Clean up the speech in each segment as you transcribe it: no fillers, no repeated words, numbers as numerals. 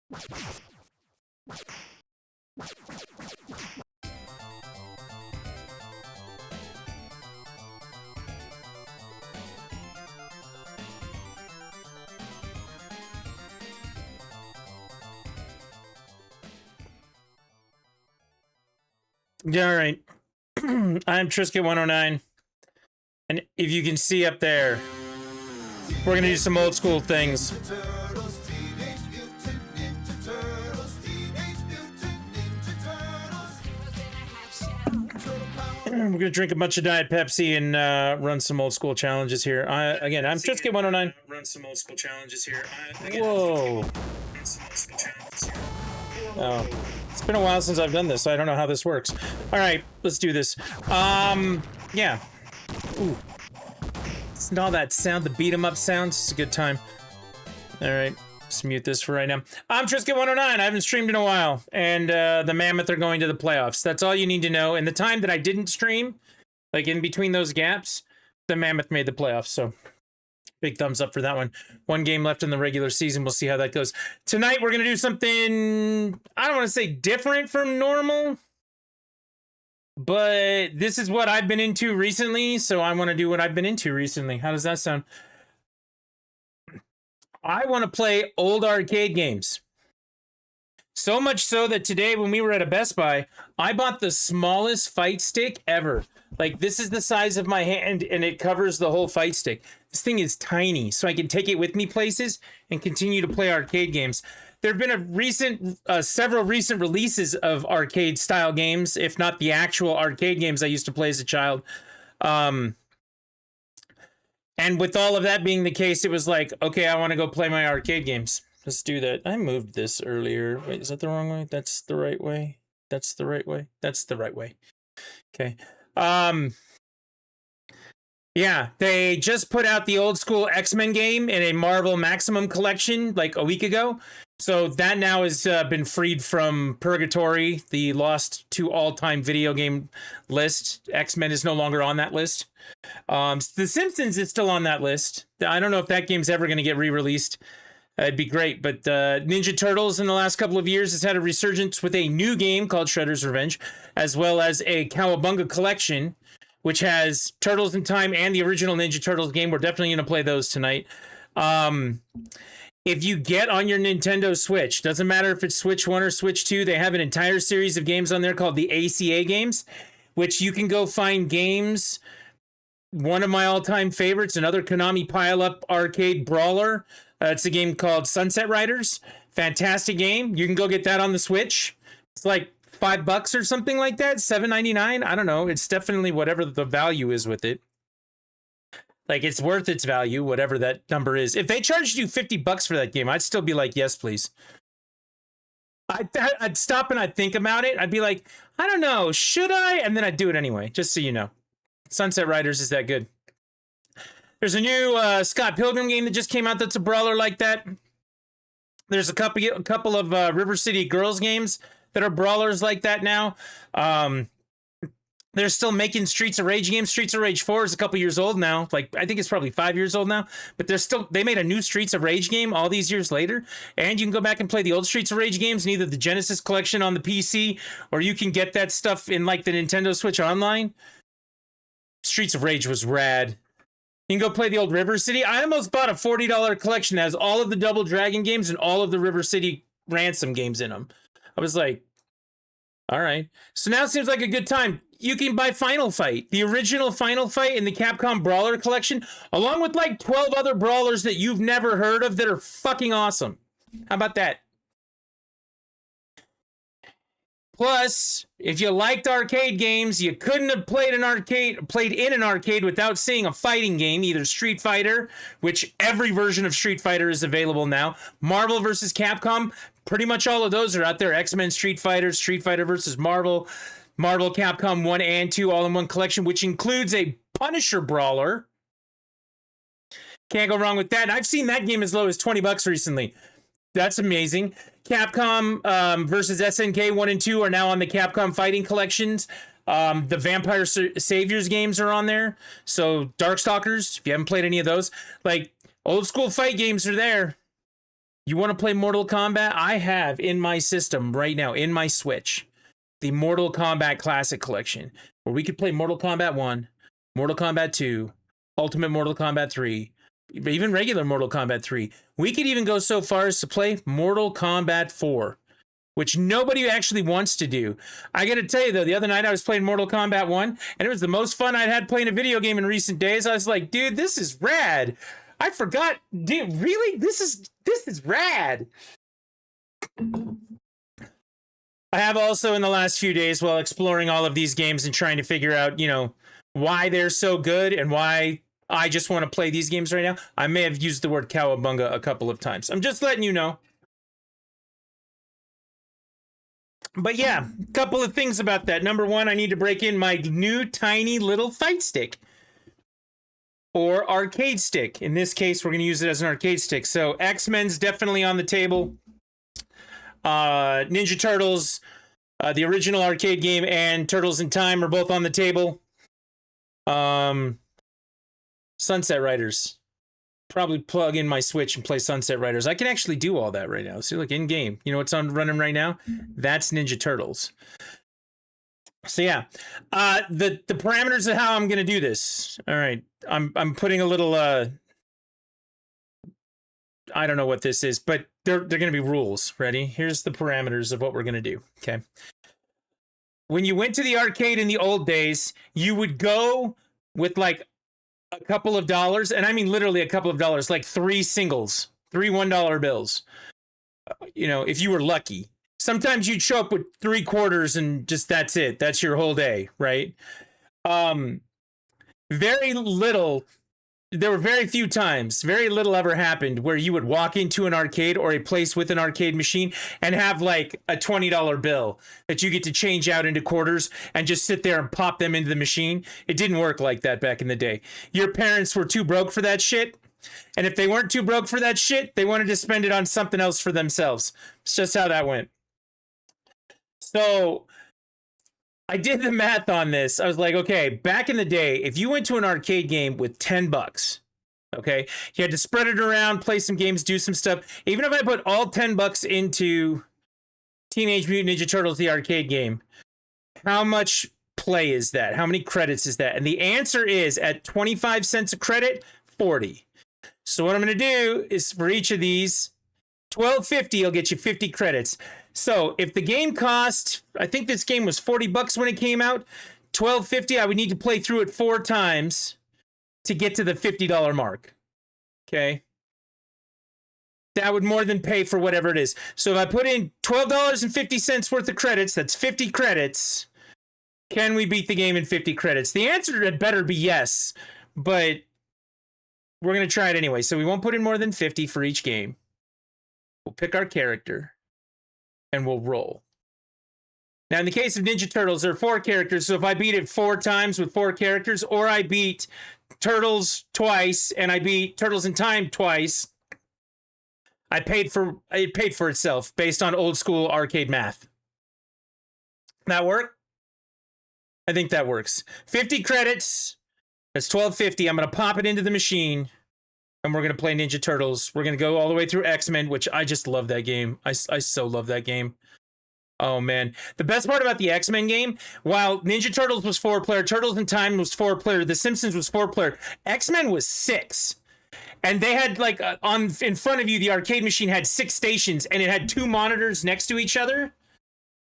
Yeah, all right. I'm Trisket109, and if you can see up there, we're gonna do some old school things. We're gonna drink a bunch of Diet Pepsi and run some old school challenges here. Again, I'm Trisket109. Run some old school challenges here. Whoa. Oh, it's been a while since I've done this, so I don't know how this works. All right, let's do this. Yeah. Ooh. Listen to all that sound, the beat 'em up sounds. It's a good time. All right, let's mute this for right now. I'm Trisket109. I haven't streamed in a while, and the Mammoth are going to the playoffs. That's all you need to know. And the time that I didn't stream, like in between those gaps, the Mammoth made the playoffs. So big thumbs up for that one. One game left in the regular season. We'll see how that goes. Tonight, we're going to do something, I don't want to say different from normal, but this is what I've been into recently, so I want to do what I've been into recently. How does that sound? I want to play old arcade games. So much so that today when we were at a Best Buy, I bought the smallest fight stick ever. Like, this is the size of my hand, and it covers the whole fight stick. This thing is tiny, so I can take it with me places and continue to play arcade games. There have been several recent releases of arcade-style games, if not the actual arcade games I used to play as a child. And with all of that being the case, it was like, okay, I want to go play my arcade games. Let's do that. I moved this earlier. Wait, is that the wrong way? That's the right way. That's the right way. That's the right way. Okay. Yeah, they just put out the old school X-Men game in a Marvel Maximum collection like a week ago. So that now has been freed from purgatory, the lost to all-time video game list. X-Men is no longer on that list. The Simpsons is still on that list. I don't know if that game's ever going to get re-released. It'd be great, but Ninja Turtles in the last couple of years has had a resurgence with a new game called Shredder's Revenge, as well as a Cowabunga collection, which has Turtles in Time and the original Ninja Turtles game. We're definitely going to play those tonight. If you get on your Nintendo Switch, doesn't matter if it's Switch 1 or Switch 2, they have an entire series of games on there called the ACA games, which you can go find games. One of my all-time favorites, another Konami pile-up arcade brawler. It's a game called Sunsetriders. Fantastic game. You can go get that on the Switch. It's like $5 or something like that. $7.99. I don't know. It's definitely whatever the value is with it. Like, it's worth its value, whatever that number is. If they charged you $50 for that game, I'd still be like, yes, please. I'd stop and I'd think about it. I'd be like, I don't know, should I? And then I'd do it anyway, just so you know. Sunsetriders is that good. There's a new Scott Pilgrim game that just came out that's a brawler like that. There's a couple of River City Girls games that are brawlers like that now. They're still making Streets of Rage games. Streets of Rage 4 is a couple years old now. Like, I think it's probably 5 years old now. But they made a new Streets of Rage game all these years later. And you can go back and play the old Streets of Rage games in either the Genesis collection on the PC, or you can get that stuff in like the Nintendo Switch Online. Streets of Rage was rad. You can go play the old River City. I almost bought a $40 collection that has all of the Double Dragon games and all of the River City Ransom games in them. I was like, all right. So now it seems like a good time. You can buy Final Fight, the original Final Fight in the Capcom Brawler collection, along with like 12 other brawlers that you've never heard of that are fucking awesome. How about that? Plus, if you liked arcade games, you couldn't have played in an arcade without seeing a fighting game, either Street Fighter, which every version of Street Fighter is available now, Marvel vs. Capcom, pretty much all of those are out there, X-Men Street Fighter, Street Fighter vs. Marvel, Marvel Capcom 1 and 2 all in one collection, which includes a Punisher brawler. Can't go wrong with that. And I've seen that game as low as $20 recently. That's amazing. Capcom versus SNK 1 and 2 are now on the Capcom Fighting collections. The Vampire Saviors games are on there. So Darkstalkers, if you haven't played any of those, like old school fight games are there. You want to play Mortal Kombat? I have in my system right now, in my Switch, the Mortal Kombat Classic Collection, where we could play Mortal Kombat 1, Mortal Kombat 2, Ultimate Mortal Kombat 3, even regular Mortal Kombat 3. We could even go so far as to play Mortal Kombat 4, which nobody actually wants to do. I got to tell you, though, the other night I was playing Mortal Kombat 1, and it was the most fun I'd had playing a video game in recent days. I was like, dude, this is rad. I forgot. Dude, really? This is rad. I have also in the last few days, while exploring all of these games and trying to figure out, why they're so good and why I just want to play these games right now, I may have used the word cowabunga a couple of times. I'm just letting you know. But yeah, a couple of things about that. Number one, I need to break in my new tiny little fight stick. Or arcade stick. In this case, we're going to use it as an arcade stick. So X-Men's definitely on the table. Ninja Turtles, the original arcade game, and Turtles in Time are both on the table. Sunsetriders. Probably plug in my Switch and play Sunsetriders. I can actually do all that right now. See, look, in game. You know what's on running right now? That's Ninja Turtles. So yeah, the parameters of how I'm gonna do this. All right, I'm putting a little I don't know what this is, but they're gonna be rules. Ready? Here's the parameters of what we're gonna do. Okay. When you went to the arcade in the old days, you would go with like a couple of dollars, and I mean literally a couple of dollars, like 3 singles, 3 $1 bills. If you were lucky. Sometimes you'd show up with 3 quarters and just that's it. That's your whole day, right? Very little. There were very few times, very little ever happened where you would walk into an arcade or a place with an arcade machine and have like a $20 bill that you get to change out into quarters and just sit there and pop them into the machine. It didn't work like that back in the day. Your parents were too broke for that shit. And if they weren't too broke for that shit, they wanted to spend it on something else for themselves. It's just how that went. So I did the math on this. I was like, okay, back in the day, if you went to an arcade game with $10, okay, you had to spread it around, play some games, do some stuff. Even if I put all $10 into Teenage Mutant Ninja Turtles, the arcade game, how much play is that? How many credits is that? And the answer is, at 25 cents a credit, 40. So what I'm going to do is, for each of these, $12.50 will get you 50 credits. So if the game cost, I think this game was $40 when it came out, $12.50, I would need to play through it 4 times to get to the $50 mark. Okay. That would more than pay for whatever it is. So if I put in $12.50 worth of credits, that's 50 credits. Can we beat the game in 50 credits? The answer had better be yes, but we're going to try it anyway. So we won't put in more than 50 for each game. We'll pick our character. And we'll roll. Now, in the case of Ninja Turtles, there are 4 characters. So if I beat it 4 times with 4 characters, or I beat Turtles twice and I beat Turtles in Time twice, it paid for itself based on old school arcade math. That work? I think that works. 50 credits. That's $12.50. I'm going to pop it into the machine. And we're going to play Ninja Turtles. We're going to go all the way through X-Men, which I just love that game. I so love that game. Oh, man. The best part about the X-Men game, while Ninja Turtles was 4-player, Turtles in Time was 4-player, The Simpsons was 4-player, X-Men was 6. And they had, like, in front of you, the arcade machine had 6 stations, and it had 2 monitors next to each other.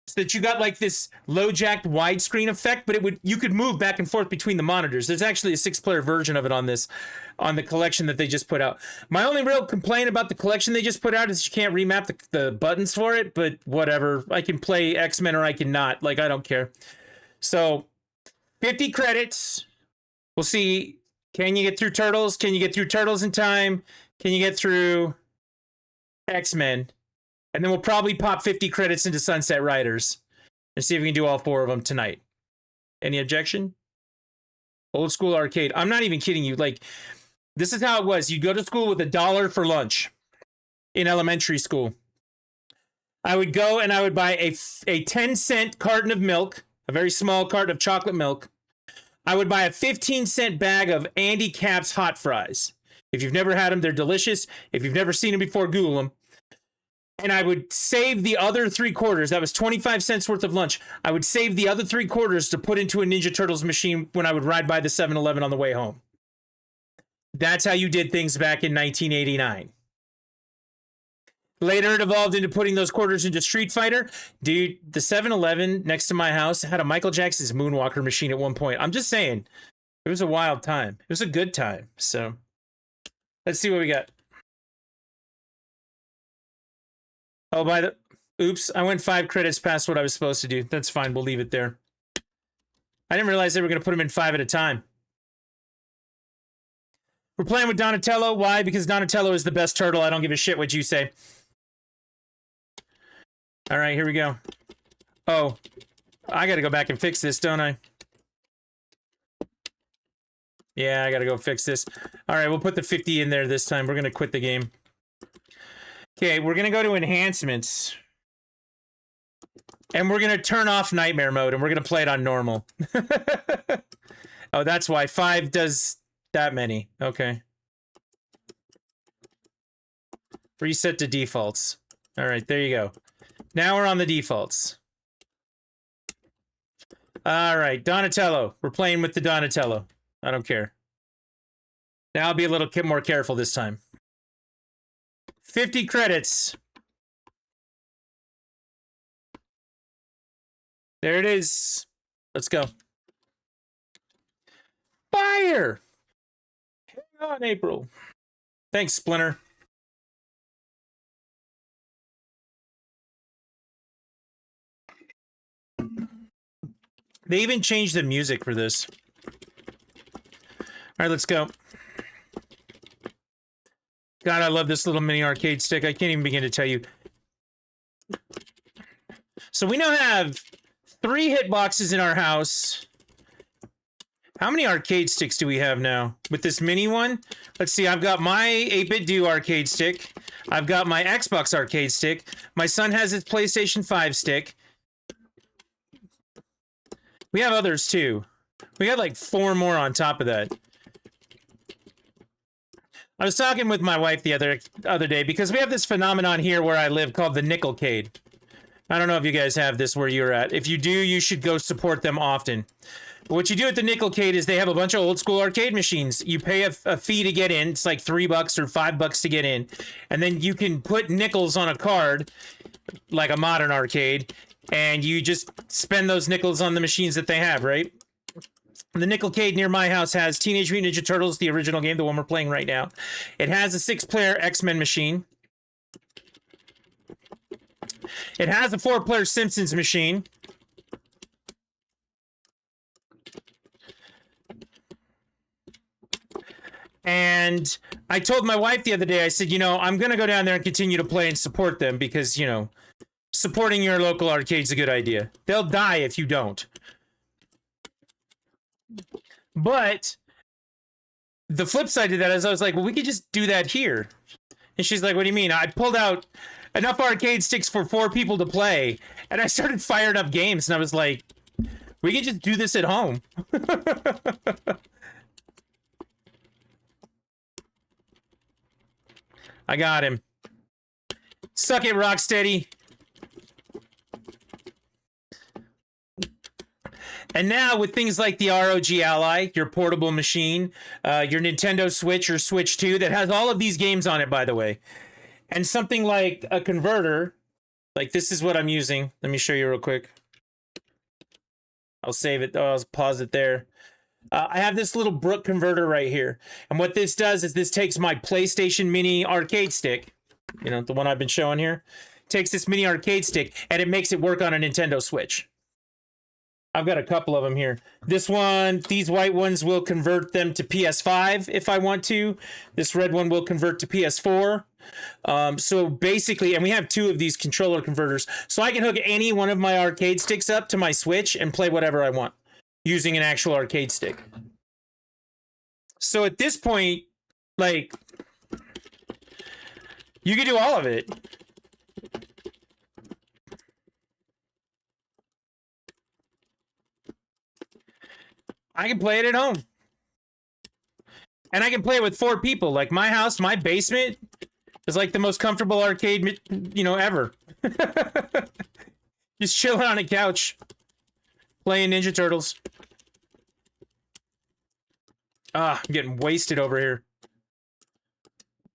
So that you got like this low-jacked widescreen effect, but you could move back and forth between the monitors. There's actually a 6-player version of it on the collection that they just put out. My only real complaint about the collection they just put out is you can't remap the buttons for it, but whatever. I can play X-Men or I can not. Like, I don't care. So 50 credits. We'll see. Can you get through Turtles? Can you get through Turtles in Time? Can you get through X-Men? And then we'll probably pop 50 credits into Sunsetriders and see if we can do all 4 of them tonight. Any objection? Old school arcade. I'm not even kidding you. Like, this is how it was. You'd go to school with $1 for lunch in elementary school. I would go and I would buy a 10-cent carton of milk, a very small carton of chocolate milk. I would buy a 15-cent bag of Andy Capp's hot fries. If you've never had them, they're delicious. If you've never seen them before, Google them. and I would save the other 3/4. That was 25 cents worth of lunch. I would save the other 3/4 to put into a Ninja Turtles machine when I would ride by the 7-Eleven on the way home. That's how you did things back in 1989. Later, it evolved into putting those quarters into Street Fighter. Dude, the 7-Eleven next to my house had a Michael Jackson's Moonwalker machine at one point. I'm just saying, it was a wild time. It was a good time. So, let's see what we got. Oh, oops, I went 5 credits past what I was supposed to do. That's fine, we'll leave it there. I didn't realize they were going to put them in 5 at a time. We're playing with Donatello. Why? Because Donatello is the best turtle. I don't give a shit what you say. All right, here we go. Oh, I got to go back and fix this, don't I? Yeah, I got to go fix this. All right, we'll put the 50 in there this time. We're going to quit the game. Okay, we're going to go to enhancements. And we're going to turn off nightmare mode, and we're going to play it on normal. Oh, that's why 5 does that many. Okay. Reset to defaults. All right, there you go. Now we're on the defaults. All right, Donatello. We're playing with the Donatello. I don't care. Now I'll be a little more careful this time. 50 credits. There it is. Let's go. Fire! Hang on, April. Thanks, Splinter. They even changed the music for this. All right, let's go. God, I love this little mini arcade stick. I can't even begin to tell you. So we now have 3 hitboxes in our house. How many arcade sticks do we have now? With this mini one? Let's see, I've got my 8-Bit Do arcade stick. I've got my Xbox arcade stick. My son has his PlayStation 5 stick. We have others too. We got like 4 more on top of that. I was talking with my wife the other day because we have this phenomenon here where I live called the Nickelcade. I don't know if you guys have this where you're at. If you do, you should go support them often. But what you do at the Nickelcade is they have a bunch of old school arcade machines. You pay a fee to get in. It's like $3 or $5 to get in. And then you can put nickels on a card, like a modern arcade, and you just spend those nickels on the machines that they have, right? The Nickelcade near my house has Teenage Mutant Ninja Turtles, the original game, the one we're playing right now. It has a 6-player X-Men machine. It has a 4-player Simpsons machine. And I told my wife the other day, I said, you know, I'm going to go down there and continue to play and support them because, you know, supporting your local arcade's a good idea. They'll die if you don't. But the flip side to that is I was like, well, we could just do that here. And she's like, what do you mean? I pulled out enough arcade sticks for 4 people to play, and I started firing up games, and I was like, we can just do this at home. I got him. Suck it, Rocksteady. And now with things like the ROG Ally, your portable machine, your Nintendo Switch or Switch 2 that has all of these games on it, by the way, and something like a converter, like this is what I'm using. Let me show you real quick. I'll save it. Oh, I'll pause it there. I have this little Brook converter right here. And what this does is this takes my PlayStation Mini arcade stick, you know, the one I've been showing here, takes this mini arcade stick and it makes it work on a Nintendo Switch. I've got a couple of them here. This one, these white ones will convert them to PS5 if I want to. This red one will convert to PS4. So basically, and we have 2 of these controller converters, so I can hook any one of my arcade sticks up to my Switch and play whatever I want using an actual arcade stick. So at this point, like, you can do all of it. I can play it at home. And I can play it with 4 people. Like my house, my basement, It's like the most comfortable arcade, you know, ever. Just chilling on a couch, playing Ninja Turtles. Ah, I'm getting wasted over here.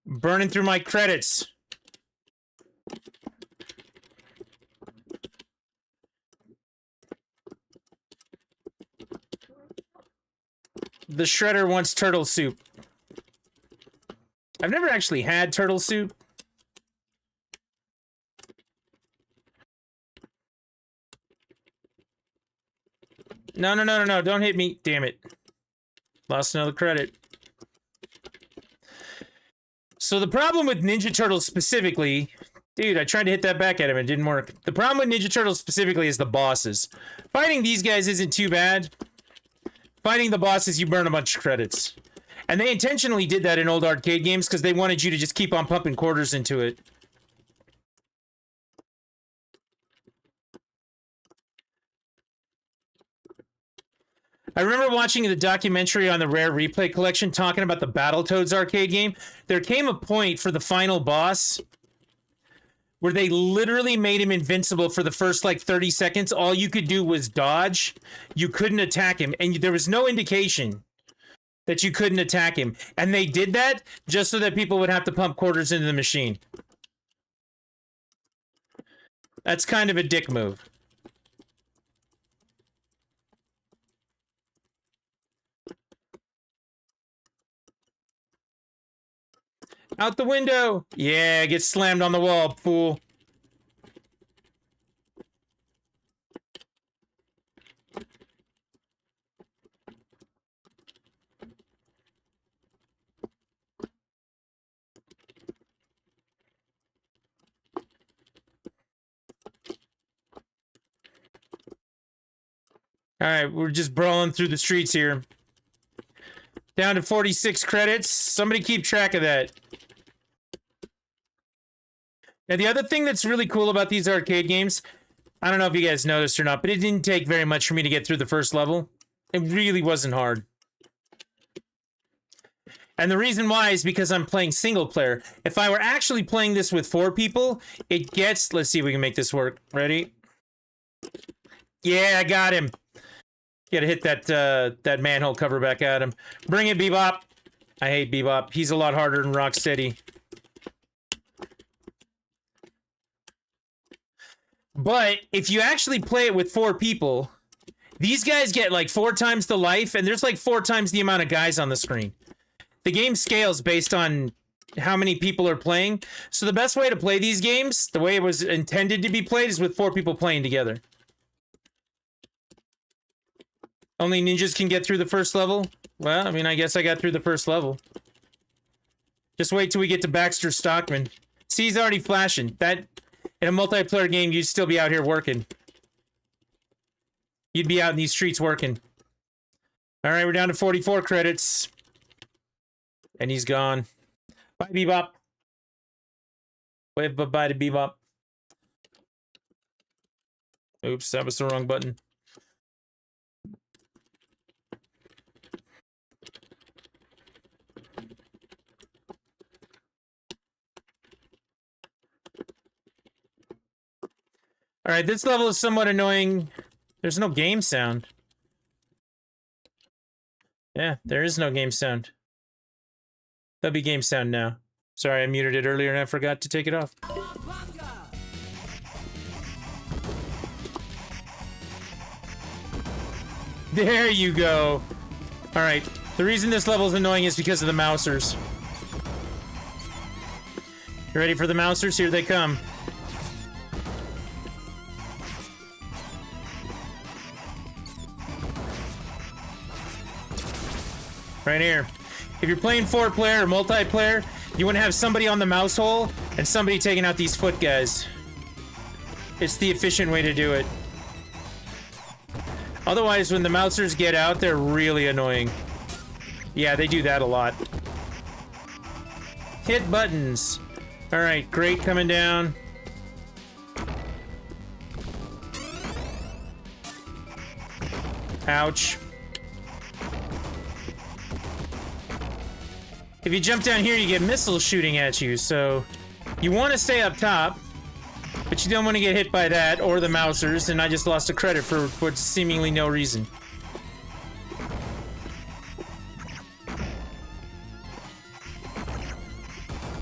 Burning through my credits. The Shredder wants turtle soup. I've never actually had turtle soup. No, no, no, no, no. Don't hit me. Damn it. Lost another credit. So the problem with Ninja Turtles specifically... Dude, I tried to hit that back at him. It didn't work. The problem with Ninja Turtles specifically is the bosses. Fighting these guys isn't too bad. Fighting the bosses, you burn a bunch of credits. And they intentionally did that in old arcade games because they wanted you to just keep on pumping quarters into it. I remember watching the documentary on the Rare Replay Collection talking about the Battletoads arcade game. There came a point for the final boss where they literally made him invincible for the first, like, 30 seconds. All you could do was dodge. You couldn't attack him. And there was no indication that you couldn't attack him. And they did that just so that people would have to pump quarters into the machine. That's kind of a dick move. Out the window! Yeah, get slammed on the wall, fool. Alright, we're just brawling through the streets here. Down to 46 credits. Somebody keep track of that. Now, the other thing that's really cool about these arcade games, I don't know if you guys noticed or not, but it didn't take very much for me to get through the first level. It really wasn't hard. And the reason why is because I'm playing single player. If I were actually playing this with 4 people, it gets... Let's see if we can make this work. Ready? Yeah, I got him. Gotta hit that manhole cover back at him. Bring it, Bebop. I hate Bebop. He's a lot harder than Rocksteady. But if you actually play it with 4 people, these guys get like 4 times the life, and there's like 4 times the amount of guys on the screen. The game scales based on how many people are playing. So the best way to play these games, the way it was intended to be played, is with 4 people playing together. Only ninjas can get through the first level? Well, I mean, I guess I got through the first level. Just wait till we get to Baxter Stockman. See, he's already flashing. That, in a multiplayer game, you'd still be out here working. You'd be out in these streets working. Alright, we're down to 44 credits. And he's gone. Bye, Bebop. Wave bye-bye to Bebop. Oops, that was the wrong button. Alright, this level is somewhat annoying. There's no game sound. Yeah, there is no game sound. There'll be game sound now. Sorry, I muted it earlier and I forgot to take it off. There you go. Alright, the reason this level is annoying is because of the mousers. You ready for the mousers? Here they come. Right here. If you're playing 4-player or multiplayer, you want to have somebody on the mouse hole and somebody taking out these foot guys. It's the efficient way to do it. Otherwise, when the mousers get out, they're really annoying. Yeah, they do that a lot. Hit buttons. Alright, great coming down. Ouch. If you jump down here, you get missiles shooting at you, so You want to stay up top, but you don't want to get hit by that or the mousers, and I just lost a credit for seemingly no reason.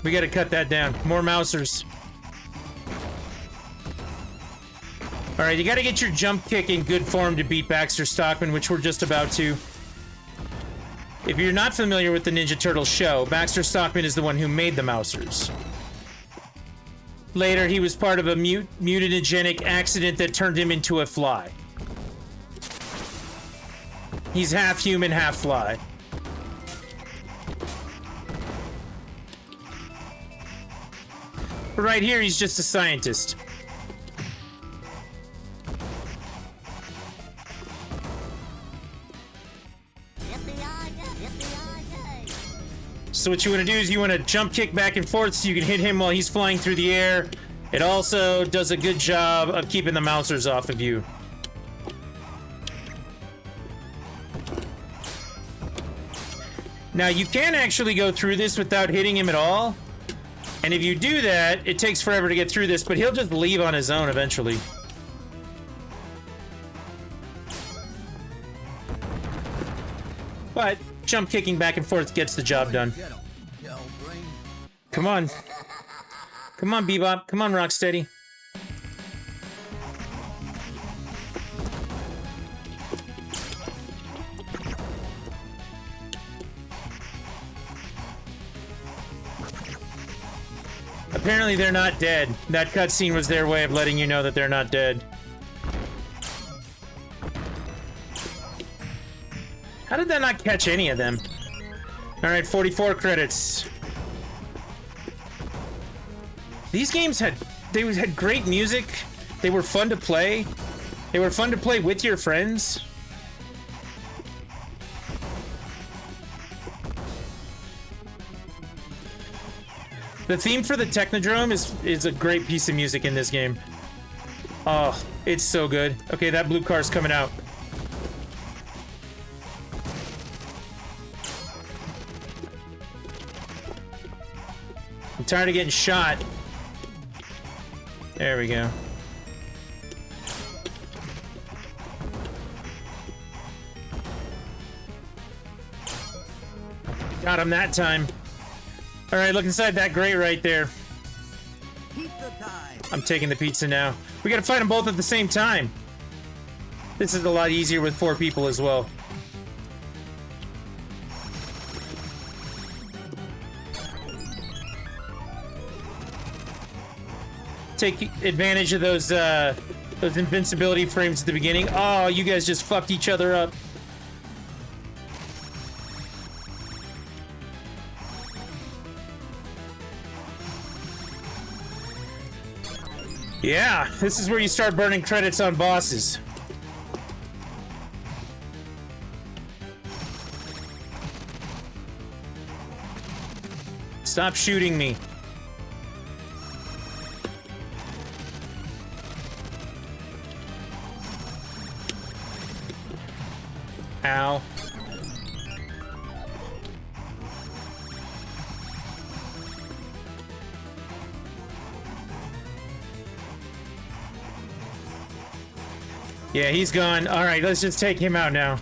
We gotta cut that down. More mousers. Alright, you gotta get your jump kick in good form to beat Baxter Stockman, which we're just about to. If you're not familiar with the Ninja Turtles show, Baxter Stockman is the one who made the mousers. Later, he was part of a mutagenic accident that turned him into a fly. He's half human, half fly. But right here, he's just a scientist. So what you want to do is you want to jump kick back and forth so you can hit him while he's flying through the air. It also does a good job of keeping the mousers off of you. Now you can actually go through this without hitting him at all. And if you do that, it takes forever to get through this, but he'll just leave on his own eventually. But jump kicking back and forth gets the job done. Come on. Come on, Bebop. Come on, Rocksteady. Apparently they're not dead. That cutscene was their way of letting you know that they're not dead. How did that not catch any of them? Alright, 44 credits. These games had great music. They were fun to play. They were fun to play with your friends. The theme for the Technodrome is a great piece of music in this game. Oh, it's so good. Okay, that blue car's coming out. I'm tired of getting shot. There we go. Got him that time. Alright, look inside that grate right there. I'm taking the pizza now. We gotta fight them both at the same time. This is a lot easier with 4 people as well. Take advantage of those invincibility frames at the beginning. Oh, you guys just fucked each other up. Yeah, this is where you start burning credits on bosses. Stop shooting me. Ow. Yeah, he's gone. Alright, let's just take him out now.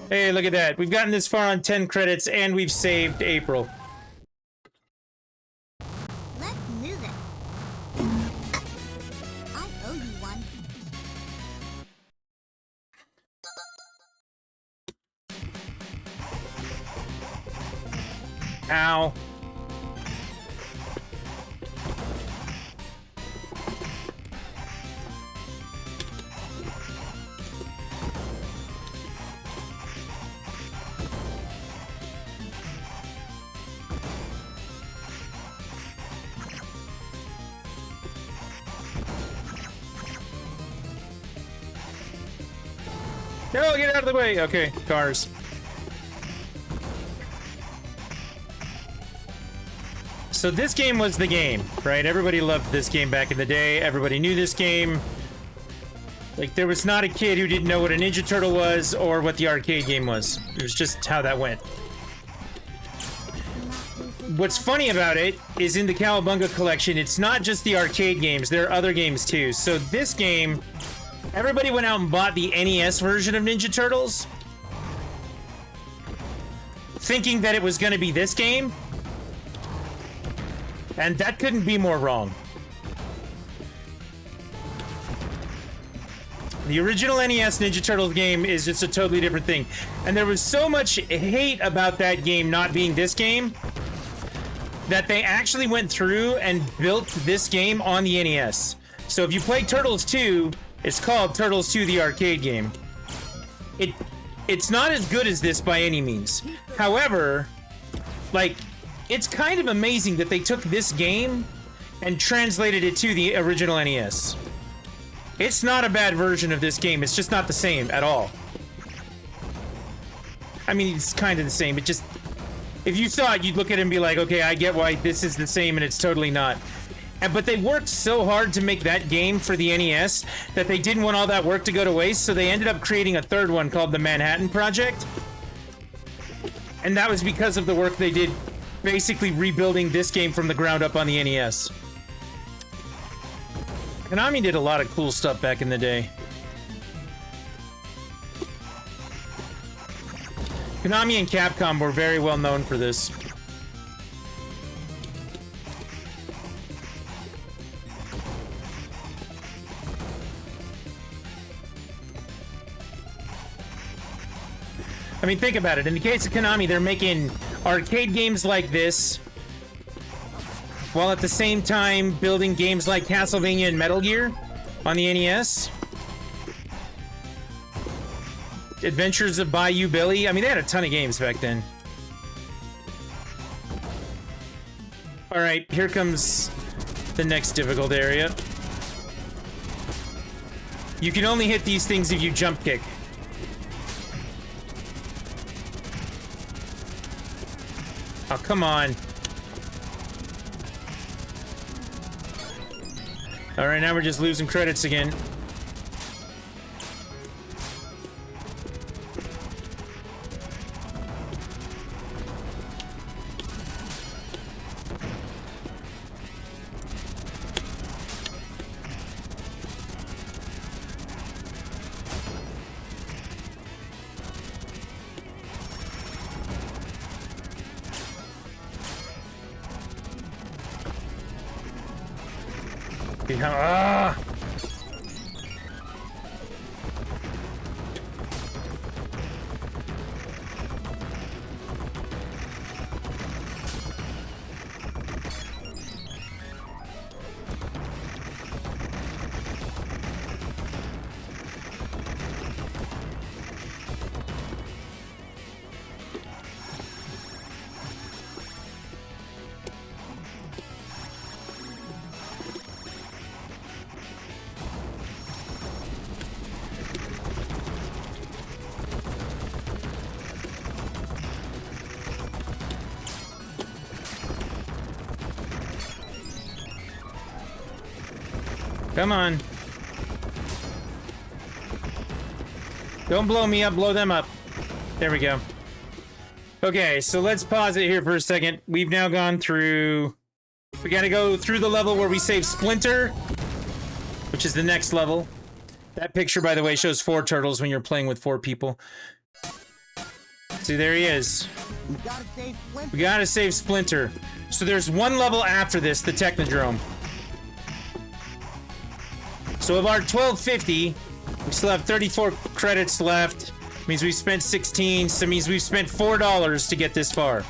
Hey, look at that. We've gotten this far on 10 credits, and we've saved April. Let's move it. I owe you one. Ow. No, get out of the way. Okay, cars. So this game was the game, right? Everybody loved this game back in the day. Everybody knew this game. Like, there was not a kid who didn't know what a Ninja Turtle was or what the arcade game was. It was just how that went. What's funny about it is in the Cowabunga collection, it's not just the arcade games. There are other games too. So this game, everybody went out and bought the NES version of Ninja Turtles, thinking that it was going to be this game. And that couldn't be more wrong. The original NES Ninja Turtles game is just a totally different thing. And there was so much hate about that game not being this game that they actually went through and built this game on the NES. So if you play Turtles 2, it's called Turtles 2 the arcade game. It's not as good as this by any means. However, like, it's kind of amazing that they took this game and translated it to the original NES. It's not a bad version of this game. It's just not the same at all. I mean, it's kind of the same. It just... If you saw it, you'd look at it and be like, okay, I get why this is the same, and it's totally not. But they worked so hard to make that game for the NES that they didn't want all that work to go to waste, so they ended up creating a third one called the Manhattan Project. And that was because of the work they did basically rebuilding this game from the ground up on the NES. Konami did a lot of cool stuff back in the day. Konami and Capcom were very well known for this. I mean, think about it. In the case of Konami, they're making arcade games like this, while at the same time building games like Castlevania and Metal Gear on the NES. Adventures of Bayou Billy. I mean, they had a ton of games back then. Alright, here comes the next difficult area. You can only hit these things if you jump kick. Oh, come on. Alright, now we're just losing credits again. Ah! Come on. Don't blow me up, blow them up. There we go. Okay, so let's pause it here for a second. We've now gone through... We gotta go through the level where we save Splinter, which is the next level. That picture, by the way, shows 4 turtles when you're playing with 4 people. See, there he is. We gotta save Splinter. So there's one level after this, the Technodrome. So of our 1250, we still have 34 credits left. Means we've spent 16, so it means we've spent $4 to get this far.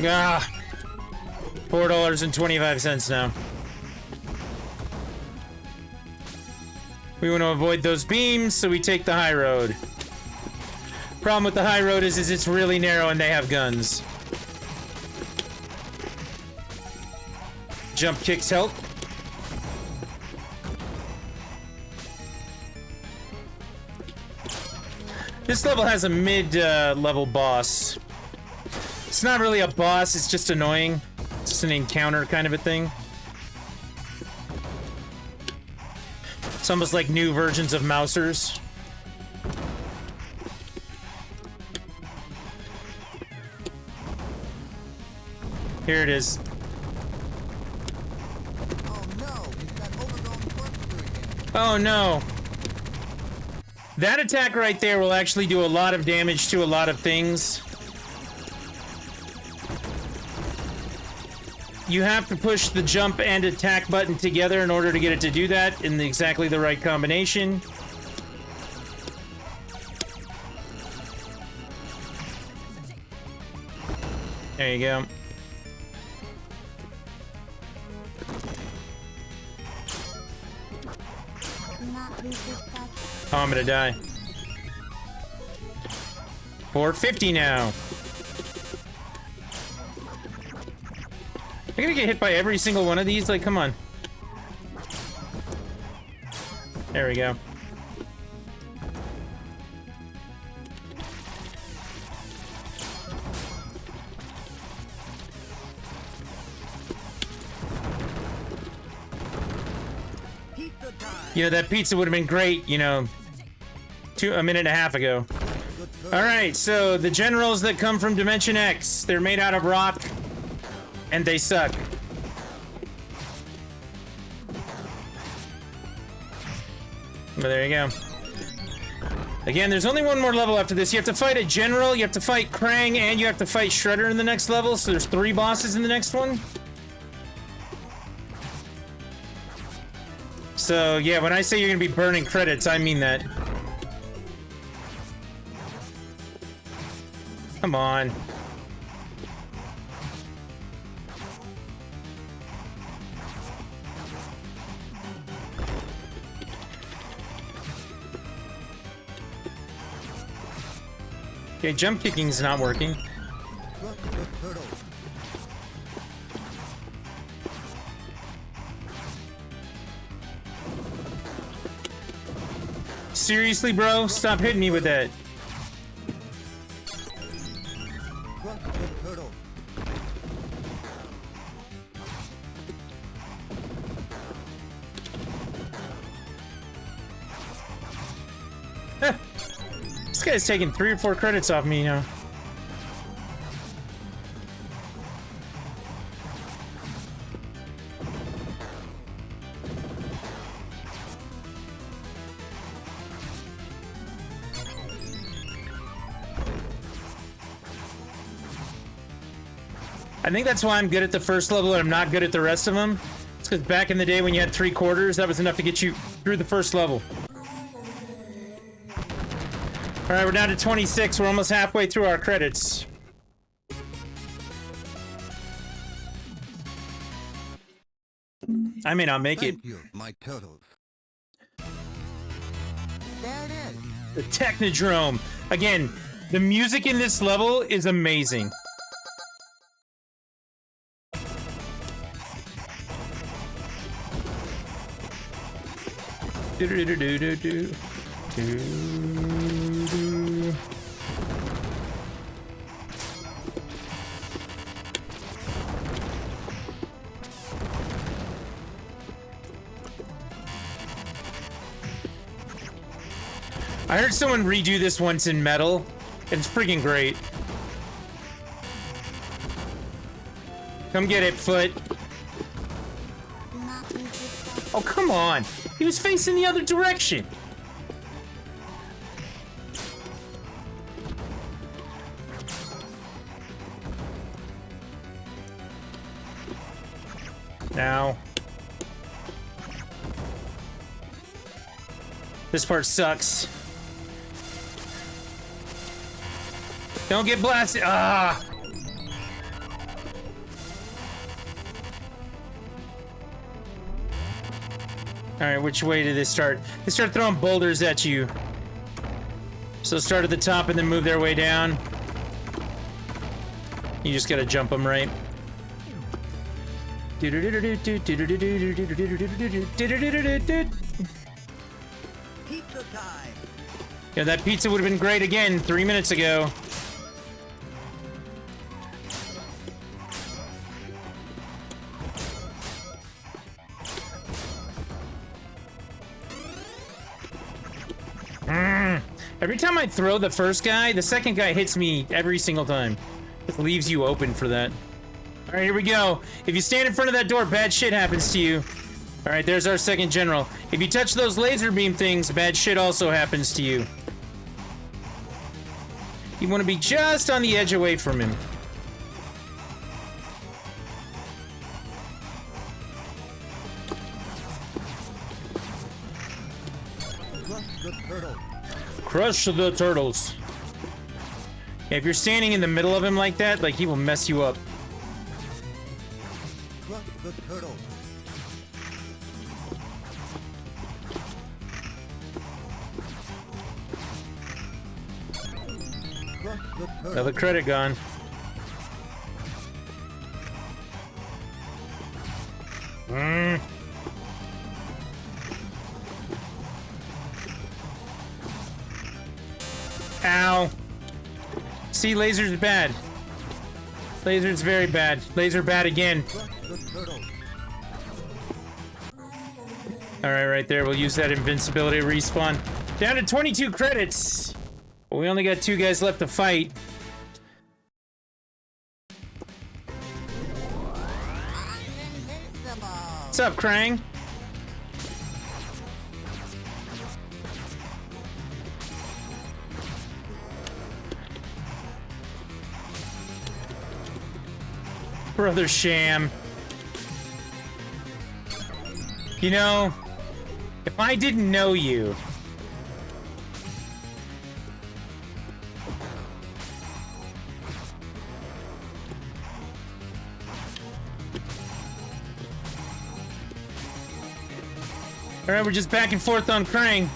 Ah, $4.25 now. We want to avoid those beams, so we take the high road. Problem with the high road is it's really narrow and they have guns. Jump kicks help. This level has a mid-level boss. It's not really a boss, it's just annoying. It's just an encounter kind of a thing. It's almost like new versions of Mousers. Here it is. Oh no, we've got overgrown corkscrew again. Oh no. That attack right there will actually do a lot of damage to a lot of things. You have to push the jump and attack button together in order to get it to do that in exactly the right combination. There you go. Do not lose this touch. Oh, I'm gonna die. 450 now. I'm gonna get hit by every single one of these. Like, come on. There we go. Pizza time. You know, that pizza would have been great, you know, a minute and a half ago. All right, so the generals that come from Dimension X, they're made out of rock, and they suck. But there you go. Again, there's only one more level after this. You have to fight a general, you have to fight Krang, and you have to fight Shredder in the next level, so there's 3 bosses in the next one. So, yeah, when I say you're gonna be burning credits, I mean that. Come on. Okay, jump kicking's not working. Look, the turtle. Seriously, bro? Stop hitting me with that. Look, the turtle. Huh. This guy's taking 3 or 4 credits off me now. I think that's why I'm good at the first level and I'm not good at the rest of them. It's because back in the day when you had 3 quarters, that was enough to get you through the first level. All right, we're down to 26. We're almost halfway through our credits. I may not make it. Thank you, my turtles. There it is. The Technodrome. Again, the music in this level is amazing. Do-do-do-do-do-do. Do-do. I heard someone redo this once in metal. It's freaking great. Come get it, Foot. Do not lose this touch. Oh, come on. He was facing the other direction. Now. This part sucks. Don't get blasted. Ah! Alright, which way did they start? They start throwing boulders at you. So start at the top and then move their way down. You just gotta jump them right. Pizza time. Yeah, that pizza would have been great again 3 minutes ago. Every time I throw the first guy, the second guy hits me every single time. Just leaves you open for that. All right, here we go. If you stand in front of that door, bad shit happens to you. All right, there's our second general. If you touch those laser beam things, bad shit also happens to you. You want to be just on the edge away from him. Crush the turtle. Crush the turtles. Yeah, if you're standing in the middle of him like that, like, he will mess you up. Crush the turtle. Crush the turtle. Another credit gone. Ow. See, laser's bad. Laser's very bad. Laser bad again. Crush the turtle. Alright, right there. We'll use that invincibility respawn. Down to 22 credits. But we only got 2 guys left to fight. I'm invincible. What's up, Krang? Brother Sham. You know, if I didn't know you... Alright, we're just back and forth on Krang.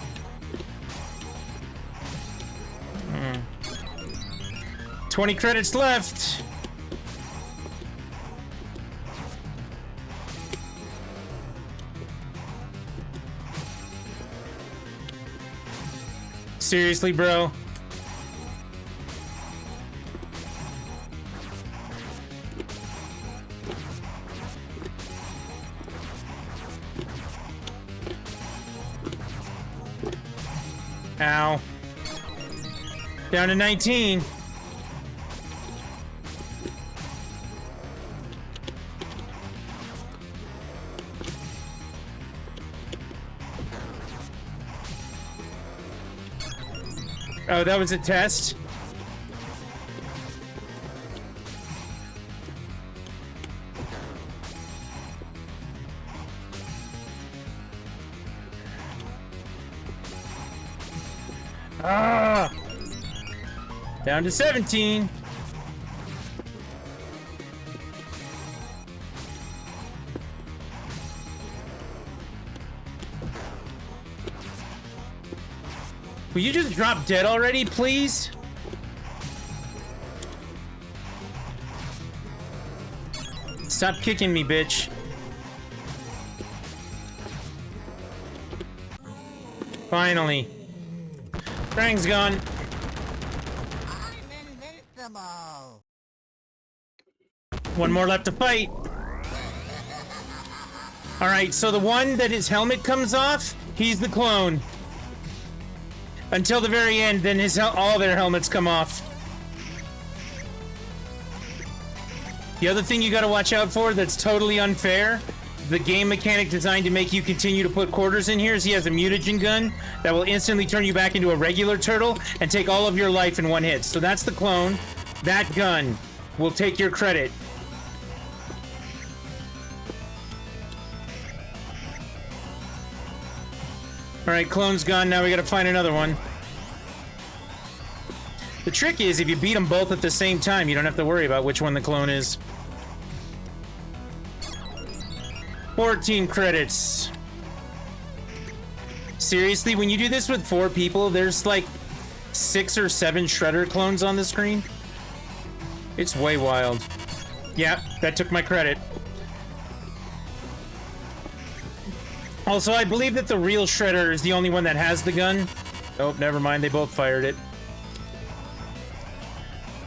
20 credits left. Seriously, bro? Ow. Down to 19. Oh, that was a test? Ah! Down to 17. Will you just drop dead already, please? Stop kicking me, bitch. Finally. Krang's gone. I'm invincible. One more left to fight. Alright, so the one that his helmet comes off, he's the clone. Until the very end, then all their helmets come off. The other thing you gotta watch out for that's totally unfair, the game mechanic designed to make you continue to put quarters in here is he has a mutagen gun that will instantly turn you back into a regular turtle and take all of your life in one hit. So that's the clone. That gun will take your credit. Alright, clone's gone. Now we gotta find another one. The trick is, if you beat them both at the same time, you don't have to worry about which one the clone is. 14 credits. Seriously, when you do this with 4 people, there's like 6 or 7 Shredder clones on the screen. It's way wild. Yeah, that took my credit. Also, I believe that the real Shredder is the only one that has the gun. Oh, never mind. They both fired it.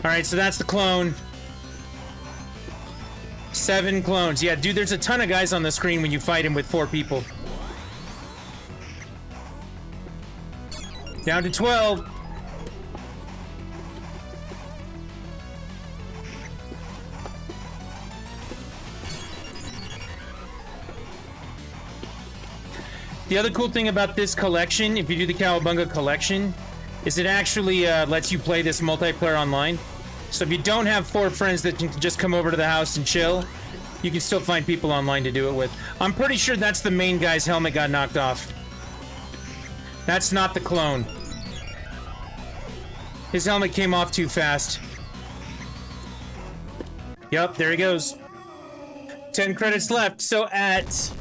Alright, so that's the clone. 7 clones. Yeah, dude, there's a ton of guys on the screen when you fight him with 4 people. Down to 12. The other cool thing about this collection, if you do the Cowabunga collection, is it actually lets you play this multiplayer online. So if you don't have 4 friends that can just come over to the house and chill, you can still find people online to do it with. I'm pretty sure that's the main guy's helmet got knocked off. That's not the clone. His helmet came off too fast. Yup, there he goes. 10 credits left, so that's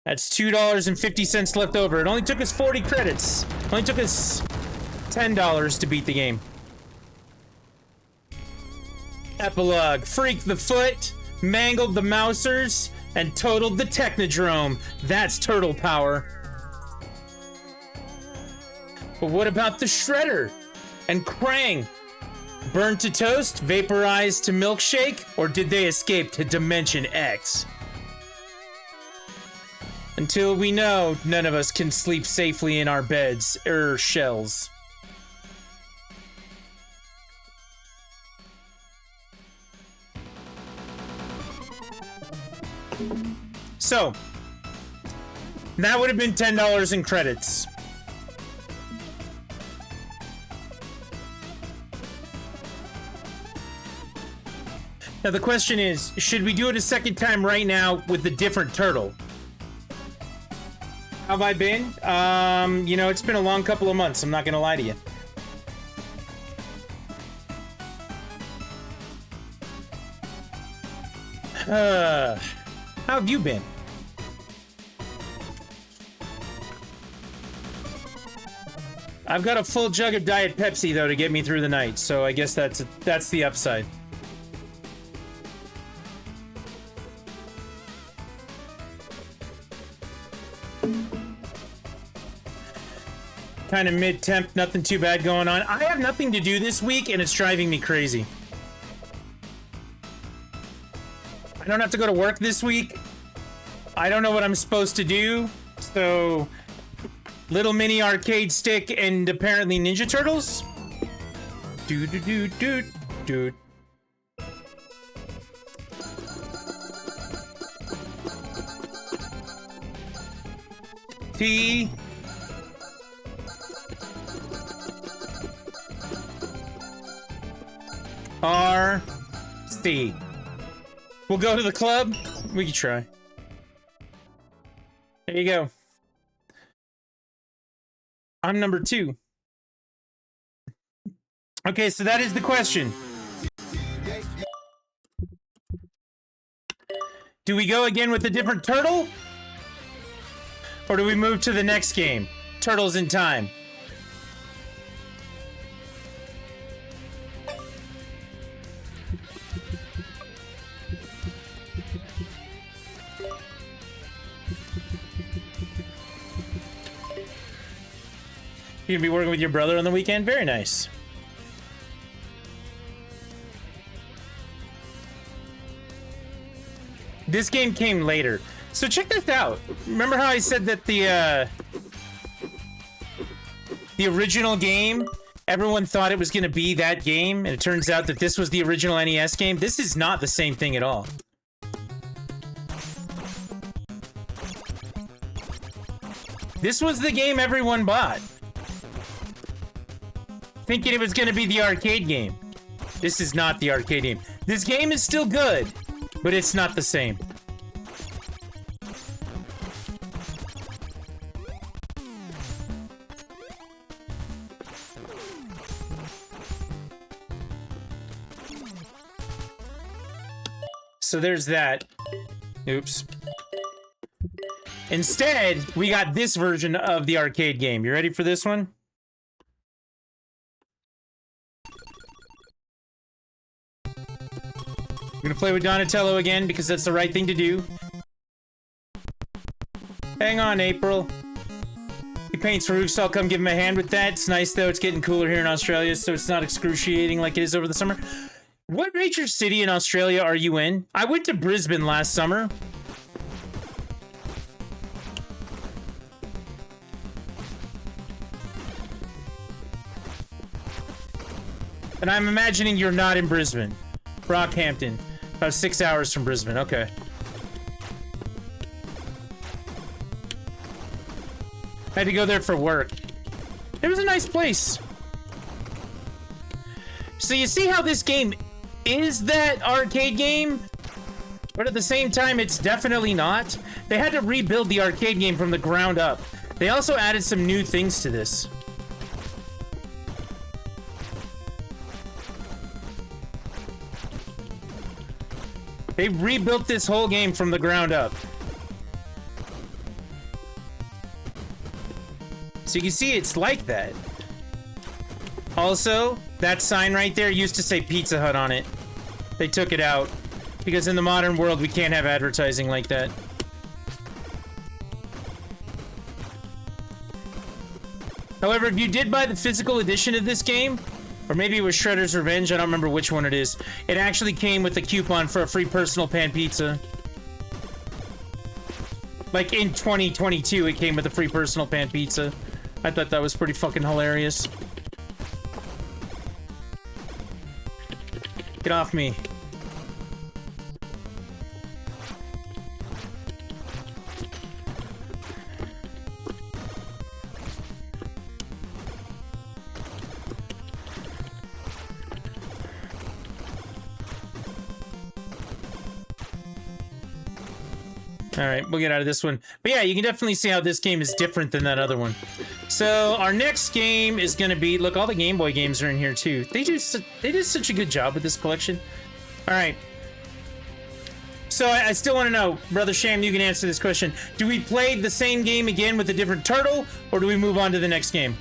$2.50 left over. It only took us 40 credits. It only took us $10 to beat the game. Epilogue. Freak the Foot, mangled the Mousers, and totaled the Technodrome. That's turtle power. But what about the Shredder and Krang? Burned to toast, vaporized to milkshake, or did they escape to Dimension X? Until we know, none of us can sleep safely in our beds, shells. So, that would have been $10 in credits. Now the question is, should we do it a second time right now with the different turtle? How have I been? You know, it's been a long couple of months, I'm not gonna lie to you. How have you been? I've got a full jug of Diet Pepsi, though, to get me through the night, so I guess that's the upside. Kind of mid-temp, nothing too bad going on. I have nothing to do this week, and it's driving me crazy. I don't have to go to work this week. I don't know what I'm supposed to do, so... Little mini arcade stick and apparently Ninja Turtles? Dude. T... R... C. We'll go to the club? We can try. There you go. I'm number 2. Okay, so that is the question. Do we go again with a different turtle? Or do we move to the next game? Turtles in Time. You gonna be working with your brother on the weekend? Very nice. This game came later. So check this out. Remember how I said that the original game, everyone thought it was gonna be that game, and it turns out that this was the original NES game? This is not the same thing at all. This was the game everyone bought, thinking it was going to be the arcade game. This is not the arcade game. This game is still good, but it's not the same. So there's that. Oops. Instead, we got this version of the arcade game. You ready for this one? We're gonna play with Donatello again because that's the right thing to do. Hang on, April. He paints roofs, so I'll come give him a hand with that. It's nice though, it's getting cooler here in Australia, so it's not excruciating like it is over the summer. What major city in Australia are you in? I went to Brisbane last summer. And I'm imagining you're not in Brisbane. Rockhampton. About 6 hours from Brisbane. Okay. I had to go there for work. It was a nice place. So you see how this game is that arcade game? But at the same time, it's definitely not. They had to rebuild the arcade game from the ground up. They also added some new things to this. They rebuilt this whole game from the ground up. So you can see it's like that. Also, that sign right there used to say Pizza Hut on it. They took it out. Because in the modern world, we can't have advertising like that. However, if you did buy the physical edition of this game, or maybe it was Shredder's Revenge, I don't remember which one it is, it actually came with a coupon for a free personal pan pizza. Like in 2022, it came with a free personal pan pizza. I thought that was pretty fucking hilarious. Get off me. All right, we'll get out of this one. But yeah, you can definitely see how this game is different than that other one. So our next game is going to be... Look, all the Game Boy games are in here too. They did such a good job with this collection. All right. So I still want to know, Brother Sham, you can answer this question. Do we play the same game again with a different turtle, or do we move on to the next game?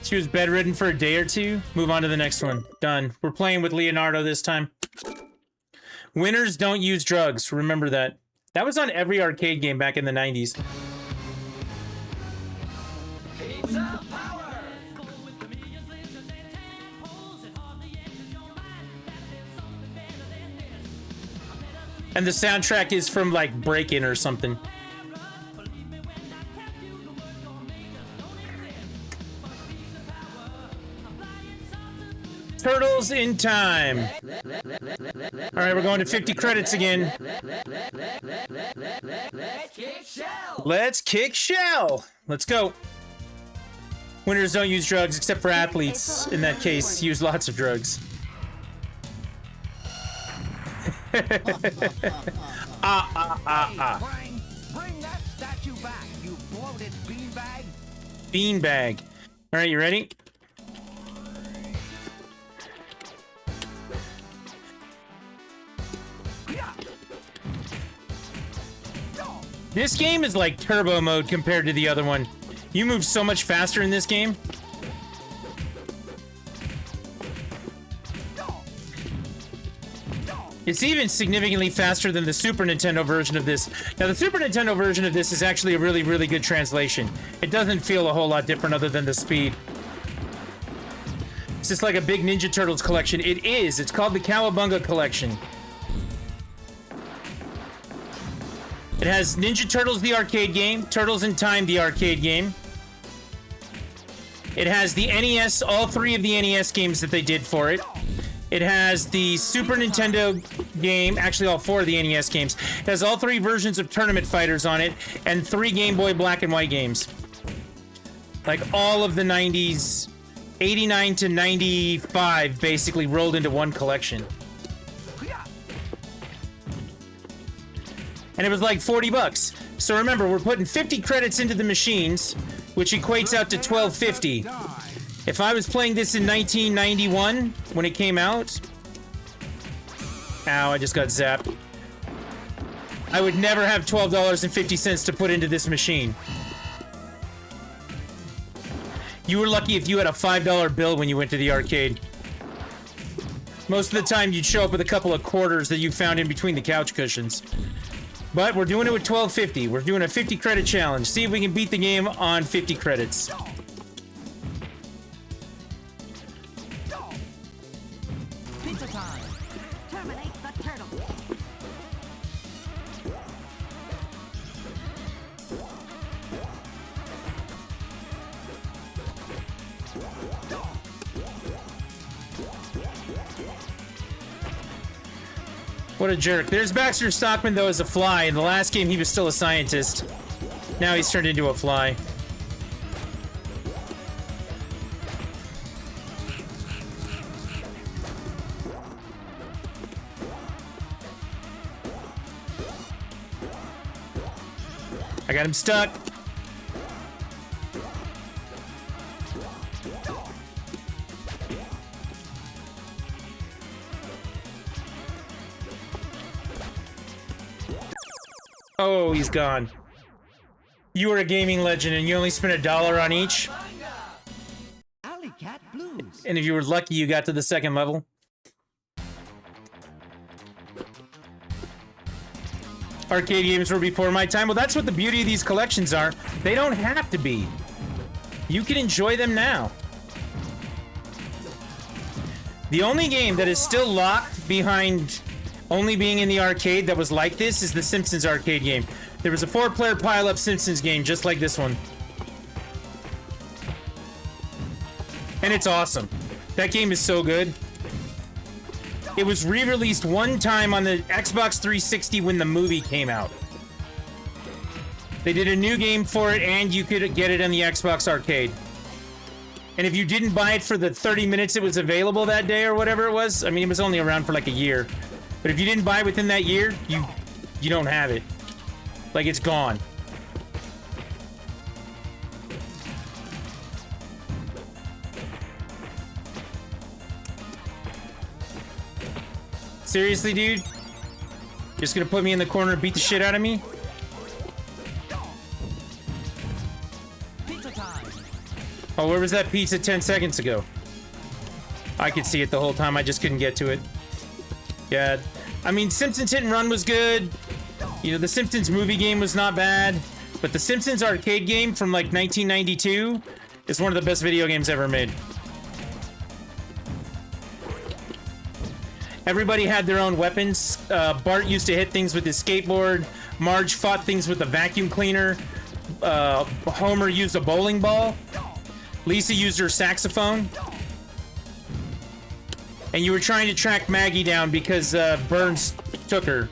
She was bedridden for a day or two. Move on to the next one. Done. We're playing with Leonardo this time. Winners don't use drugs. Remember that. That was on every arcade game back in the 90s. And the soundtrack is from like Break-In or something. Turtles in time. All right, we're going to 50 credits again. Let's kick shell. Let's go. Winners don't use drugs except for athletes. In that case, use lots of drugs. Bring that statue back, you bloated beanbag. Beanbag. All right, you ready? This game is like turbo mode compared to the other one. You move so much faster in this game. It's even significantly faster than the Super Nintendo version of this. Now, the Super Nintendo version of this is actually a really, really good translation. It doesn't feel a whole lot different other than the speed. It's just like a big Ninja Turtles collection. It is. It's called the Cowabunga Collection. It has Ninja Turtles, the arcade game, Turtles in Time, the arcade game. It has the NES, all three of the NES games that they did for it. It has the Super Nintendo game, actually all four of the NES games. It has all three versions of Tournament Fighters on it, and 3 Game Boy Black and White games. Like all of the 90s, 89 to 95, basically rolled into one collection. And it was like 40 bucks. So remember, we're putting 50 credits into the machines, which equates out to $12.50. If I was playing this in 1991, when it came out, Ow, I just got zapped. I would never have $12.50 to put into this machine. You were lucky if you had a $5 bill when you went to the arcade. Most of the time, you'd show up with a couple of quarters that you found in between the couch cushions. But we're doing it with $12.50. We're doing a 50 credit challenge. See if we can beat the game on 50 credits. Pizza time. Terminate the turtle. What a jerk. There's Baxter Stockman, though, as a fly. In the last game, he was still a scientist. Now he's turned into a fly. I got him stuck. Oh, he's gone. You were a gaming legend and you only spent $1 on each. Alley Cat Blues. And if you were lucky, you got to the second level. Arcade games were before my time. Well, that's what the beauty of these collections are. They don't have to be. You can enjoy them now. The only game that is still locked behind only being in the arcade that was like this is the Simpsons arcade game. There was a 4-player pile-up Simpsons game just like this one. And it's awesome. That game is so good. It was re-released one time on the Xbox 360 when the movie came out. They did a new game for it, and you could get it in the Xbox arcade. And if you didn't buy it for the 30 minutes it was available that day or whatever it was, I mean, it was only around for like a year. But if you didn't buy it within that year, you don't have it. Like, it's gone. Seriously, dude? Just gonna put me in the corner and beat the shit out of me? Pizza time. Oh, where was that pizza 10 seconds ago? I could see it the whole time, I just couldn't get to it. Yeah, I mean, Simpsons Hit and Run was good. You know, the Simpsons movie game was not bad. But the Simpsons arcade game from, like, 1992 is one of the best video games ever made. Everybody had their own weapons. Bart used to hit things with his skateboard. Marge fought things with a vacuum cleaner. Homer used a bowling ball. Lisa used her saxophone. And you were trying to track Maggie down because Burns took her.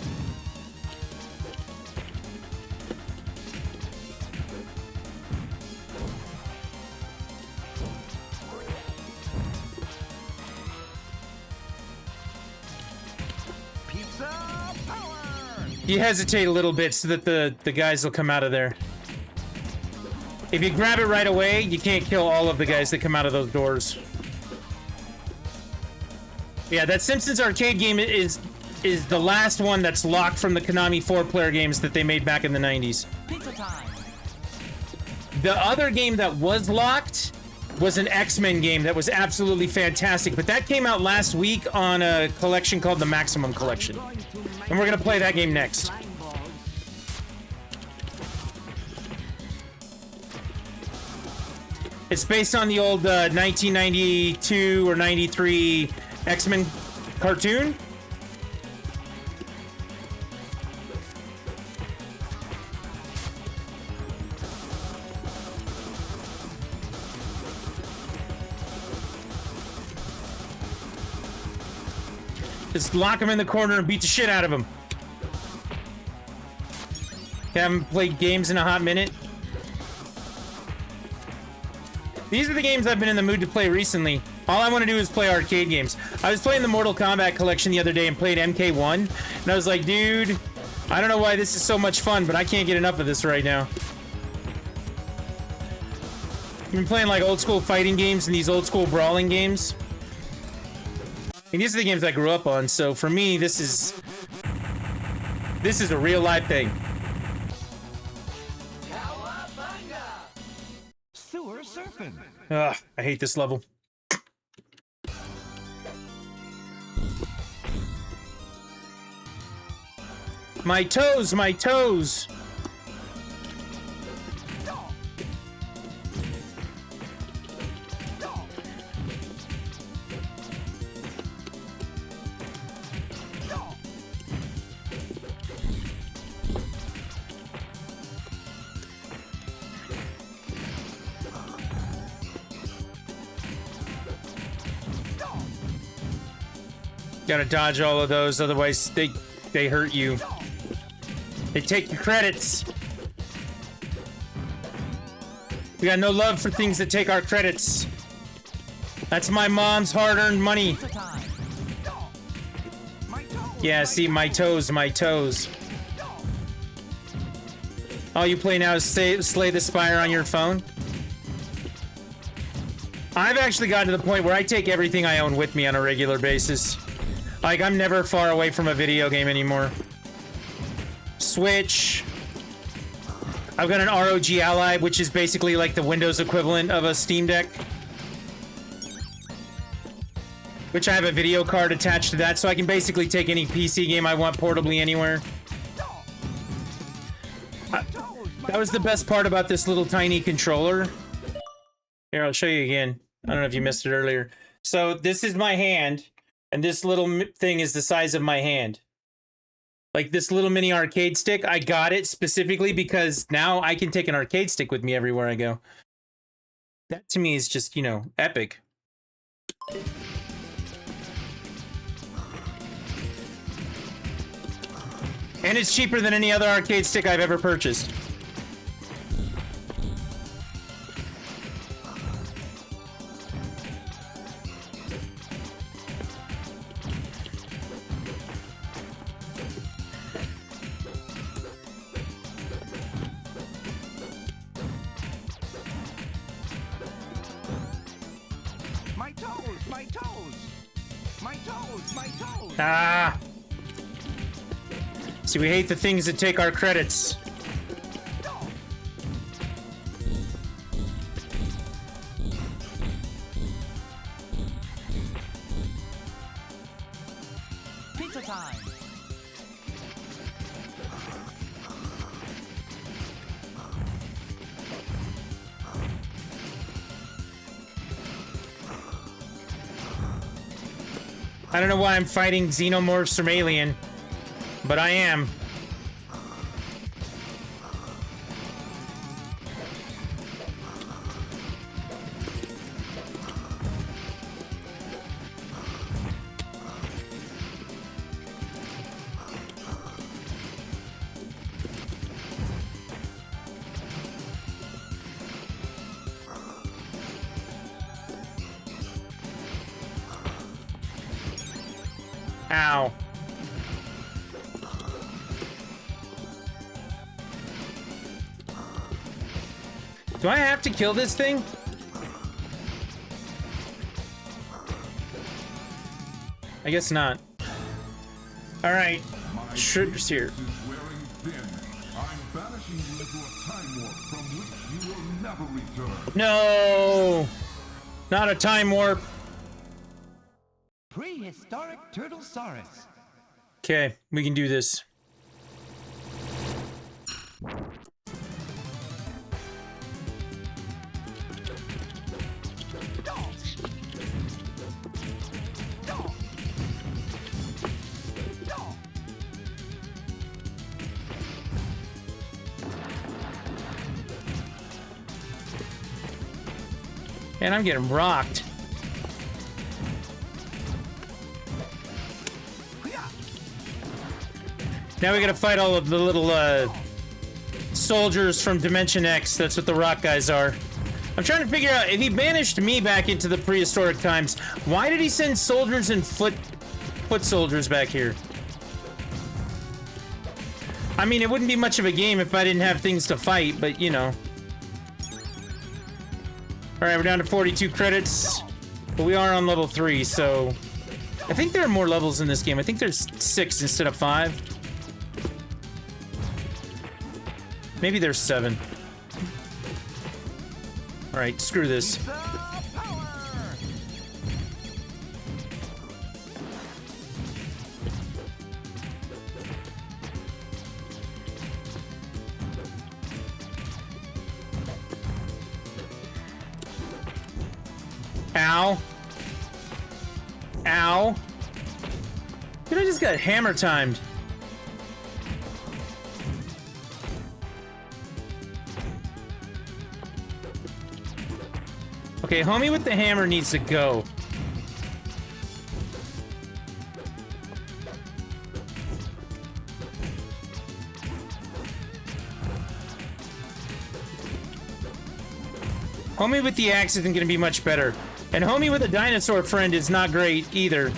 Pizza power. You hesitate a little bit so that the guys will come out of there. If you grab it right away, you can't kill all of the guys that come out of those doors. Yeah, that Simpsons arcade game is the last one that's locked from the Konami 4-player games that they made back in the 90s. Pizza time. The other game that was locked was an X-Men game that was absolutely fantastic, but that came out last week on a collection called the Maximum Collection. And we're gonna play that game next. It's based on the old 1992 or 93 X-Men cartoon. Just lock him in the corner and beat the shit out of him. Haven't played games in a hot minute. These are the games I've been in the mood to play recently. All I want to do is play arcade games. I was playing the Mortal Kombat collection the other day and played MK1, and I was like, dude, I don't know why this is so much fun, but I can't get enough of this right now. I've been playing like old school fighting games and these old school brawling games. And these are the games I grew up on, so for me, this is a real life thing. Sewer surfing. Ugh, I hate this level. My toes, my toes. Gotta dodge all of those, otherwise they hurt you. They take your credits. We got no love for things that take our credits. That's my mom's hard-earned money. Pizza time. Yeah, see, my toes, my toes. All you play now is Slay the Spire on your phone? I've actually gotten to the point where I take everything I own with me on a regular basis. Like, I'm never far away from a video game anymore. Switch. I've got an ROG Ally, which is basically like the Windows equivalent of a Steam Deck. Which I have a video card attached to that, so I can basically take any PC game I want portably anywhere. That was the best part about this little tiny controller. Here, I'll show you again. I don't know if you missed it earlier. So this is my hand, and this little thing is the size of my hand. Like this little mini arcade stick, I got it specifically because now I can take an arcade stick with me everywhere I go. That to me is just, you know, epic. And it's cheaper than any other arcade stick I've ever purchased. My toes, my toes. My toes, my toes. Ah! See, we hate the things that take our credits. Pizza time. I don't know why I'm fighting xenomorphs from Alien, but I am. Ow. Do I have to kill this thing? I guess not. Alright. Shredder's here. Is wearing thin. I'm banishing you into a time warp from which you will never return. No! Not a time warp. Prehistoric Turtlesaurus. Okay, we can do this. And I'm getting rocked. Now we gotta fight all of the little soldiers from Dimension X. That's what the rock guys are. I'm trying to figure out, if he banished me back into the prehistoric times, why did he send soldiers and foot soldiers back here? I mean, it wouldn't be much of a game if I didn't have things to fight, but you know. Alright, we're down to 42 credits. But we are on level 3, so I think there are more levels in this game. I think there's 6 instead of 5. Maybe there's 7. All right, screw this. Pizza power! Ow. Ow. Dude, I just got hammer timed. Okay, homie with the hammer needs to go. Homie with the axe isn't gonna be much better. And homie with a dinosaur friend is not great either.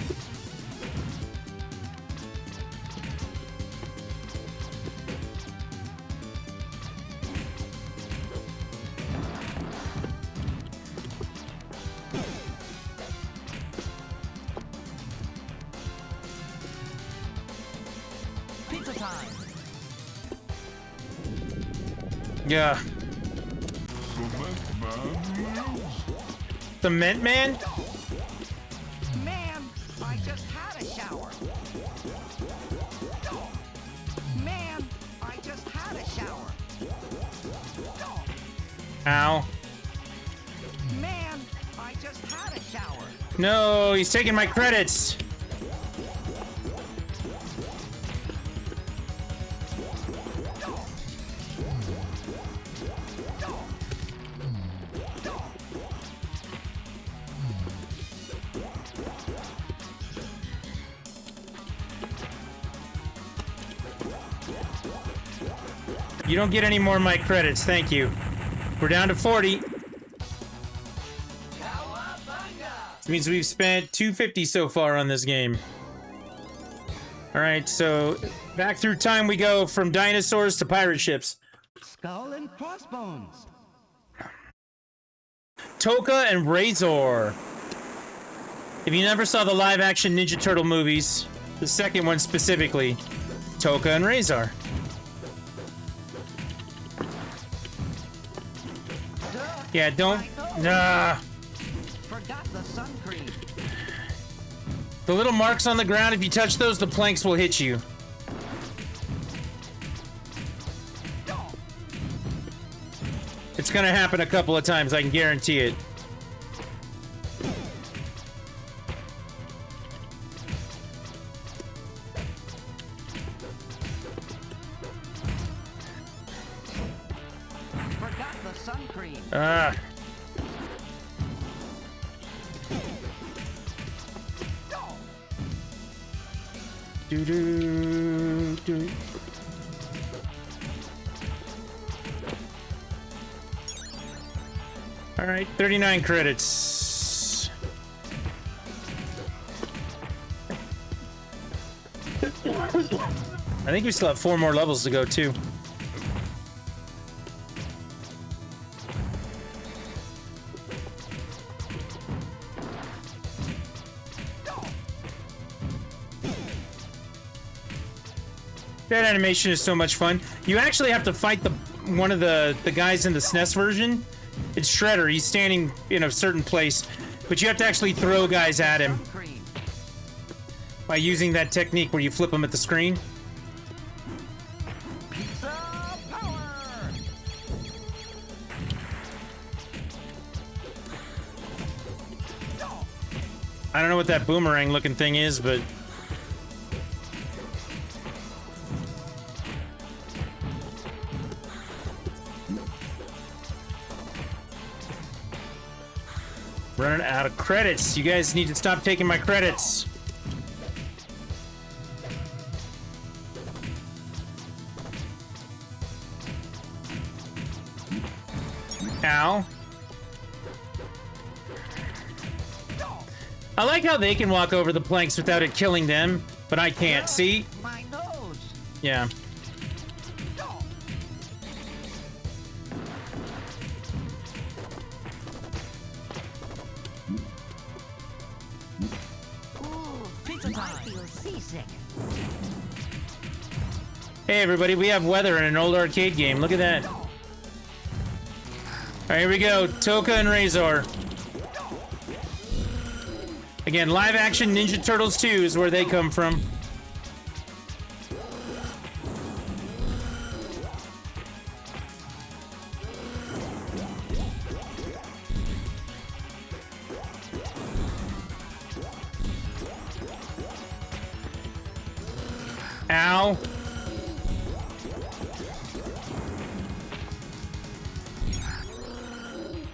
Pizza time! Yeah. Cement man? Man, I just had a shower. Man, I just had a shower. Ow. Man, I just had a shower. No, he's taking my credits. You don't get any more of my credits, thank you. We're down to 40. This means we've spent $250 so far on this game. Alright, so back through time we go from dinosaurs to pirate ships. Skull and crossbones. Toka and Razor. If you never saw the live-action Ninja Turtle movies, the second one specifically, Toka and Razor. Yeah, don't... Nah. Forgot the sun cream. The little marks on the ground, if you touch those, the planks will hit you. It's gonna happen a couple of times, I can guarantee it. Forgot the sun cream. Ah. Do. All right, 39 credits. I think we still have 4 more levels to go too. That animation is so much fun. You actually have to fight one of the guys in the SNES version. It's Shredder. He's standing in a certain place, but you have to actually throw guys at him Sun cream. by using that technique where you flip them at the screen. Pizza power. I don't know what that boomerang looking thing is, but running out of credits. You guys need to stop taking my credits. Ow. I like how they can walk over the planks without it killing them, but I can't. See? My nose. Yeah. Ooh, seasick. Hey everybody, we have weather in an old arcade game. Look at that. All right, here we go. Toka and Razor. Again, live action Ninja Turtles 2 is where they come from. Ow.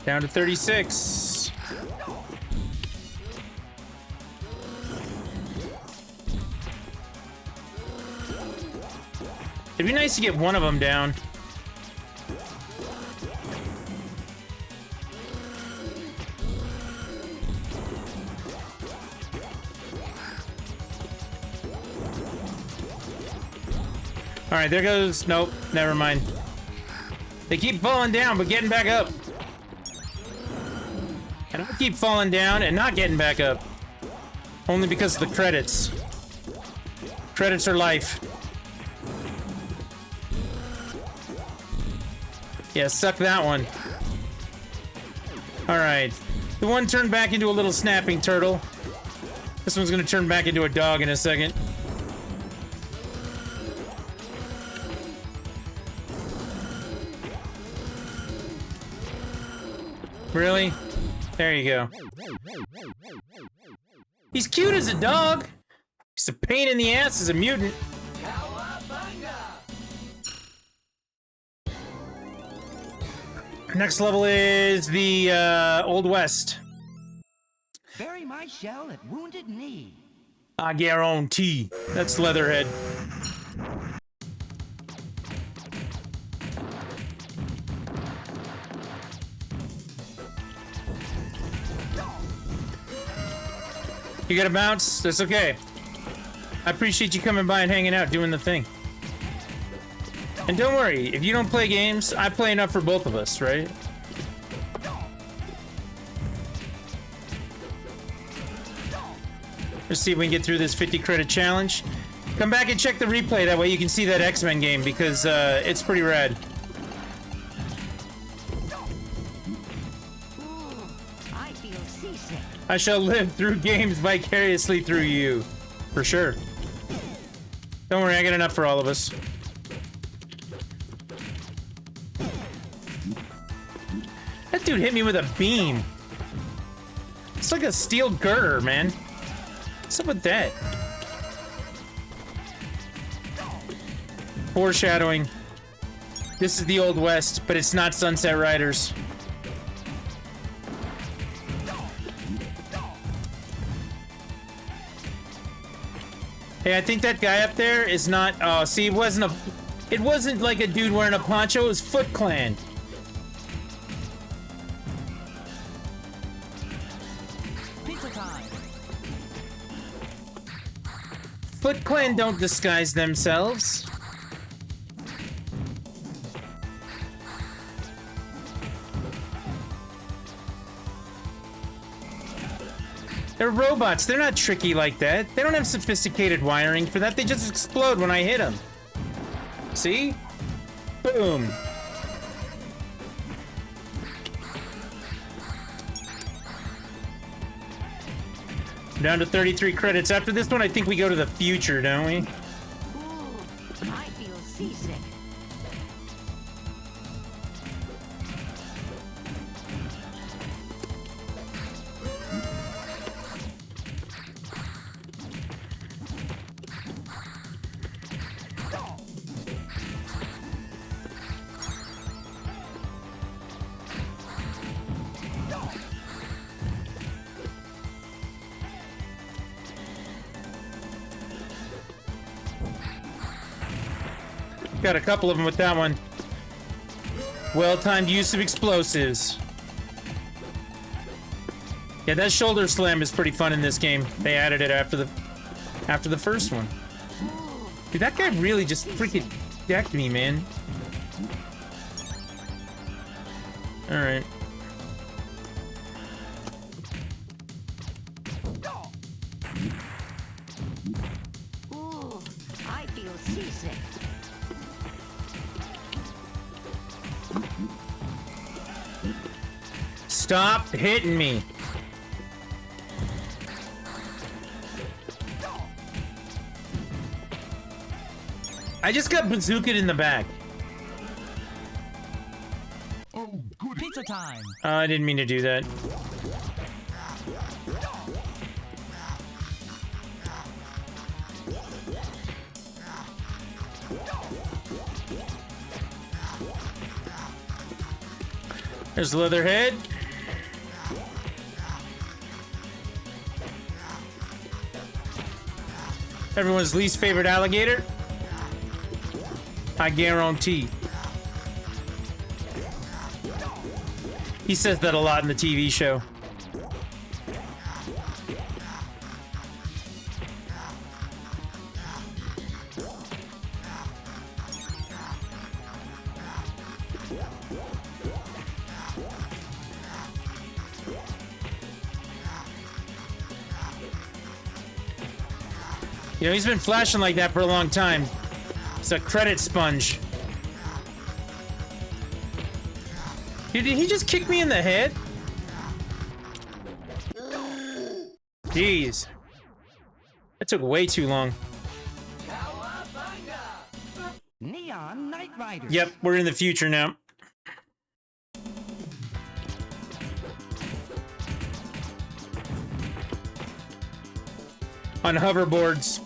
Down to 36. It'd be nice to get one of them down. All right, there goes. Nope, never mind. They keep falling down, but getting back up. And I keep falling down and not getting back up. Only because of the credits. Credits are life. Yeah, suck that one. Alright. The one turned back into a little snapping turtle. This one's gonna turn back into a dog in a second. Really? There you go. He's cute as a dog. He's a pain in the ass as a mutant. Next level is the Old West. Bury my shell at Wounded Knee. I guarantee. That's Leatherhead. You gotta bounce? That's okay. I appreciate you coming by and hanging out, doing the thing. And don't worry, if you don't play games, I play enough for both of us, right? Let's see if we can get through this 50 credit challenge. Come back and check the replay, that way you can see that X-Men game, because it's pretty rad. I feel seasick. I shall live through games vicariously through you. For sure. Don't worry, I got enough for all of us. That dude hit me with a beam. It's like a steel girder, man. What's up with that? Foreshadowing. This is the Old West, but it's not Sunsetriders. Hey, I think that guy up there is not. Oh, see, it wasn't like a dude wearing a poncho. It was Foot Clan. Pizza time. Foot Clan don't disguise themselves. They're robots. They're not tricky like that. They don't have sophisticated wiring for that. They just explode when I hit them. See? Boom. Down to 33 credits. After this one, I think we go to the future, don't we? Ooh, I feel seasick. Got a couple of them with that one. Well-timed use of explosives. Yeah, that shoulder slam is pretty fun in this game. They added it after the first one. Dude, that guy really just freaking decked me, man. All right. Stop hitting me. I just got bazookaed in the back. Oh, goody. Pizza time. I didn't mean to do that. There's Leatherhead. Everyone's least favorite alligator. I guarantee. He says that a lot in the TV show. You know, he's been flashing like that for a long time. It's a credit sponge. Dude, did he just kick me in the head? Jeez. That took way too long. Neon Night Riders. Yep, we're in the future now. On hoverboards.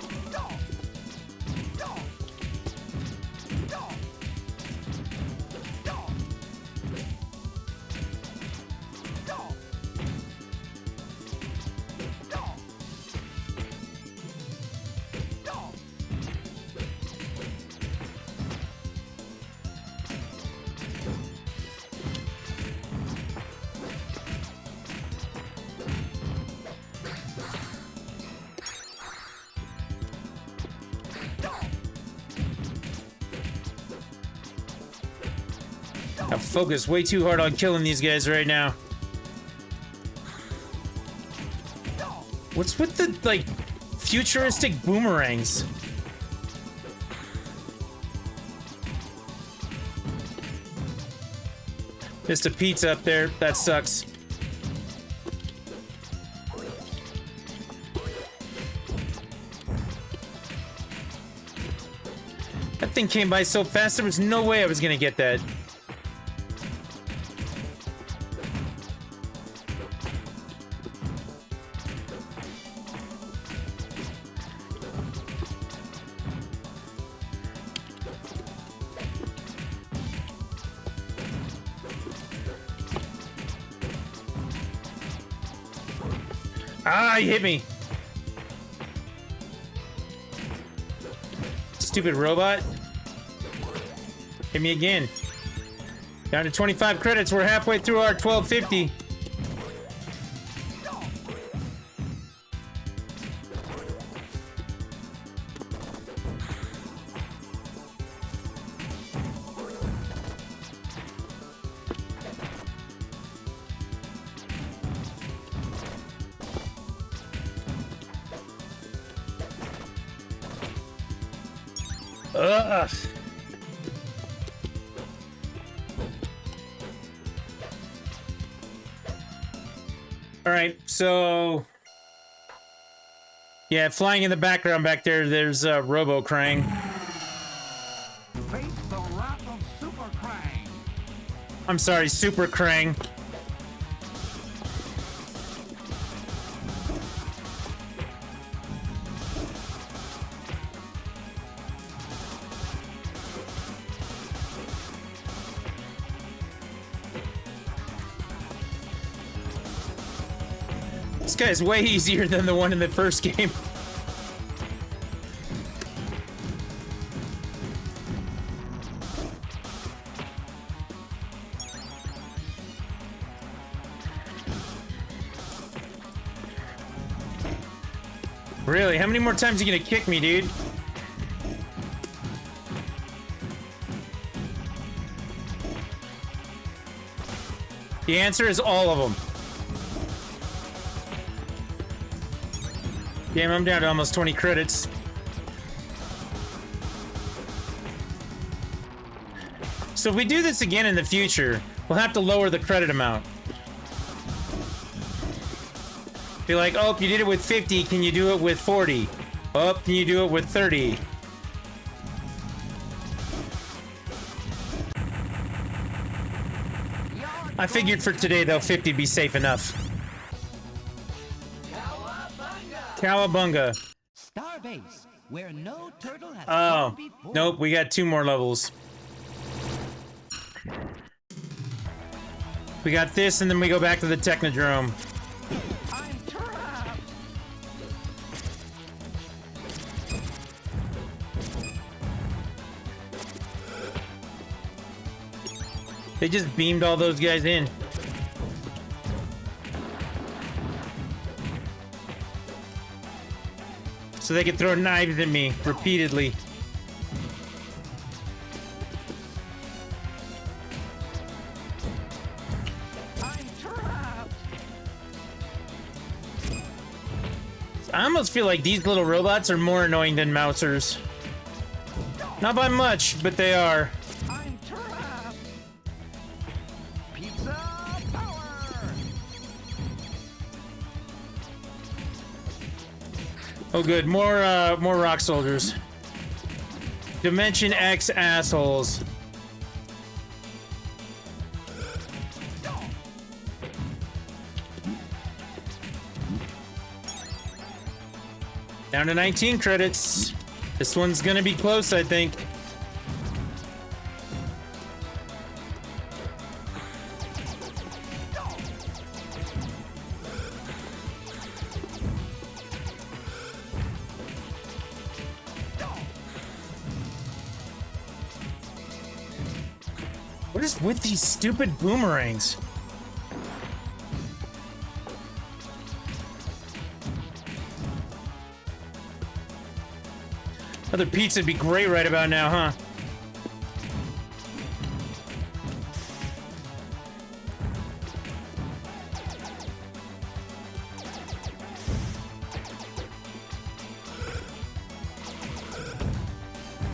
I focus way too hard on killing these guys right now. What's with the, like, futuristic boomerangs? Missed a pizza up there. That sucks. That thing came by so fast, there was no way I was gonna get that. Ah, he hit me. Stupid robot. Hit me again. Down to 25 credits. We're halfway through our 1250. Ugh. All right, so yeah, flying in the background back there, there's Robo Krang. Face the wrath of Super Krang. I'm sorry, Super Krang. This guy's way easier than the one in the first game. Really? How many more times are you gonna kick me, dude? The answer is all of them. Damn, I'm down to almost 20 credits. So if we do this again in the future, we'll have to lower the credit amount. Be like, oh, you did it with 50. Can you do it with 40? Oh, can you do it with 30? I figured for today, though, 50 would be safe enough. Cowabunga. Starbase, where no turtle has Oh, gone before. nope, we got 2 more levels. We got this, and then we go back to the Technodrome. I'm trapped. They just beamed all those guys in. So they could throw knives at me repeatedly. I'm trapped. I almost feel like these little robots are more annoying than Mousers. Not by much, but they are. I'm trapped. Pizza power. Oh, good. More rock soldiers. Dimension X assholes. Down to 19 credits. This one's gonna be close, I think. What is with these stupid boomerangs? Another pizza would be great right about now, huh?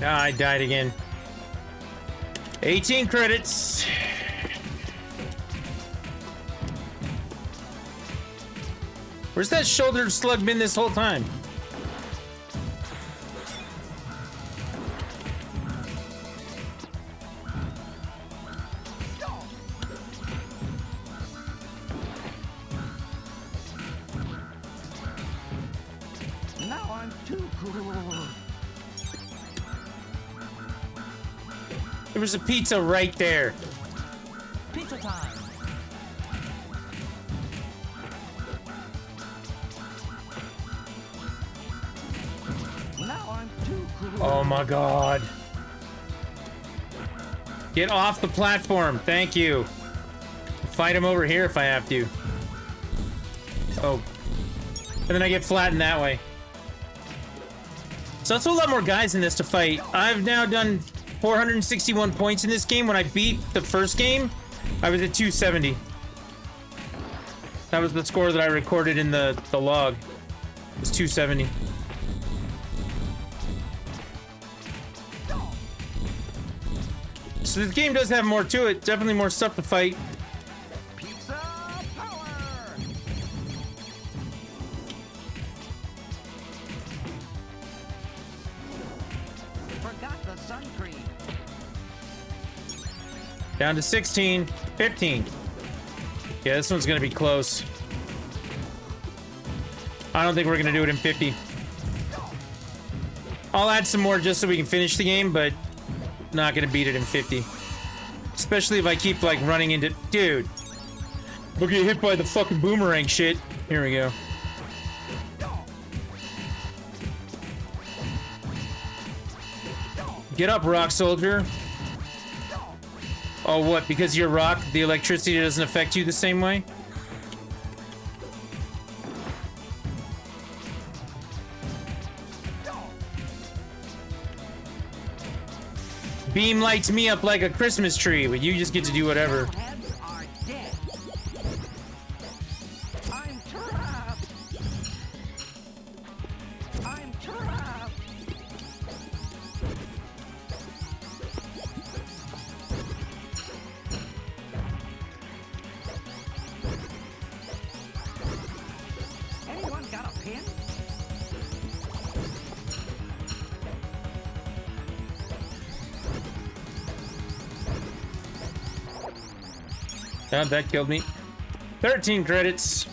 Ah, I died again. 18 credits. Where's that shoulder slug been this whole time? Now I'm too cool. There was a pizza right there. Pizza time. Now I'm too cool. Oh my god. Get off the platform. Thank you. Fight him over here if I have to. Oh. And then I get flattened that way. So that's a lot more guys in this to fight. I've now done 461 points in this game. When I beat the first game, I was at 270. That was the score that I recorded in the log. It was 270. So this game does have more to it. Definitely more stuff to fight. Pizza power. Forgot the sun cream. Down to 16, 15. Yeah, this one's gonna be close. I don't think we're gonna do it in 50. I'll add some more just so we can finish the game, but not gonna beat it in 50. Especially if I keep like running into... Dude. We'll get hit by the fucking boomerang shit. Here we go. Get up, rock soldier. Oh, what? Because you're rock, the electricity doesn't affect you the same way? Beam lights me up like a Christmas tree, but you just get to do whatever. Heads are dead. I'm trapped. I'm trapped. Oh, that killed me. 13 credits.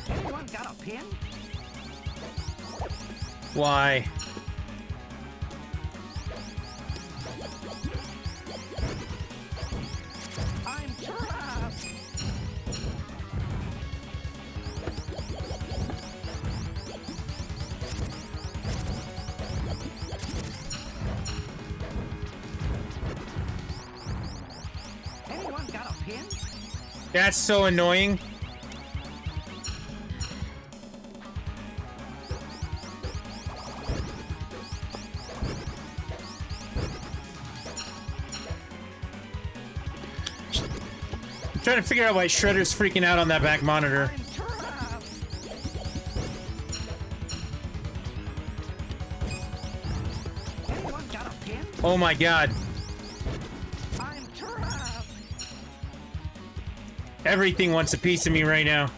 Anyone got a pin? Why? I'm trapped. Anyone got a pin? That's so annoying. I'm trying to figure out why Shredder's freaking out on that back monitor. I'm trapped. Anyone got a pin? Oh my god. I'm trapped. Everything wants a piece of me right now.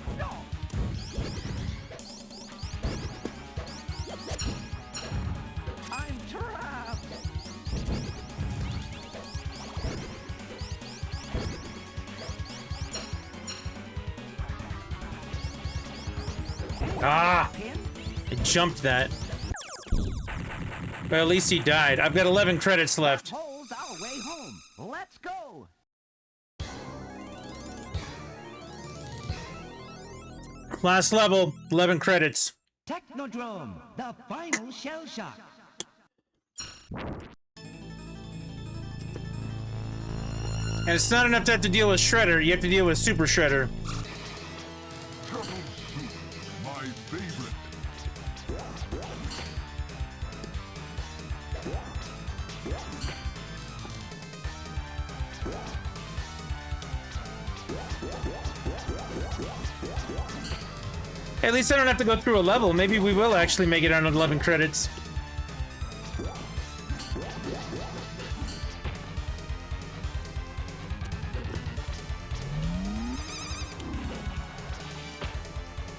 I'm trapped. Ah! Pin? I jumped that. But at least he died. I've got 11 credits left. Holes our way home. Let's go. Last level, 11 credits. Technodrome, the final shell shock. And it's not enough to have to deal with Shredder, you have to deal with Super Shredder. Turtle soup, my favorite. Hey, at least I don't have to go through a level. Maybe we will actually make it on 11 credits.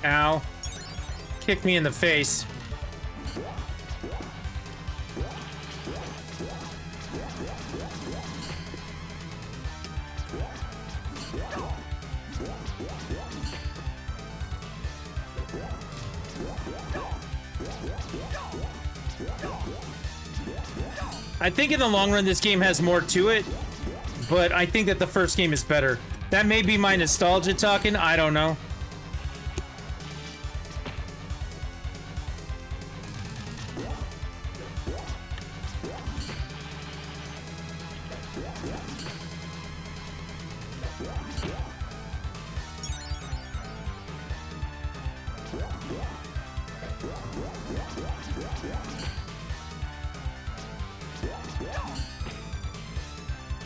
Ow. Kick me in the face. I think in the long run this game has more to it, but I think that the first game is better. That may be my nostalgia talking, I don't know.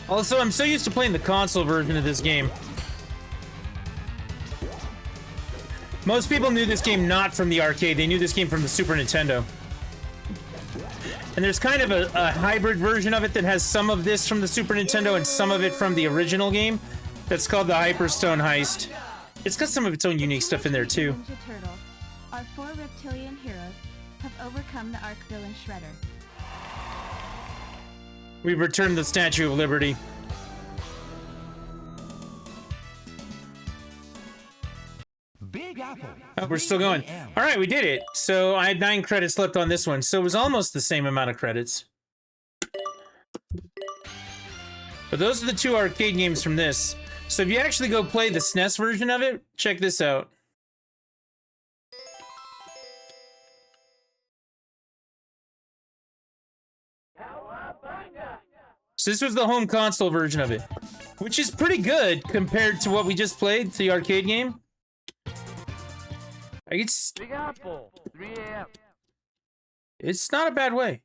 Also, I'm so used to playing the console version of this game. Most people knew this game not from the arcade, they knew this game from the Super Nintendo. And there's kind of a hybrid version of it that has some of this from the Super Nintendo and some of it from the original game. That's called the Hyperstone Heist. It's got some of its own unique stuff in there too. Ninja Turtle, our 4 reptilian heroes have overcome the Arc villain Shredder. We've returned the Statue of Liberty. Big Apple. Oh, we're still going. All right, we did it. So I had 9 credits left on this one. So it was almost the same amount of credits. But those are the 2 arcade games from this. So if you actually go play the SNES version of it, check this out. So this was the home console version of it, which is pretty good compared to what we just played, the arcade game. It's Big Apple, 3 a.m. It's not a bad way.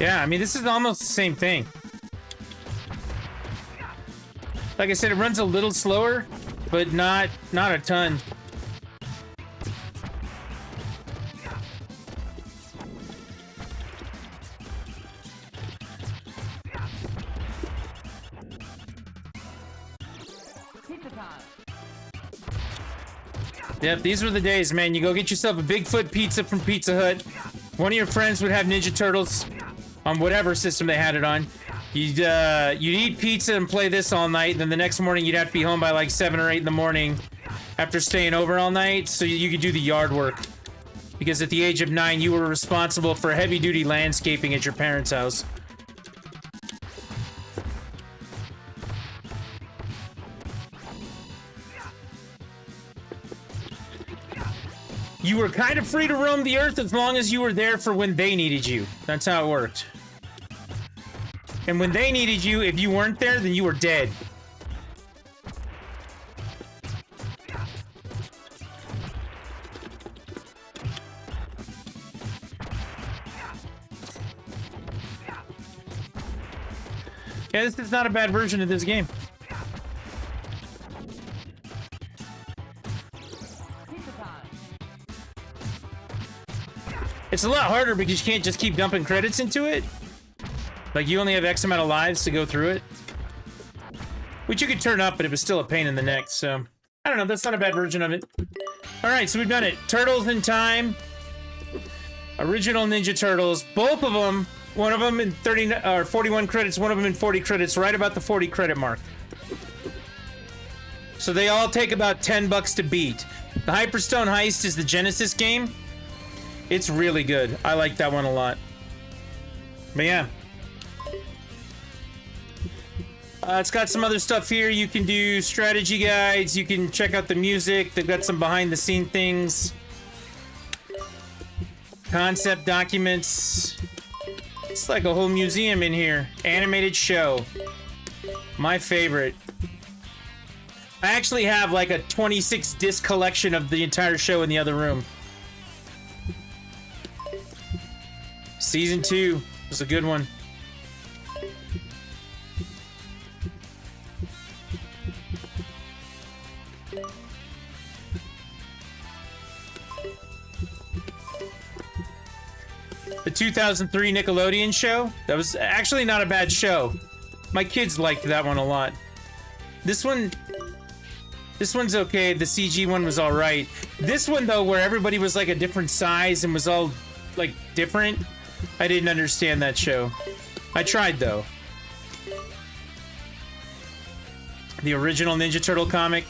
Yeah, I mean, this is almost the same thing. Like I said, it runs a little slower, but not a ton. Yep, these were the days, man. You go get yourself a Bigfoot pizza from Pizza Hut. One of your friends would have Ninja Turtles on whatever system they had it on. You'd eat pizza and play this all night. Then the next morning you'd have to be home by like 7 or 8 in the morning after staying over all night so you could do the yard work. Because at the age of 9, you were responsible for heavy-duty landscaping at your parents' house. You were kind of free to roam the earth as long as you were there for when they needed you. That's how it worked. And when they needed you, if you weren't there, then you were dead. Yeah, this is not a bad version of this game. It's a lot harder because you can't just keep dumping credits into it. Like, you only have X amount of lives to go through it. Which you could turn up, but it was still a pain in the neck, so... I don't know, that's not a bad version of it. Alright, so we've done it. Turtles in Time. Original Ninja Turtles. Both of them, one of them in 41 credits, one of them in 40 credits, right about the 40 credit mark. So they all take about $10 to beat. The Hyperstone Heist is the Genesis game. It's really good. I like that one a lot. But yeah. It's got some other stuff here. You can do strategy guides. You can check out the music. They've got some behind-the-scene things. Concept documents. It's like a whole museum in here. Animated show. My favorite. I actually have like a 26-disc collection of the entire show in the other room. Season 2 was a good one. The 2003 Nickelodeon show, that was actually not a bad show. My kids liked that one a lot. This one's okay. The CG one was all right. This one though, where everybody was like a different size and was all like different, I didn't understand that show. I tried though. The original Ninja Turtle comic.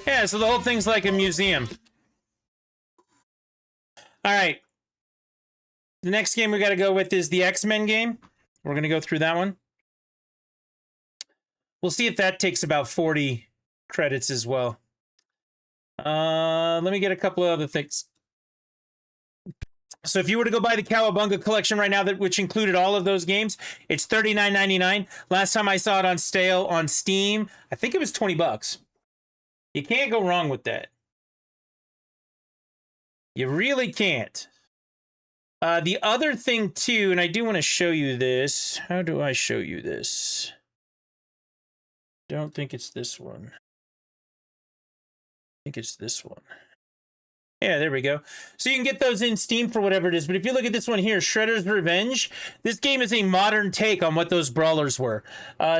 Yeah, so the whole thing's like a museum. All right. The next game we got to go with is the X-Men game. We're going to go through that one. We'll see if that takes about 40 credits as well. Let me get a couple of other things. So if you were to go buy the Cowabunga collection right now, which included all of those games, it's $39.99. Last time I saw it on sale on Steam, I think it was $20. You can't go wrong with that. You really can't. The other thing too, and I do want to show you this. How do I show you this? Don't think it's this one. I think it's this one. Yeah, there we go. So you can get those in Steam for whatever it is. But if you look at this one here, Shredder's Revenge, this game is a modern take on what those brawlers were.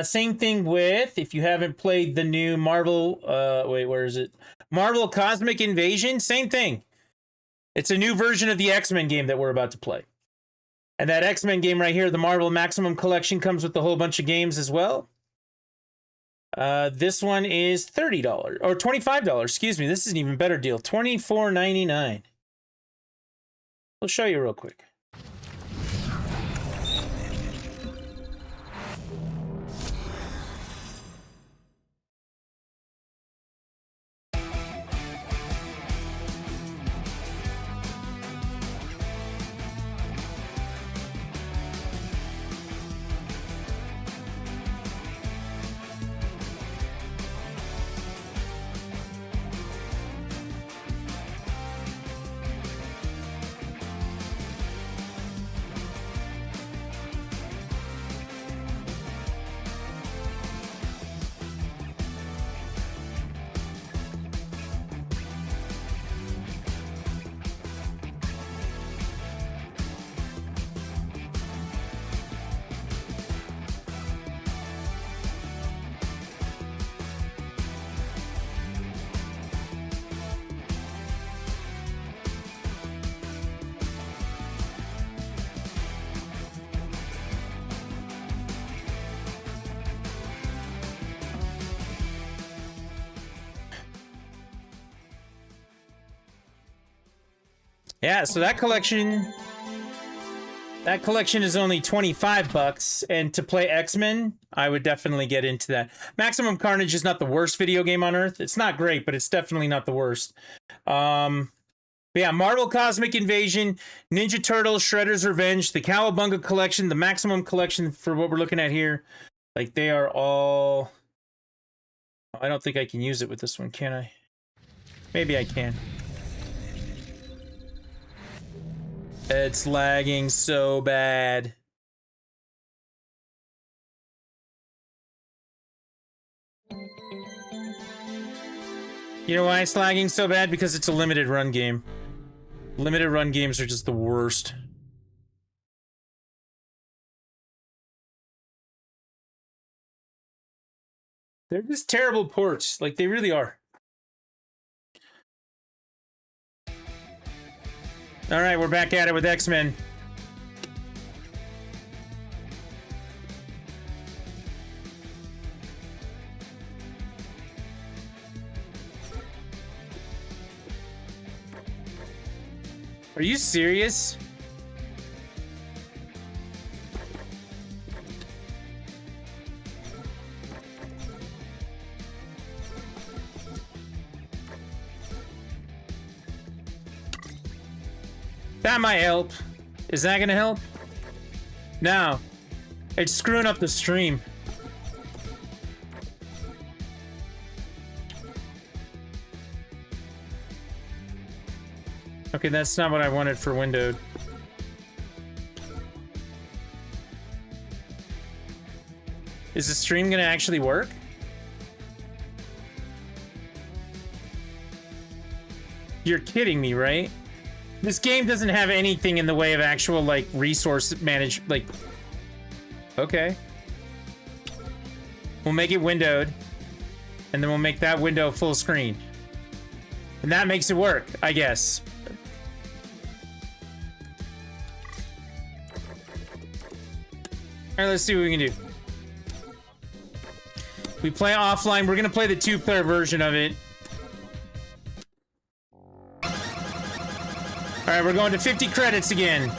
Same thing with, if you haven't played the new Marvel, wait, where is it? Marvel Cosmic Invasion, same thing. It's a new version of the X-Men game that we're about to play. And that X-Men game right here, the Marvel Maximum Collection, comes with a whole bunch of games as well. This one is $30 or $25. Excuse me. This is an even better deal. $24.99. We'll show you real quick. Yeah, so that collection is only $25, and to play X-Men, I would definitely get into that. Maximum Carnage is not the worst video game on earth. It's not great, but it's definitely not the worst. But yeah, Marvel Cosmic Invasion, Ninja Turtles, Shredder's Revenge, the Cowabunga Collection, the Maximum Collection for what we're looking at here. Like, they are all... I don't think I can use it with this one, can I? Maybe I can. It's lagging so bad. You know why it's lagging so bad? Because it's a limited run game. Limited run games are just the worst. They're just terrible ports. Like, they really are. All right, we're back at it with X-Men. Are you serious? That might help. Is that gonna help? No. It's screwing up the stream. Okay, that's not what I wanted for windowed. Is the stream gonna actually work? You're kidding me, right? This game doesn't have anything in the way of actual, like, resource like... Okay. We'll make it windowed. And then we'll make that window full screen. And that makes it work, I guess. Alright, let's see what we can do. We play offline. We're gonna play the 2-player version of it. Alright, we're going to 50 credits again.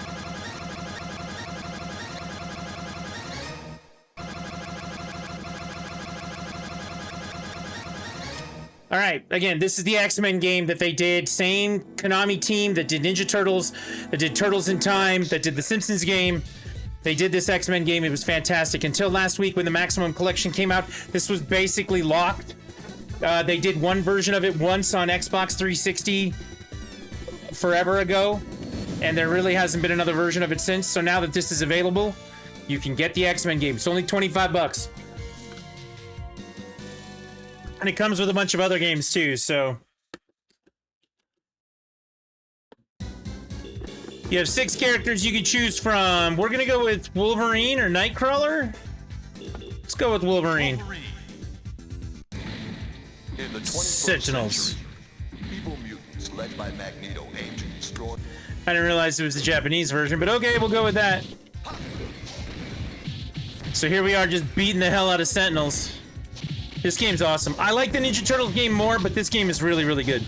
Alright, again, this is the X-Men game that they did. Same Konami team that did Ninja Turtles, that did Turtles in Time, that did the Simpsons game. They did this X-Men game. It was fantastic. Until last week when the Maximum Collection came out, this was basically locked. They did one version of it once on Xbox 360 forever ago, and there really hasn't been another version of it since. So now that this is available, you can get the X-Men game. It's only $25. And it comes with a bunch of other games too, so... You have 6 characters you can choose from. We're gonna go with Wolverine or Nightcrawler? Let's go with Wolverine. In the 21st Sentinels. century, evil mutants led by Magneto aim to destroy... I didn't realize it was the Japanese version, but okay, we'll go with that. So here we are just beating the hell out of Sentinels. This game's awesome. I like the Ninja Turtles game more, but this game is really, really good.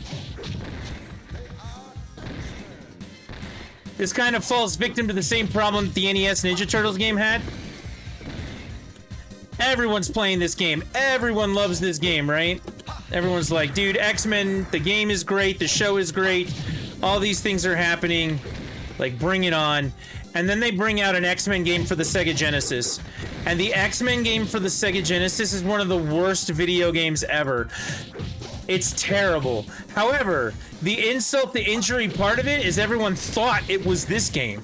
This kind of falls victim to the same problem that the NES Ninja Turtles game had. Everyone's playing this game. Everyone loves this game, right? Everyone's like, dude, X-Men, the game is great, the show is great, all these things are happening, like, bring it on. And then they bring out an X-Men game for the Sega Genesis. And the X-Men game for the Sega Genesis is one of the worst video games ever. It's terrible. However, the insult to injury part of it is everyone thought it was this game.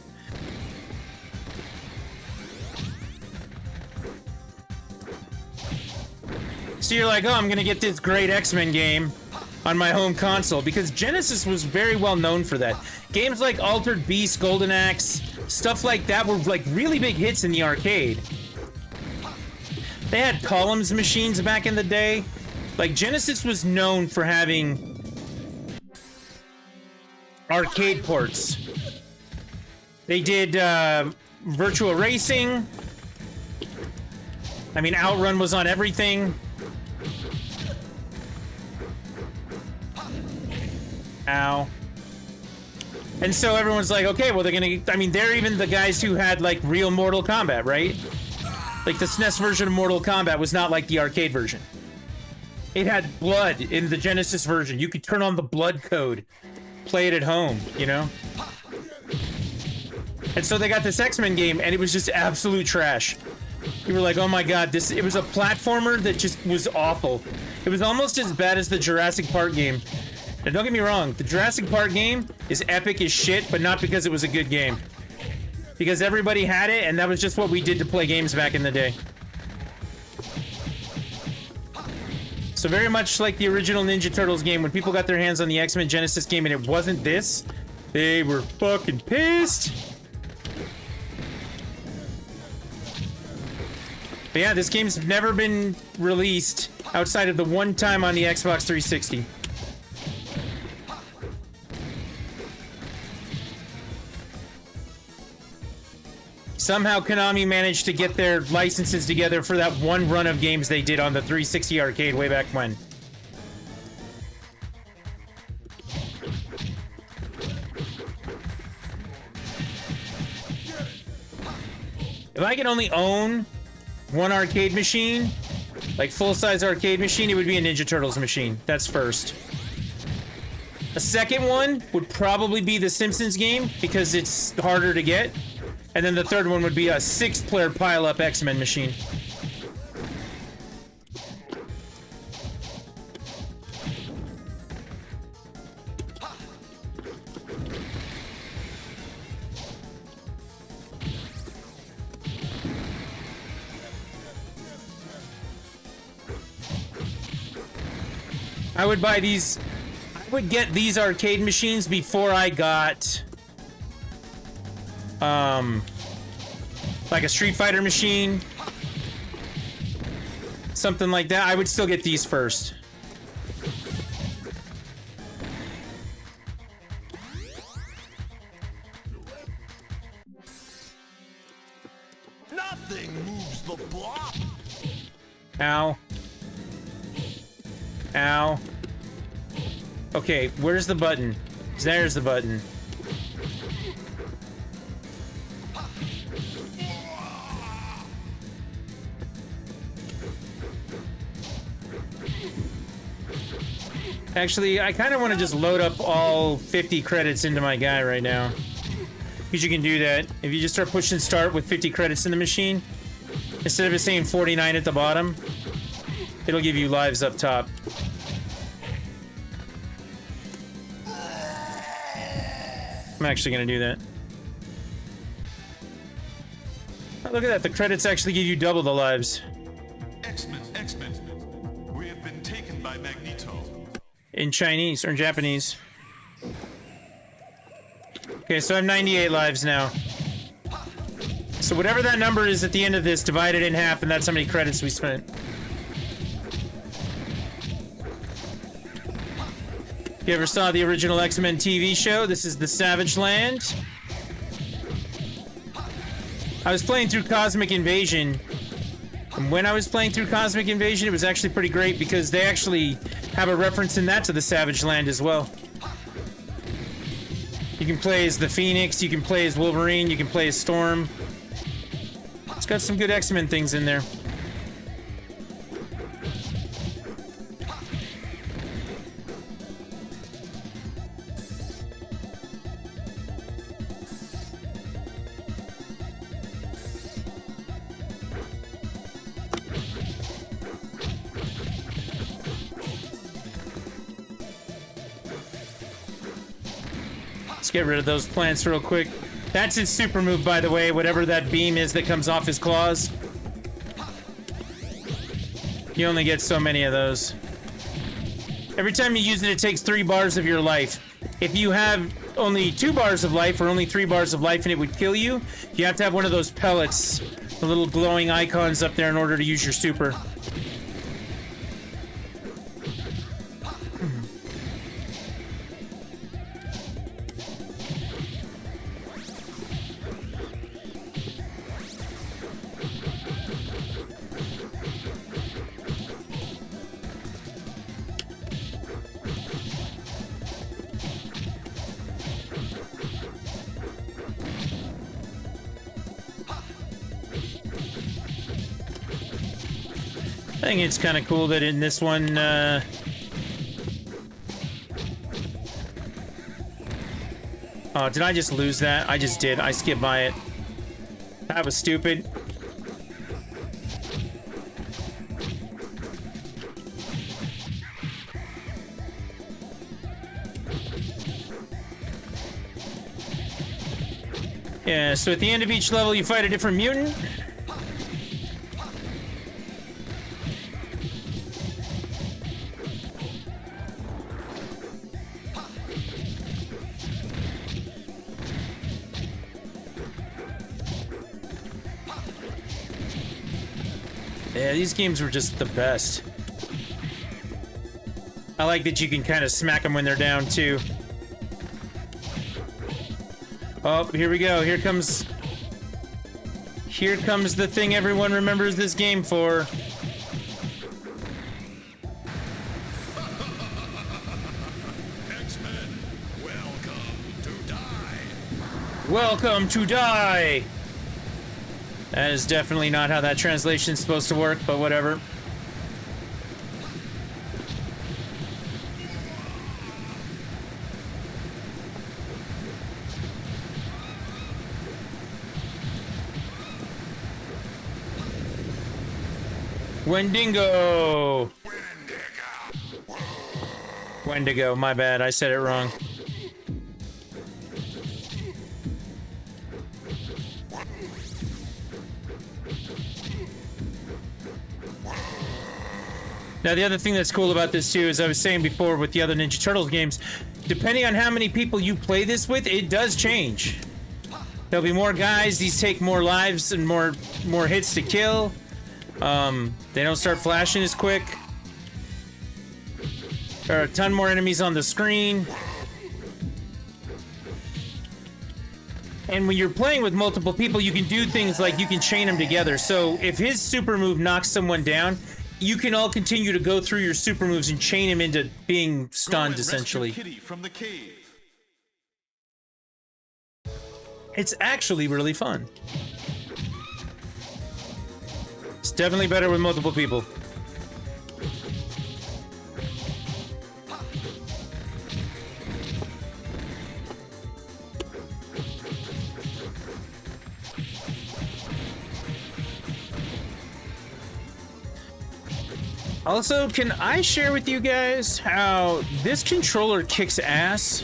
So you're like, oh, I'm gonna get this great X-Men game on my home console, because Genesis was very well known for that. Games like Altered Beast, Golden Axe, stuff like that were like really big hits in the arcade. They had columns machines back in the day. Like, Genesis was known for having arcade ports. They did Virtua Racing. I mean, Outrun was on everything. Ow. And so everyone's like, okay, well, they're gonna, I mean, they're even the guys who had like real Mortal Kombat, right? Like the SNES version of Mortal Kombat was not like the arcade version. It had blood in the Genesis version. You could turn on the blood code, play it at home, you know? And so they got this X-Men game, and it was just absolute trash. You were like, oh my god, it was a platformer that just was awful. It was almost as bad as the Jurassic Park game. Now, don't get me wrong, the Jurassic Park game is epic as shit, but not because it was a good game. Because everybody had it, and that was just what we did to play games back in the day. So very much like the original Ninja Turtles game, when people got their hands on the X-Men Genesis game and it wasn't this, they were fucking pissed. But yeah, this game's never been released outside of the one time on the Xbox 360. Somehow Konami managed to get their licenses together for that one run of games they did on the 360 arcade way back when. If I could only own one arcade machine, like full-size arcade machine, it would be a Ninja Turtles machine. That's first. A second one would probably be the Simpsons game because it's harder to get. And then the third one would be a 6-player pile-up X-Men machine. I would buy these. I would get these arcade machines before I got like a Street Fighter machine, something like that. I would still get these first. Nothing moves the block. Ow. Ow. Okay, where's the button? There's the button. Actually, I kind of want to just load up all 50 credits into my guy right now. Because you can do that. If you just start pushing start with 50 credits in the machine, instead of it saying 49 at the bottom, it'll give you lives up top. I'm actually going to do that. Oh, look at that. The credits actually give you double the lives. X-Men. We have been taken by Magneto. In Chinese or in Japanese. Okay, so I have 98 lives now. So whatever that number is at the end of this, divide it in half, and that's how many credits we spent. You ever saw the original X-Men TV show? This is the Savage Land. I was playing through Cosmic Invasion. And when I was playing through Cosmic Invasion, it was actually pretty great because they actually have a reference in that to the Savage Land as well. You can play as the Phoenix, you can play as Wolverine, you can play as Storm. It's got some good X-Men things in there. Let's get rid of those plants real quick. That's his super move, by the way, whatever that beam is that comes off his claws. You only get so many of those. Every time you use it, it takes 3 bars of your life. If you have only 2 bars of life or only 3 bars of life and it would kill you, you have to have one of those pellets, the little glowing icons up there in order to use your super. I think it's kind of cool that in this one, oh, did I just lose that? I just did. I skipped by it. That was stupid. Yeah, so at the end of each level, you fight a different mutant. Yeah, these games were just the best. I like that you can kind of smack them when they're down, too. Oh, here we go. Here comes the thing everyone remembers this game for. X-Men, welcome to die. Welcome to die! That is definitely not how that translation is supposed to work, but whatever. Wendigo! Wendigo, my bad, I said it wrong. Now, the other thing that's cool about this, too, as I was saying before with the other Ninja Turtles games, depending on how many people you play this with, it does change. There'll be more guys, these take more lives and more hits to kill. They don't start flashing as quick. There are a ton more enemies on the screen. And when you're playing with multiple people, you can do things like you can chain them together. So if his super move knocks someone down, you can all continue to go through your super moves and chain him into being stunned, essentially. Kitty from the cave. It's actually really fun. It's definitely better with multiple people. Also, can I share with you guys how this controller kicks ass?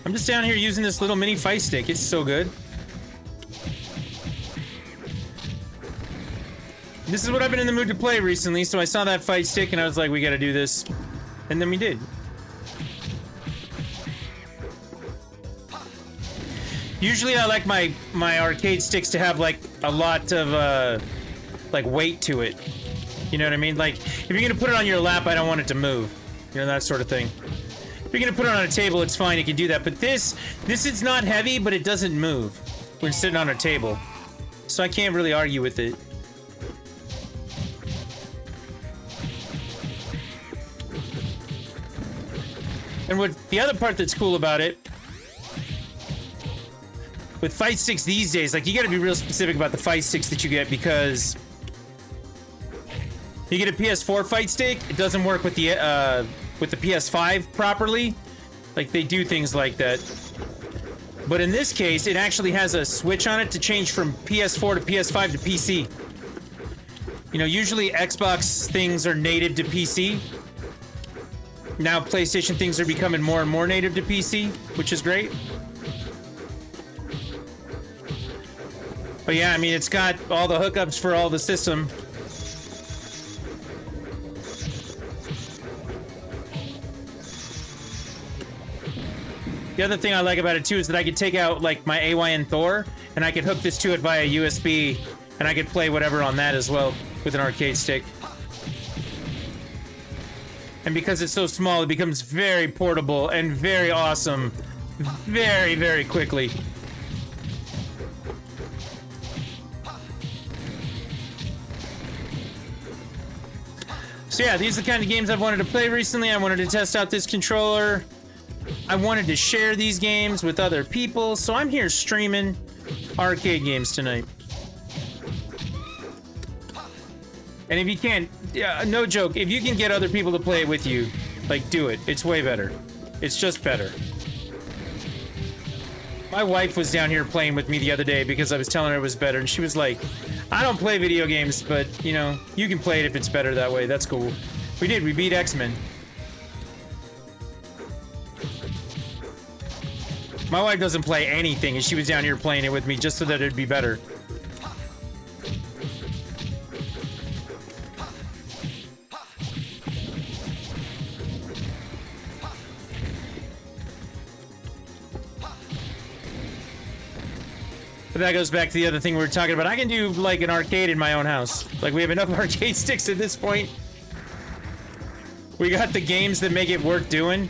I'm just down here using this little mini fight stick. It's so good. This is what I've been in the mood to play recently, so I saw that fight stick and I was like, we gotta do this. And then we did. Usually I like my arcade sticks to have like a lot of like weight to it. You know what I mean? Like, if you're gonna put it on your lap, I don't want it to move. You know, that sort of thing. If you're gonna put it on a table, it's fine, you can do that. But this is not heavy, but it doesn't move when it's sitting on a table. So I can't really argue with it. And what the other part that's cool about it, with fight sticks these days, like, you gotta be real specific about the fight sticks that you get, because you get a PS4 fight stick, it doesn't work with the PS5 properly. Like, they do things like that. But in this case, it actually has a switch on it to change from PS4 to PS5 to PC. You know, usually Xbox things are native to PC. Now PlayStation things are becoming more and more native to PC, which is great. But yeah, I mean, it's got all the hookups for all the system. The other thing I like about it too is that I could take out like my AYN Thor and I could hook this to it via USB and I could play whatever on that as well with an arcade stick. And because it's so small, it becomes very portable and very awesome very, very quickly. So yeah, these are the kind of games I've wanted to play recently. I wanted to test out this controller. I wanted to share these games with other people, so I'm here streaming arcade games tonight. And if you can't, yeah, no joke, if you can get other people to play it with you, like, do it. It's way better. It's just better. My wife was down here playing with me the other day because I was telling her it was better, and she was like, I don't play video games, but, you know, you can play it if it's better that way. That's cool. We did. We beat X-Men. My wife doesn't play anything, and she was down here playing it with me just so that it'd be better. But that goes back to the other thing we were talking about. I can do, like, an arcade in my own house. Like, we have enough arcade sticks at this point. We got the games that make it worth doing.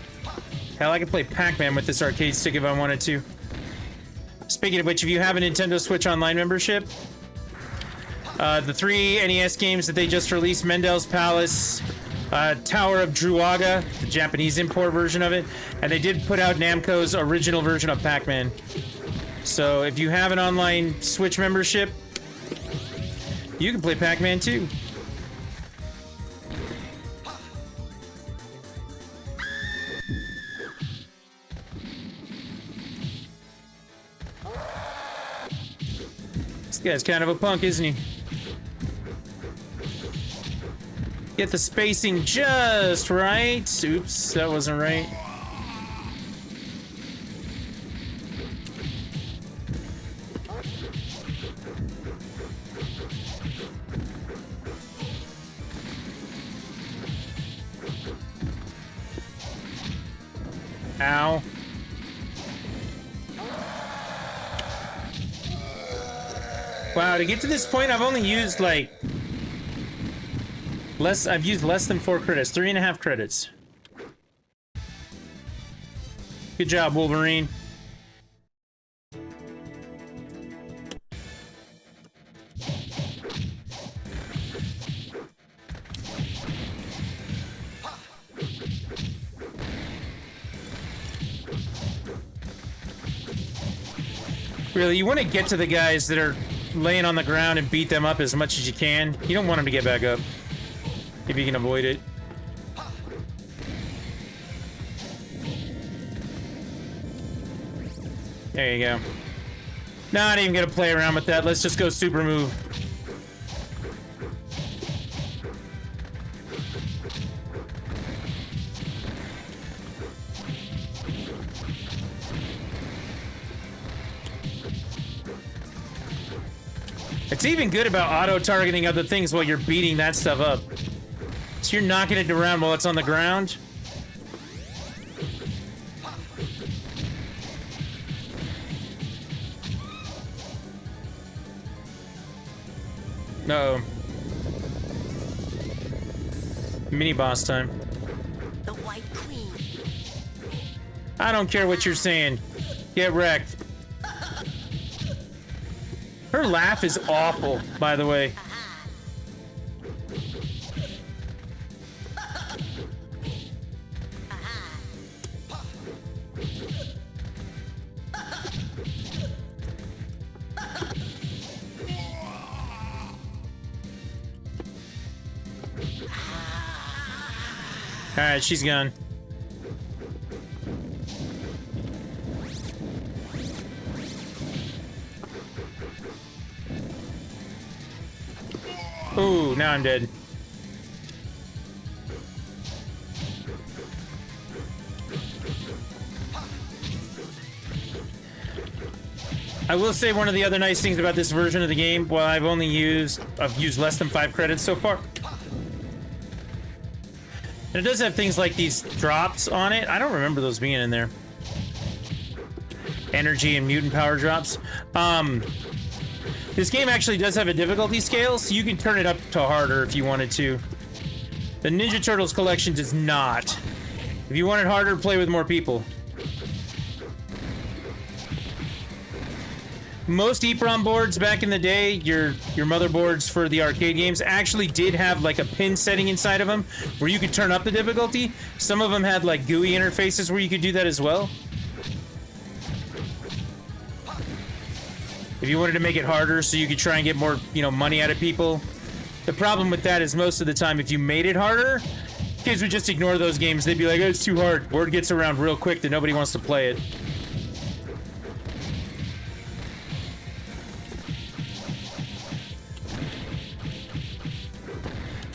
Hell, I could play Pac-Man with this arcade stick if I wanted to. Speaking of which, if you have a Nintendo Switch Online membership, the 3 NES games that they just released, Mendel's Palace, Tower of Druaga, the Japanese import version of it, and they did put out Namco's original version of Pac-Man. So if you have an online Switch membership, you can play Pac-Man too. This guy's kind of a punk, isn't he? Get the spacing just right. Oops, that wasn't right. Ow. Wow, to get to this point, I've only used like I've used less than 4 credits, 3.5 credits. Good job, Wolverine. Really, you want to get to the guys that are laying on the ground and beat them up as much as you can. You don't want them to get back up, if you can avoid it. There you go. Not even gonna play around with that. Let's just go super move. It's even good about auto-targeting other things while you're beating that stuff up. So you're knocking it around while it's on the ground. Uh-oh. Mini boss time. The White Queen. I don't care what you're saying. Get wrecked. Her laugh is awful, by the way. Alright, she's gone. Ooh, now I'm dead. I will say one of the other nice things about this version of the game, well, I've used less than 5 credits so far. And it does have things like these drops on it. I don't remember those being in there. Energy and mutant power drops. This game actually does have a difficulty scale, so you can turn it up to harder if you wanted to. The Ninja Turtles collection does not. If you want it harder, play with more people. Most EEPROM boards back in the day, your motherboards for the arcade games, actually did have like a pin setting inside of them where you could turn up the difficulty. Some of them had like GUI interfaces where you could do that as well. If you wanted to make it harder so you could try and get more, money out of people, The problem with that is most of the time, if you made it harder, kids would just ignore those games. They'd be like, oh, it's too hard. Word gets around real quick that nobody wants to play it.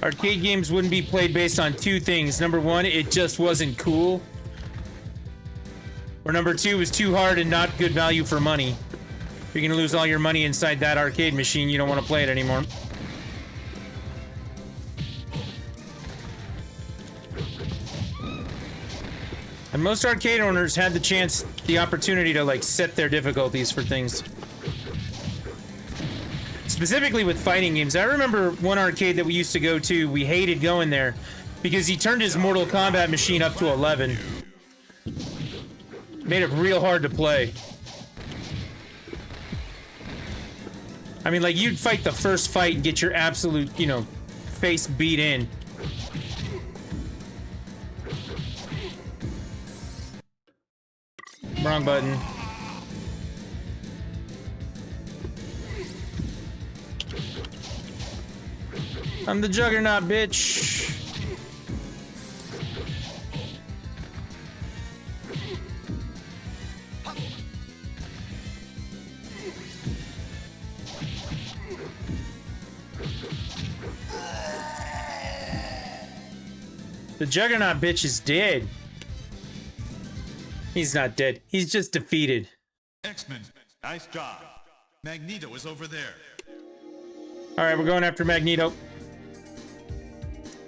Arcade games wouldn't be played based on two things. Number one, it just wasn't cool. Or number two, it was too hard and not good value for money. If you're gonna lose all your money inside that arcade machine, you don't want to play it anymore. And most arcade owners had the opportunity to like set their difficulties for things. Specifically with fighting games. I remember one arcade that we used to go to, we hated going there because he turned his Mortal Kombat machine up to 11. Made it real hard to play. I mean, like, you'd fight the first fight and get your absolute, you know, face beat in. Wrong button. I'm the Juggernaut, bitch. The Juggernaut bitch is dead. He's not dead. He's just defeated. X-Men, nice job. Magneto is over there. All right, we're going after Magneto.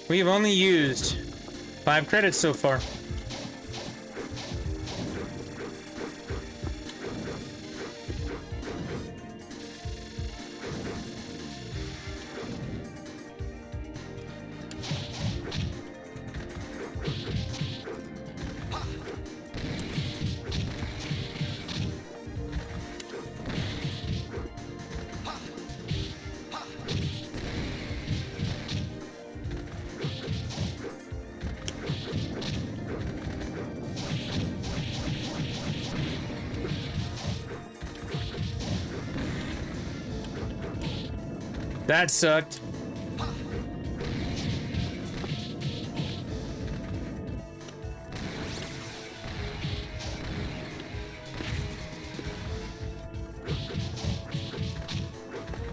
We have only used 5 credits so far. That sucked.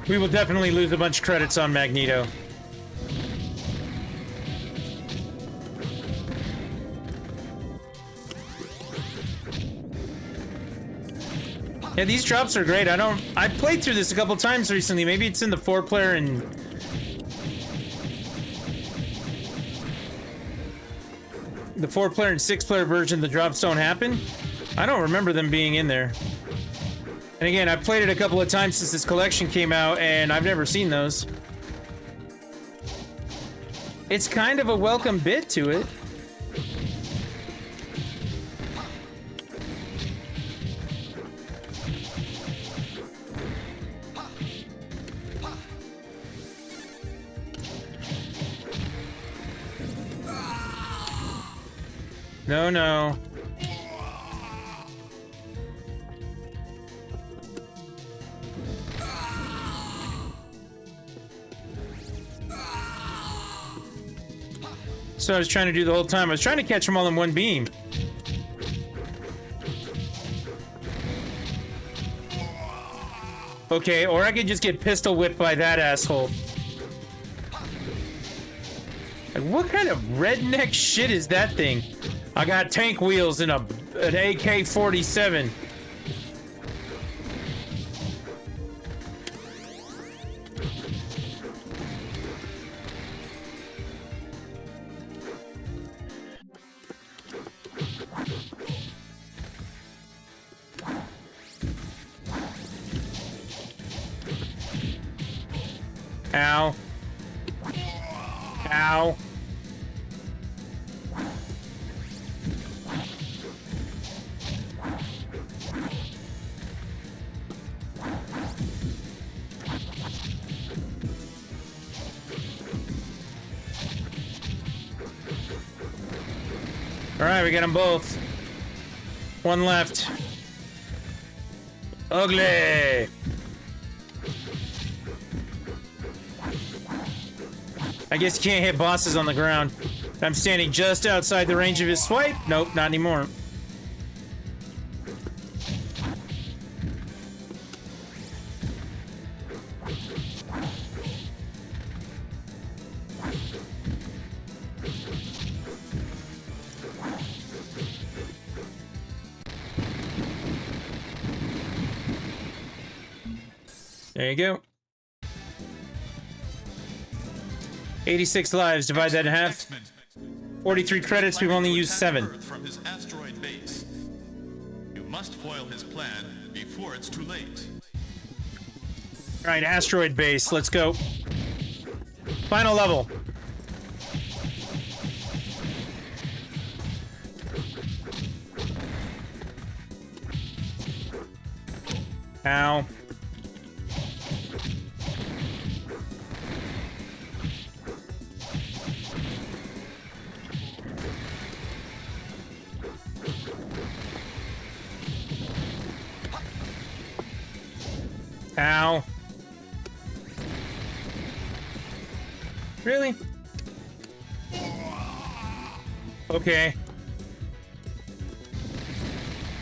We will definitely lose a bunch of credits on Magneto. Yeah, these drops are great. I played through this a couple times recently. Maybe it's in the 4-player and... the 4-player and 6-player version, the drops don't happen. I don't remember them being in there. And again, I've played it a couple of times since this collection came out, and I've never seen those. It's kind of a welcome bit to it. No, no. So I was trying to do the whole time. I was trying to catch them all in one beam. Okay, or I could just get pistol whipped by that asshole. Like, what kind of redneck shit is that thing? I got tank wheels and an AK-47. Ow. Ow. All right, we got them both. One left. Ugly. I guess you can't hit bosses on the ground. I'm standing just outside the range of his swipe. Nope, not anymore. There you go. 86 lives, divide that in half. 43 credits, we've only used 7. From his asteroid base. You must foil his plan before it's too late. Alright, asteroid base, let's go. Final level. Ow. Ow. Really? Okay.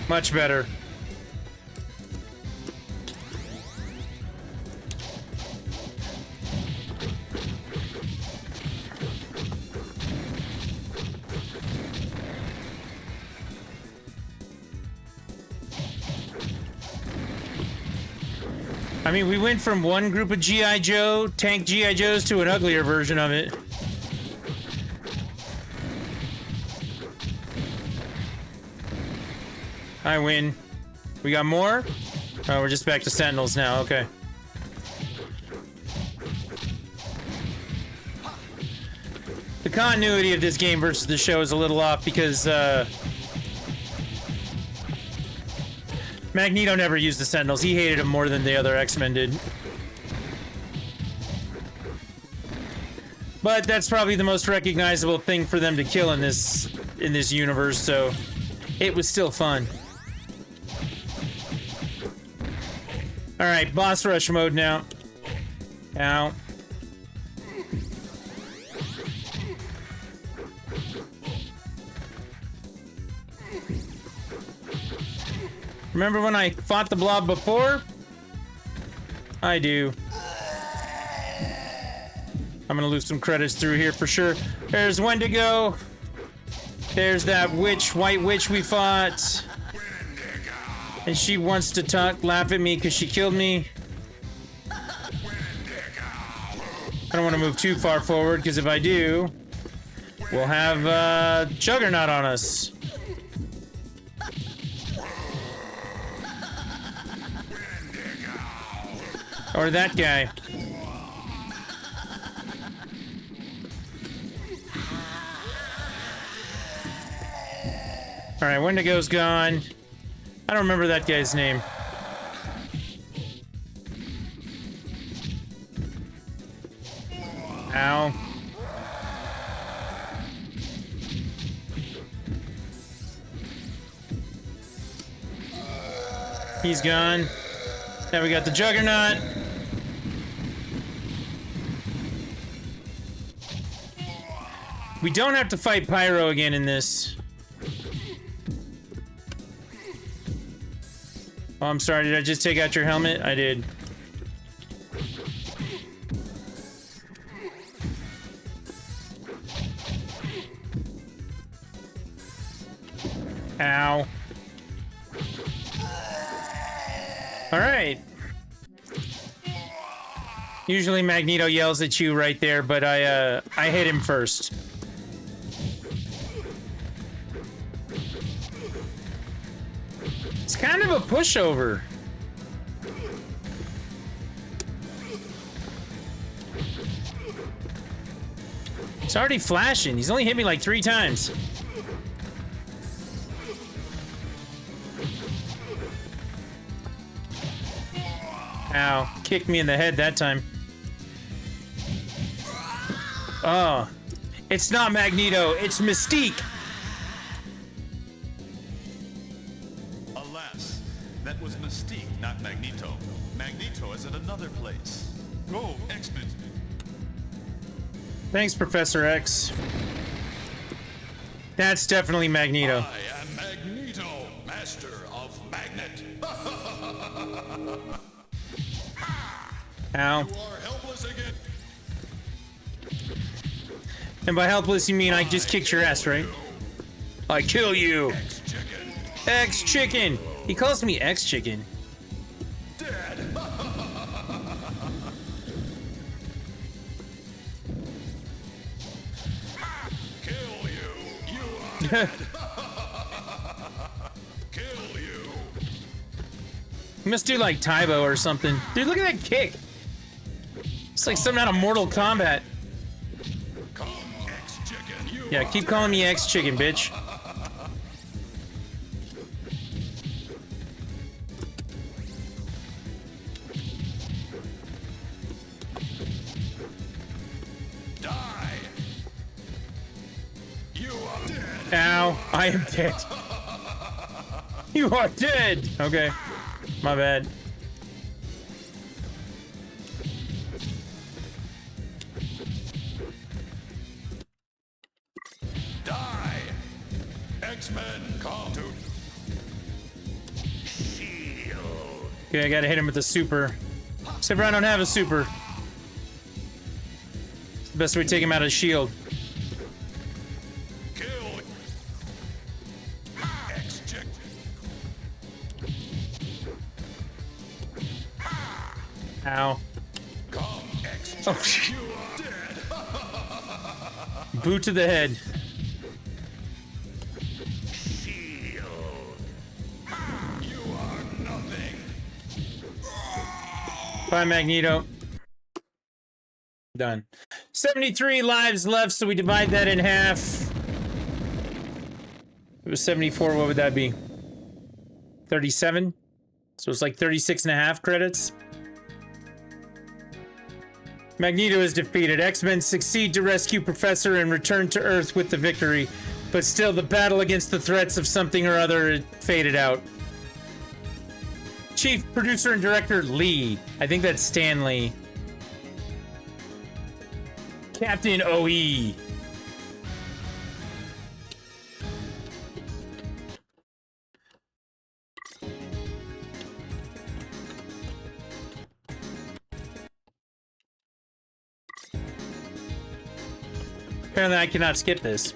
Much better. I mean, we went from one group of G.I. Joe, tank G.I. Joes, to an uglier version of it. I win. We got more? Oh, we're just back to Sentinels now, okay. The continuity of this game versus the show is a little off because, Magneto never used the Sentinels. He hated them more than the other X-Men did. But that's probably the most recognizable thing for them to kill in this universe, so it was still fun. Alright, boss rush mode now. Ow. Remember when I fought the blob before? I do. I'm gonna lose some credits through here for sure. There's Wendigo. There's that witch, white witch we fought. And she wants to laugh at me because she killed me. I don't want to move too far forward because if I do, we'll have Juggernaut on us. Or that guy. Alright, Wendigo's gone. I don't remember that guy's name. Ow. He's gone. Now we got the Juggernaut. We don't have to fight Pyro again in this. Oh, I'm sorry, did I just take out your helmet? I did. Ow. Alright. Usually Magneto yells at you right there, but I hit him first. It's kind of a pushover. It's already flashing. He's only hit me like 3 times. Ow. Kicked me in the head that time. Oh. It's not Magneto. It's Mystique. Alas, that was Mystique, not Magneto. Magneto is at another place. Go, X-Men. Thanks, Professor X. That's definitely Magneto. I am Magneto, master of magnet. Ow. You are helpless again. And by helpless, you mean I just kicked your ass, right? I kill you. Chicken. X-Chicken. He calls me X-Chicken. Dead. Kill you. You are dead. Kill you. He must do like Tybo or something. Dude, look at that kick. It's like something out of Mortal Kombat. Come, X-Chicken. You Yeah, keep calling me X-Chicken, bitch. die. You are dead. Ow, I am dead. You are dead. Okay, my bad. Die. X-Men, come to shield. Okay, I gotta hit him with the super. Except for I don't have a super. It's the best way to take him out of the shield. Kill. X-Chick. Ow. Come, X-Chick. Oh, shit. You are dead. Boot to the head. Shield. You are nothing. Bye, Magneto. Done. 73 lives left, so we divide that in half. If it was 74, what would that be? 37? So it's like 36 and a half credits. Magneto is defeated. X-Men succeed to rescue Professor and return to Earth with the victory. But still, the battle against the threats of something or other faded out. Chief Producer and Director Lee. I think that's Stan Lee. Captain OE. Apparently I cannot skip this.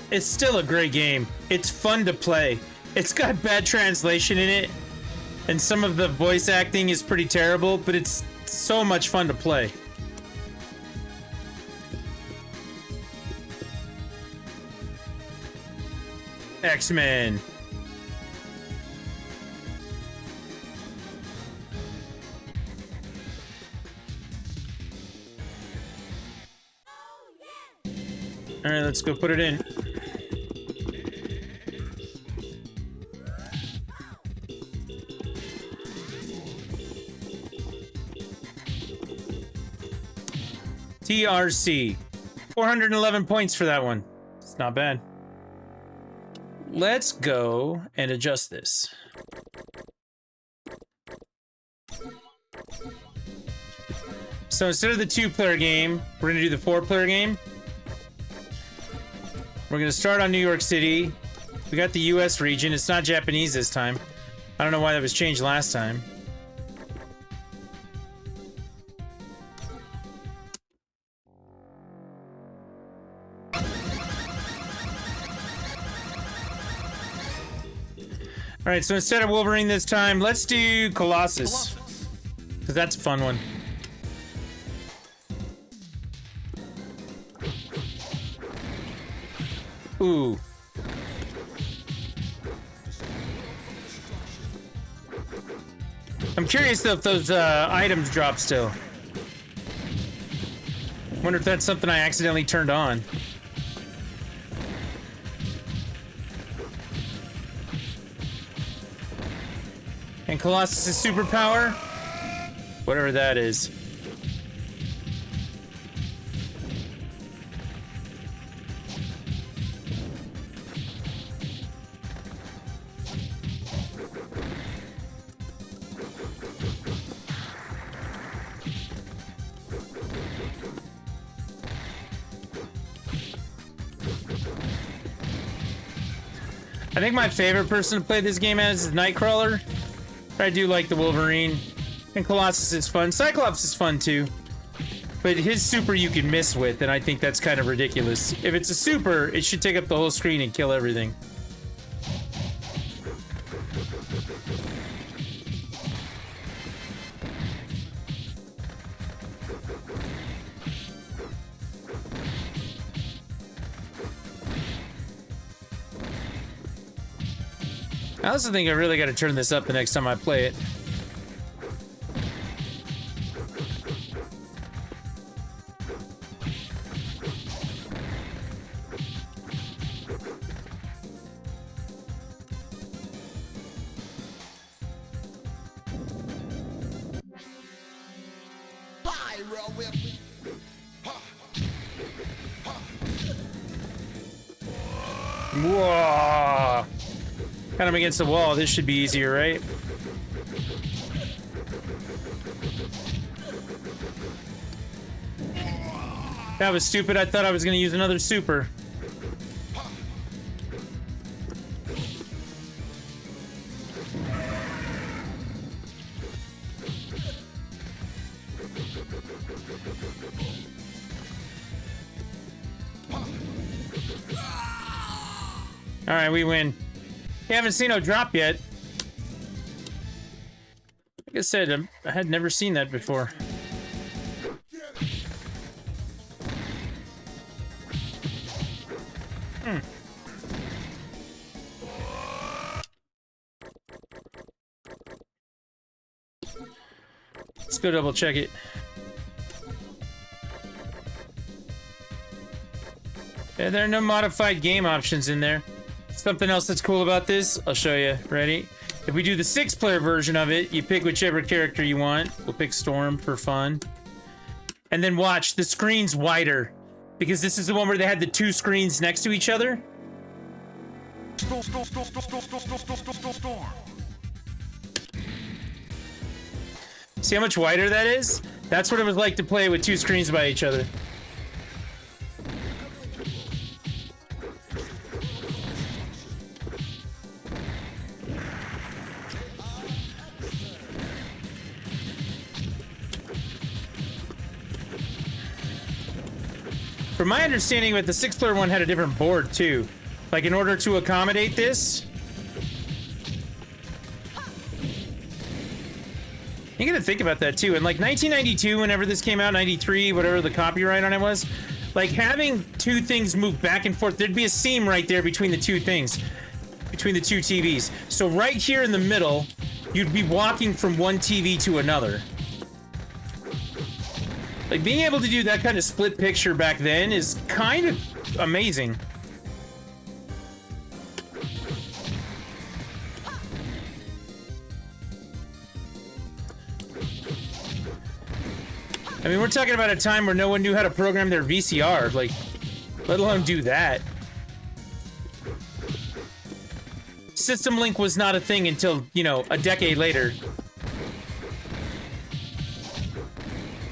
It's still a great game. It's fun to play. It's got bad translation in it, and some of the voice acting is pretty terrible, but it's so much fun to play. X-Men. All right, let's go put it in. TRC. 411 points for that one. It's not bad. Let's go and adjust this. So instead of the 2-player game, we're gonna do the 4-player game. We're gonna start on New York City. We got the US region. It's not Japanese this time. I don't know why that was changed last time. All right, so instead of Wolverine this time, let's do Colossus. Because that's a fun one. Ooh. I'm curious though if those items drop still. Wonder if that's something I accidentally turned on. And Colossus' superpower? Whatever that is. I think my favorite person to play this game as is Nightcrawler. I do like the Wolverine. And Colossus is fun. Cyclops is fun too. But his super you can miss with, and I think that's kind of ridiculous. If it's a super, it should take up the whole screen and kill everything. I also think I really got to turn this up the next time I play it. Pyro whip. Whoa! Got him against the wall. This should be easier, right? That was stupid. I thought I was going to use another super. All right, we win. You haven't seen no drop yet. Like I said, I had never seen that before. Let's go double check it. Yeah, there are no modified game options in there. Something else that's cool about this, I'll show you. Ready? If we do the 6-player version of it, you pick whichever character you want. We'll pick Storm for fun. And then watch, the screen's wider. Because this is the one where they had the 2 screens next to each other. See how much wider that is? That's what it was like to play with 2 screens by each other. From my understanding, with the 6-player one had a different board too. Like in order to accommodate this. You gotta think about that too. In like 1992, whenever this came out, 93, whatever the copyright on it was, like having 2 things move back and forth, there'd be a seam right there between the 2 things, between the 2 TVs. So right here in the middle, you'd be walking from one TV to another. Like, being able to do that kind of split picture back then is kind of amazing. I mean, we're talking about a time where no one knew how to program their VCR, like, let alone do that. System Link was not a thing until, you know, a decade later.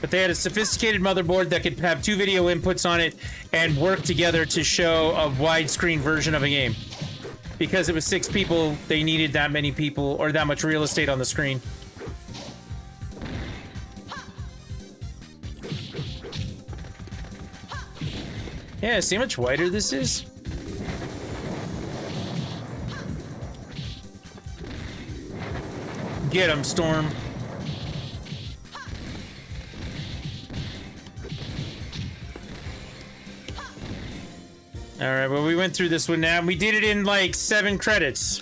But they had a sophisticated motherboard that could have 2 video inputs on it and work together to show a widescreen version of a game. Because it was 6 people, they needed that many people or that much real estate on the screen. Yeah, see how much wider this is? Get him, Storm. Alright, well, we went through this one now. We did it in like 7 credits.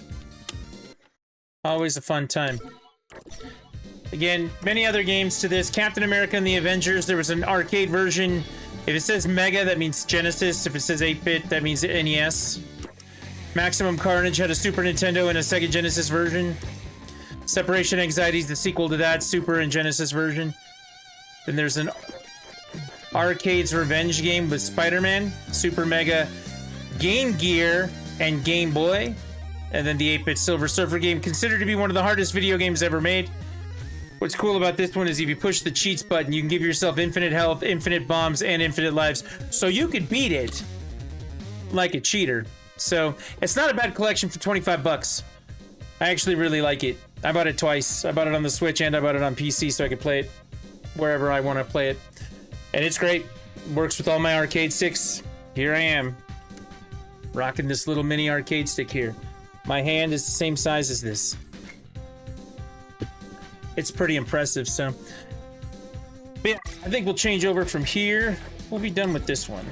Always a fun time. Again, many other games to this. Captain America and the Avengers, there was an arcade version. If it says Mega, that means Genesis. If it says 8-bit, that means NES. Maximum Carnage had a Super Nintendo and a Sega Genesis version. Separation Anxiety is the sequel to that, Super and Genesis version. Then there's an Arcade's Revenge game with Spider-Man, Super Mega, Game Gear, and Game Boy. And then the 8-bit Silver Surfer game, considered to be one of the hardest video games ever made. What's cool about this one is if you push the cheats button, you can give yourself infinite health, infinite bombs, and infinite lives. So you could beat it like a cheater. So it's not a bad collection for 25 bucks. I actually really like it. I bought it twice. I bought it on the Switch and I bought it on PC so I could play it wherever I want to play it. And it's great. Works with all my arcade sticks. Here I am, rocking this little mini arcade stick here. My hand is the same size as this. It's pretty impressive, so. But yeah, I think we'll change over from here. We'll be done with this one.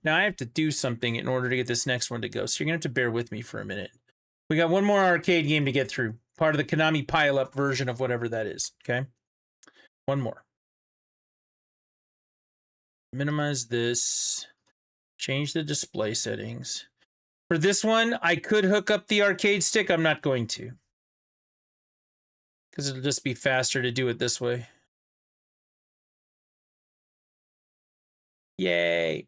Now I have to do something in order to get this next one to go, so you're gonna have to bear with me for a minute. We got one more arcade game to get through. Part of the Konami pile-up version of whatever that is, okay? One more. Minimize this. Change the display settings. For this one, I could hook up the arcade stick. I'm not going to. Because it'll just be faster to do it this way. Yay.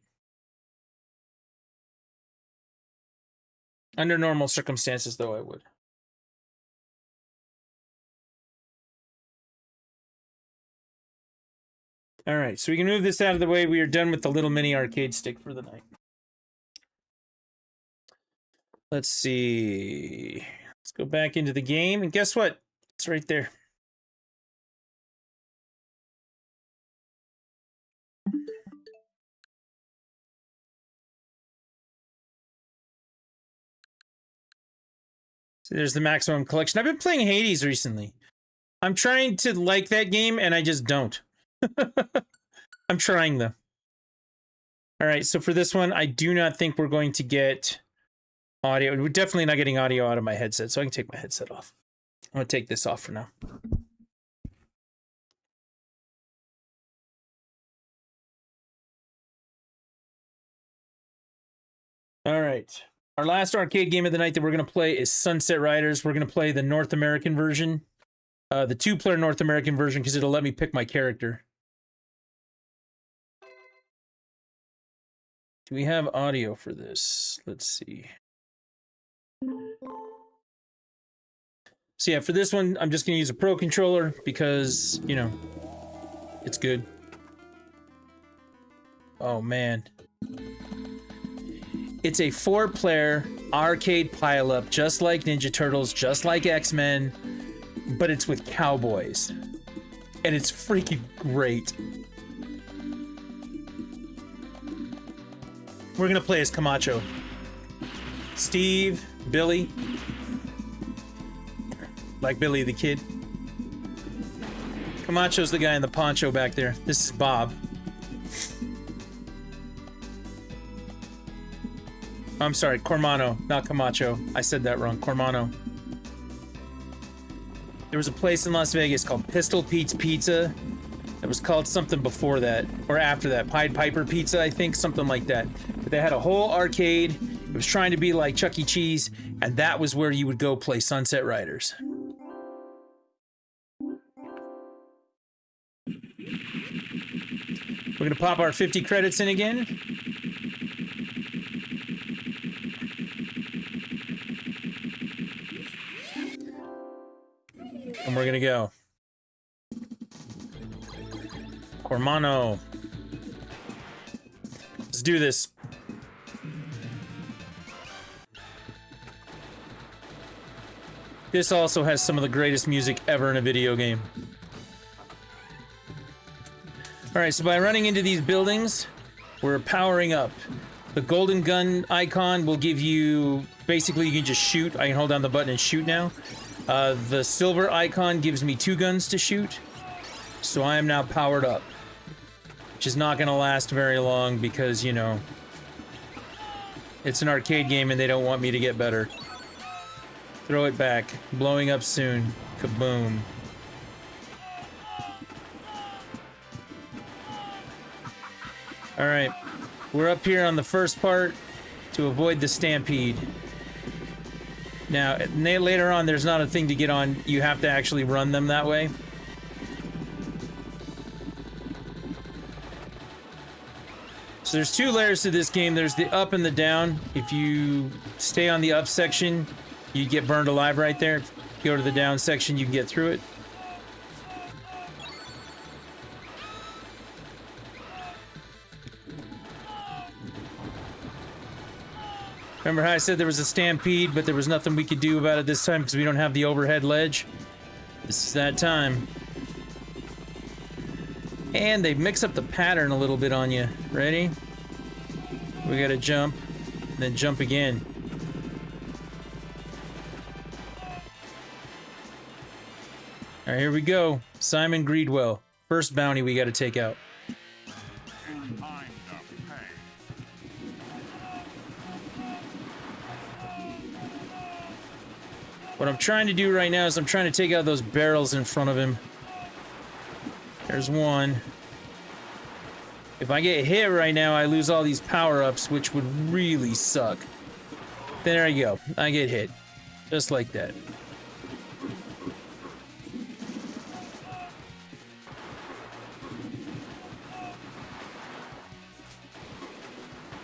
Under normal circumstances, though, I would. All right, so we can move this out of the way. We are done with the little mini arcade stick for the night. Let's see. Let's go back into the game, and guess what? It's right there. So there's the maximum collection. I've been playing Hades recently. I'm trying to like that game, and I just don't. I'm trying, though. All right, so for this one, I do not think we're going to get audio. We're definitely not getting audio out of my headset, so I can take my headset off. I'm going to take this off for now. All right. Our last arcade game of the night that we're going to play is Sunsetriders. We're going to play the North American version. The two-player North American version, because it'll let me pick my character. Do we have audio for this? Let's see. So yeah, for this one, I'm just going to use a Pro controller because, you know, it's good. Oh, man. It's a 4-player arcade pile-up, just like Ninja Turtles, just like X-Men, but it's with cowboys. And it's freaking great. We're gonna play as Camacho. Steve, Billy. Like Billy the Kid. Camacho's the guy in the poncho back there. This is Bob. I'm sorry, Cormano, not Camacho. I said that wrong, Cormano. There was a place in Las Vegas called Pistol Pete's Pizza. It was called something before that, or after that. Pied Piper Pizza, I think, something like that. But they had a whole arcade. It was trying to be like Chuck E. Cheese, and that was where you would go play Sunsetriders. We're gonna pop our 50 credits in again. And we're gonna go. Cormano. Let's do this. This also has some of the greatest music ever in a video game. Alright, so by running into these buildings, we're powering up. The golden gun icon will give you... Basically, you can just shoot. I can hold down the button and shoot now. The silver icon gives me 2 guns to shoot. So I am now powered up. Which is not going to last very long because, you know, it's an arcade game and they don't want me to get better. Throw it back. Blowing up soon. Kaboom. Alright. We're up here on the first part to avoid the stampede. Now, later on, there's not a thing to get on. You have to actually run them that way. So there's 2 layers to this game. There's the up and the down. If you stay on the up section, you get burned alive right there. If you go to the down section, you can get through it. Remember how I said there was a stampede, but there was nothing we could do about it this time because we don't have the overhead ledge? This is that time. And they mix up the pattern a little bit on you. Ready? We gotta jump, then jump again. Alright, here we go. Simon Greedwell. First bounty we gotta take out. What I'm trying to do right now is I'm trying to take out those barrels in front of him. There's one. If I get hit right now, I lose all these power-ups, which would really suck. There I go. I get hit. Just like that.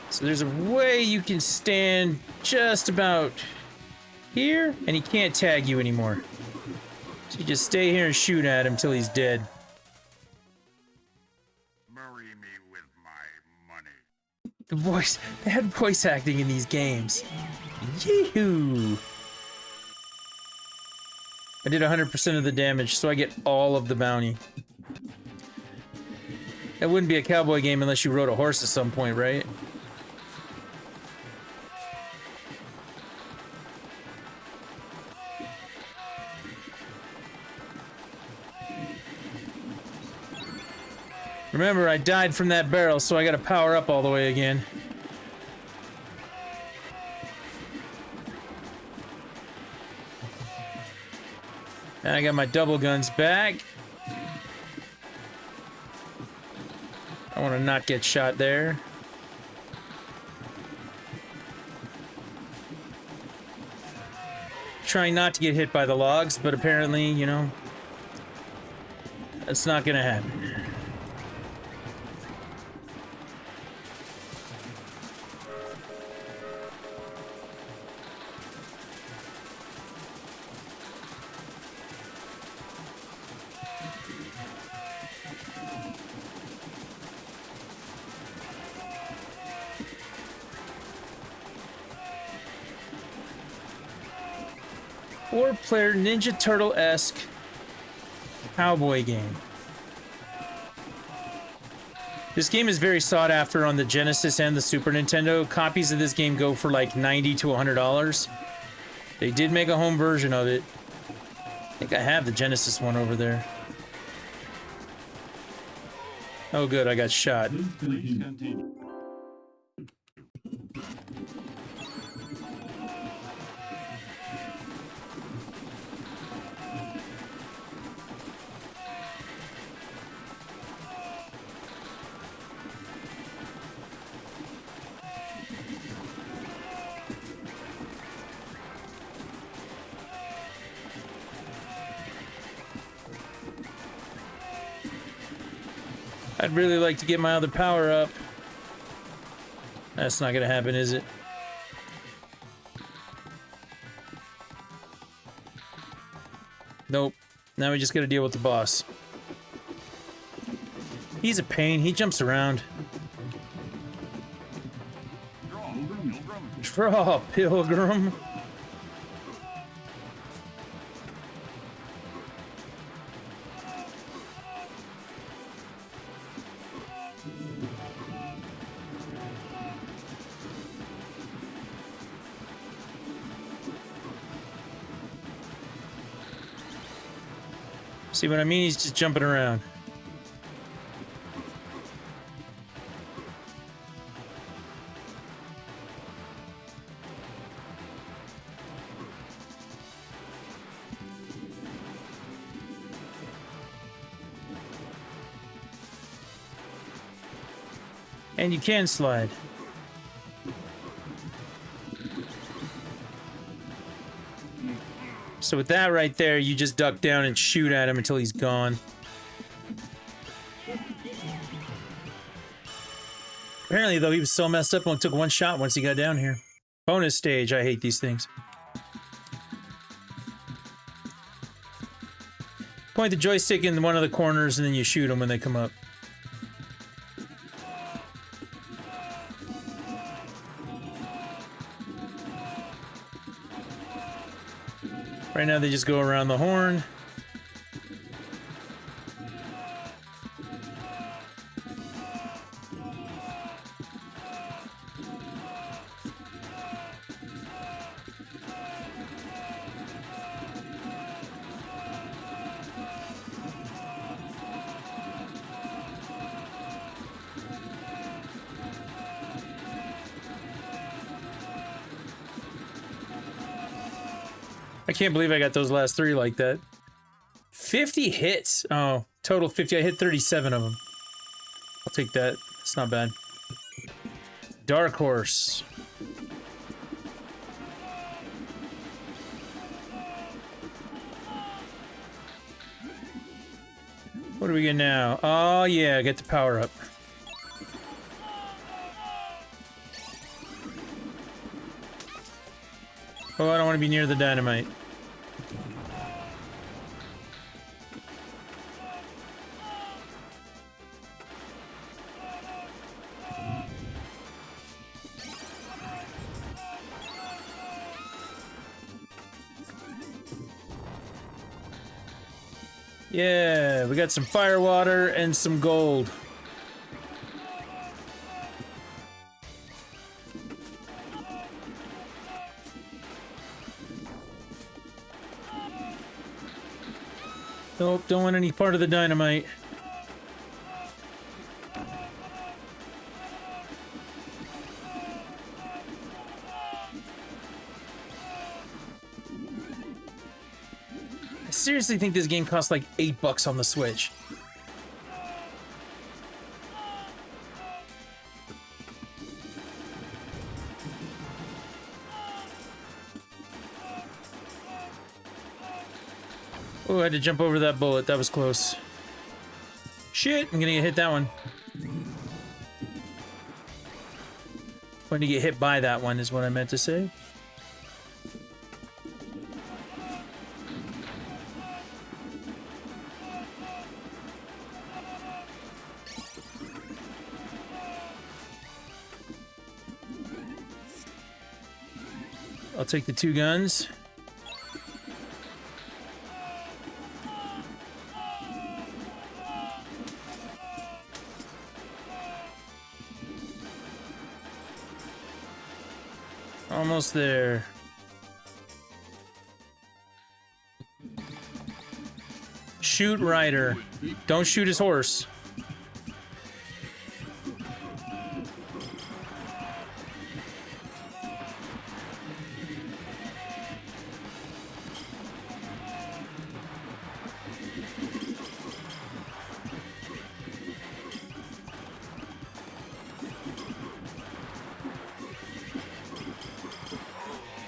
So there's a way you can stand just about here, and he can't tag you anymore. So you just stay here and shoot at him till he's dead. Marry me with my money. The voice, they had voice acting in these games. Yee-hoo! I did 100% of the damage, so I get all of the bounty. That wouldn't be a cowboy game unless you rode a horse at some point, right? Remember, I died from that barrel, so I gotta power up all the way again. And I got my double guns back. I want to not get shot there. Trying not to get hit by the logs, but apparently, you know, that's not gonna happen. Four-player Ninja Turtle-esque cowboy game. This game is very sought after on the Genesis and the Super Nintendo. Copies of this game go for like $90 to $100. They did make a home version of it. I think I have the Genesis one over there. Oh good, I got shot. I'd really like to get my other power up. That's not gonna happen, is it? Nope. Now we just gotta deal with the boss. He's a pain. He jumps around. Draw, Pilgrim. See what I mean? He's just jumping around. And you can slide. So with that right there, you just duck down and shoot at him until he's gone. Apparently, though, he was so messed up, only took one shot once he got down here. Bonus stage, I hate these things. Point the joystick in one of the corners and then you shoot them when they come up. Right now they just go around the horn. I can't believe I got those last 3 like that. 50 hits. Oh, total 50. I hit 37 of them. I'll take that. It's not bad. Dark Horse. What do we get now? Oh, yeah, get the power up. Oh, I don't want to be near the dynamite. Yeah, we got some fire water and some gold. Nope, don't want any part of the dynamite. I seriously think this game costs like $8 on the Switch. Oh, I had to jump over that bullet. That was close. Shit, I'm gonna get hit that one. Going to get hit by that one is what I meant to say. I'll take the 2 guns. Almost there. Shoot Ryder. Don't shoot his horse.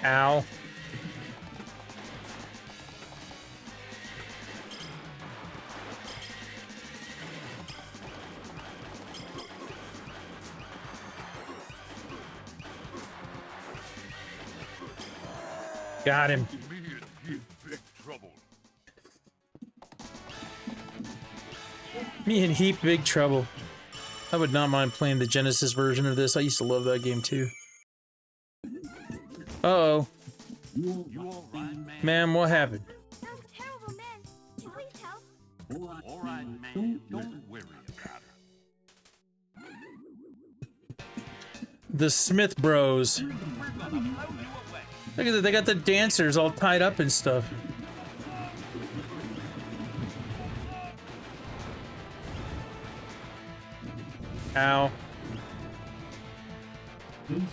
Ow. Got him. Me in heap big trouble. I would not mind playing the Genesis version of this. I used to love that game too. Uh-oh. Ma'am, what happened? That was terrible, man. Please help. All right, man. Don't worry about her. The Smith Bros. Look at that, they got the dancers all tied up and stuff. Ow.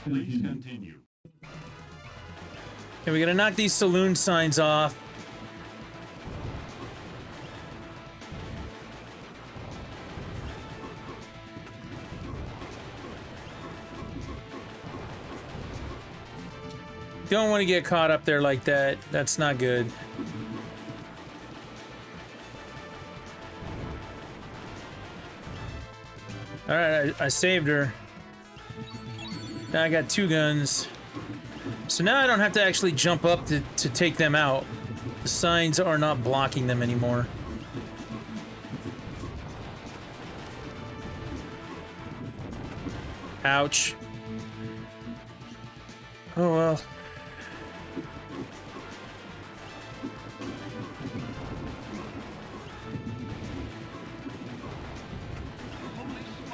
Please continue. Okay, we gotta knock these saloon signs off. Don't want to get caught up there like that. That's not good. Alright, I saved her. Now I got 2 guns. So now I don't have to actually jump up to take them out. The signs are not blocking them anymore. Ouch. Oh well.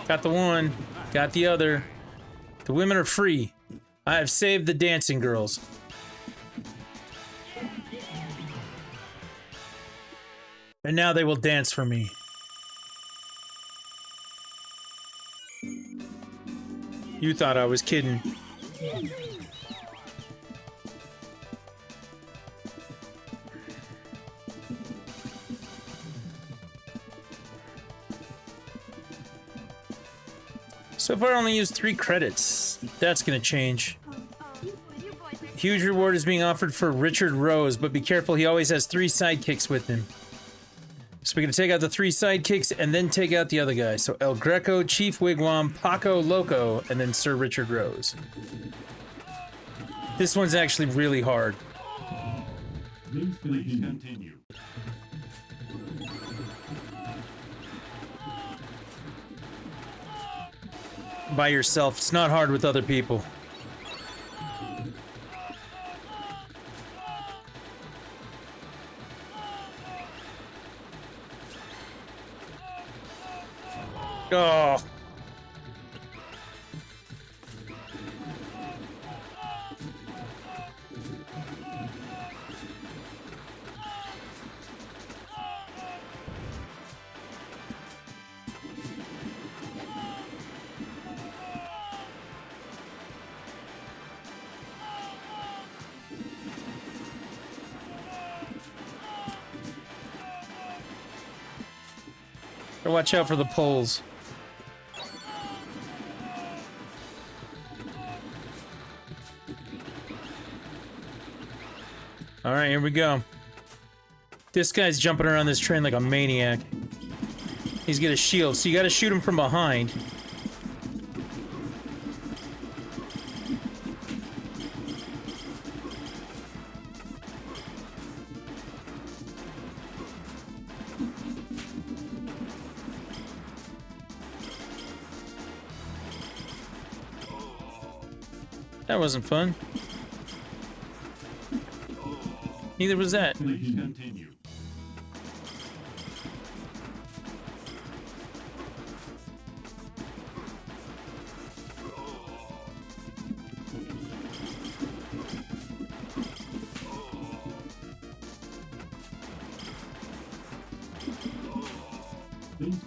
Got the one. Got the other. The women are free. I have saved the dancing girls. And now they will dance for me. You thought I was kidding. So far I only used 3 credits. That's gonna change. Huge reward is being offered for Richard Rose, but be careful, he always has 3 sidekicks with him. So we're gonna take out the 3 sidekicks and then take out the other guy. So El Greco, Chief Wigwam, Paco Loco, and then Sir Richard Rose. This one's actually really hard. Please continue. By yourself, it's not hard with other people. Oh. Watch out for the poles. Alright, here we go. This guy's jumping around this train like a maniac. He's got a shield, so you gotta shoot him from behind. That wasn't fun. Neither was that. Please continue.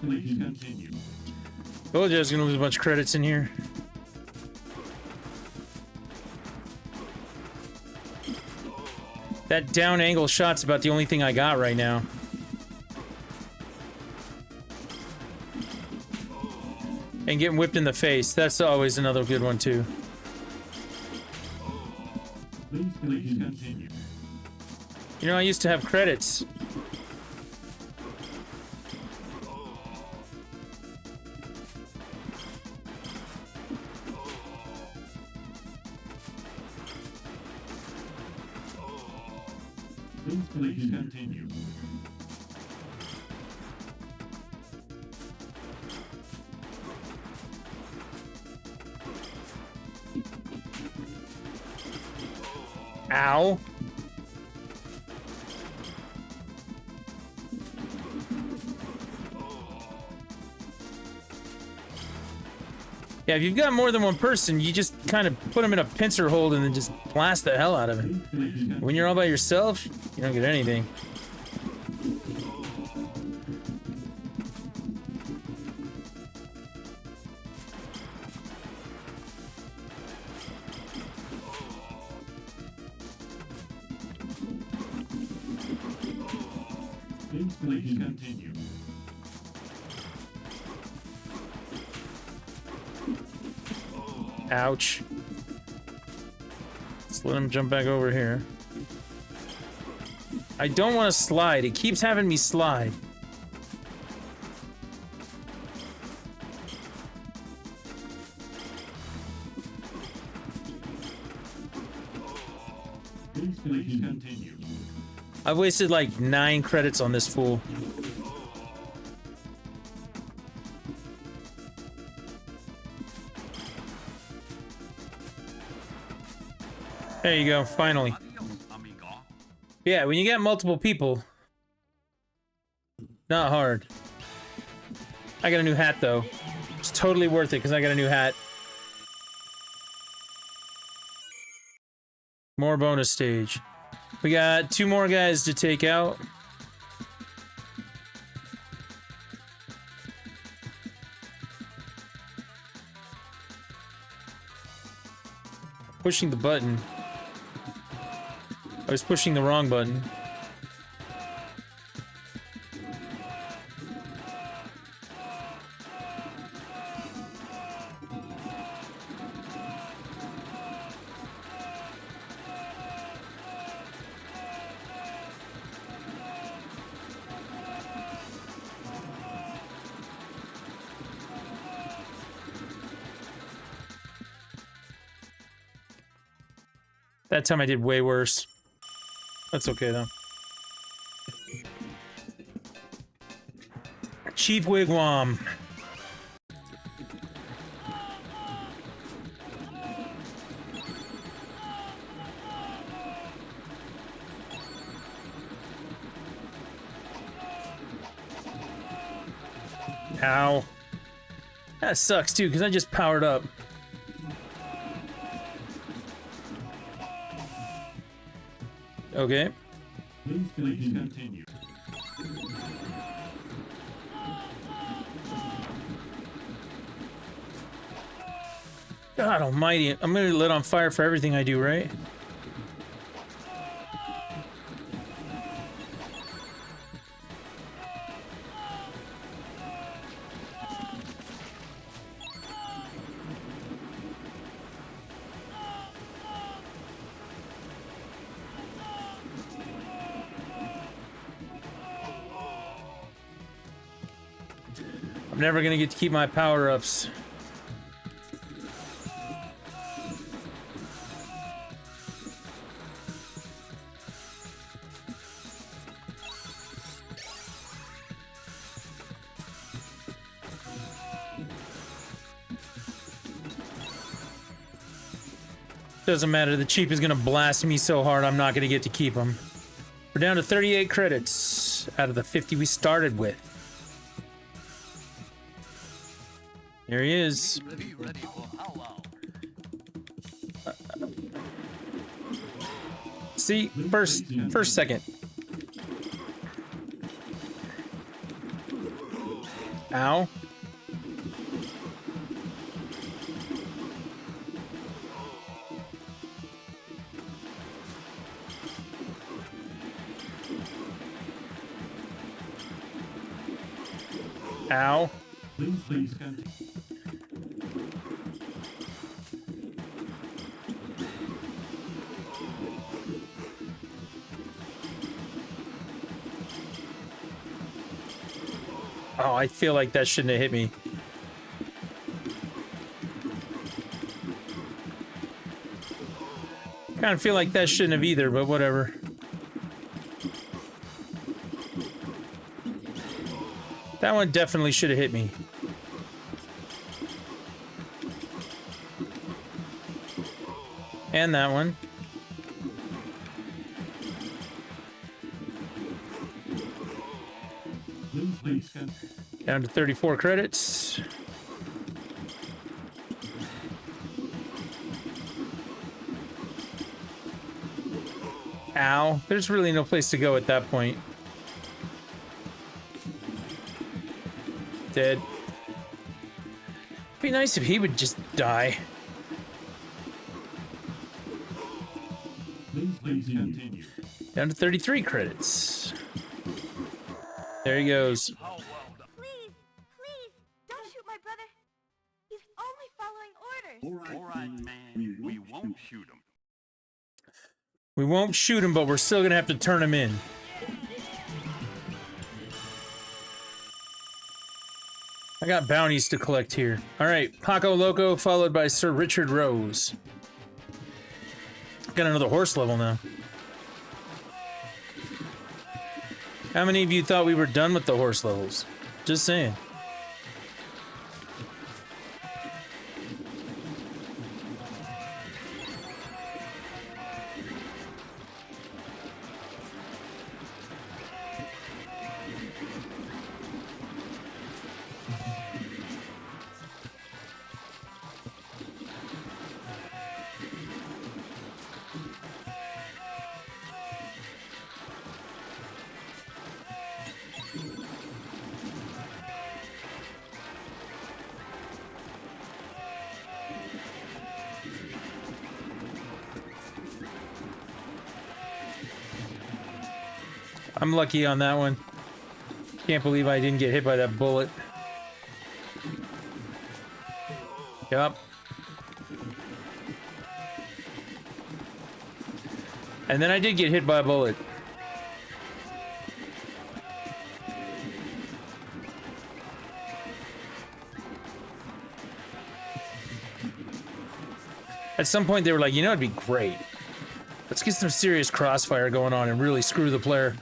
Please continue. Told you I was gonna lose a bunch of credits in here. That down angle shot's about the only thing I got right now. And getting whipped in the face, that's always another good one too. Please continue. You know, I used to have credits. Please continue. Ow. Yeah, if you've got more than one person, you just kind of put them in a pincer hold and then just blast the hell out of it. When you're all by yourself, you don't get anything. Please continue. Ouch. Let's let him jump back over here. I don't want to slide. It keeps having me slide. Please continue. I've wasted like 9 credits on this fool. There you go, finally. Yeah, when you get multiple people, not hard. I got a new hat though. It's totally worth it because I got a new hat. More bonus stage. We got 2 more guys to take out. Pushing the button. I was pushing the wrong button. That time I did way worse. That's okay, though. Chief Wigwam. Ow. That sucks, too, because I just powered up. Okay. Please continue. God almighty, I'm gonna be lit on fire for everything I do, right? I'm never gonna get to keep my power-ups. Doesn't matter, the Chief is gonna blast me so hard I'm not gonna get to keep him. We're down to 38 credits out of the 50 we started with. There he is. Be ready for powwow. See, first second. Ow. Ow. Please continue. Oh, I feel like that shouldn't have hit me. Kind of feel like that shouldn't have either, but whatever. That one definitely should have hit me. And that one. Please continue. Down to 34 credits. Ow. There's really no place to go at that point. Dead. Be nice if he would just die. Please continue. Down to 33 credits. There he goes. Please, please, don't shoot my brother. He's only following orders. All right, man. We won't shoot him. We won't shoot him, but we're still gonna have to turn him in. I got bounties to collect here. Alright, Paco Loco, followed by Sir Richard Rose. Got another horse level now. How many of you thought we were done with the horse levels? Just saying. I'm lucky on that one. Can't believe I didn't get hit by that bullet. Yup. And then I did get hit by a bullet. At some point they were like, you know, it'd be great. Let's get some serious crossfire going on and really screw the player.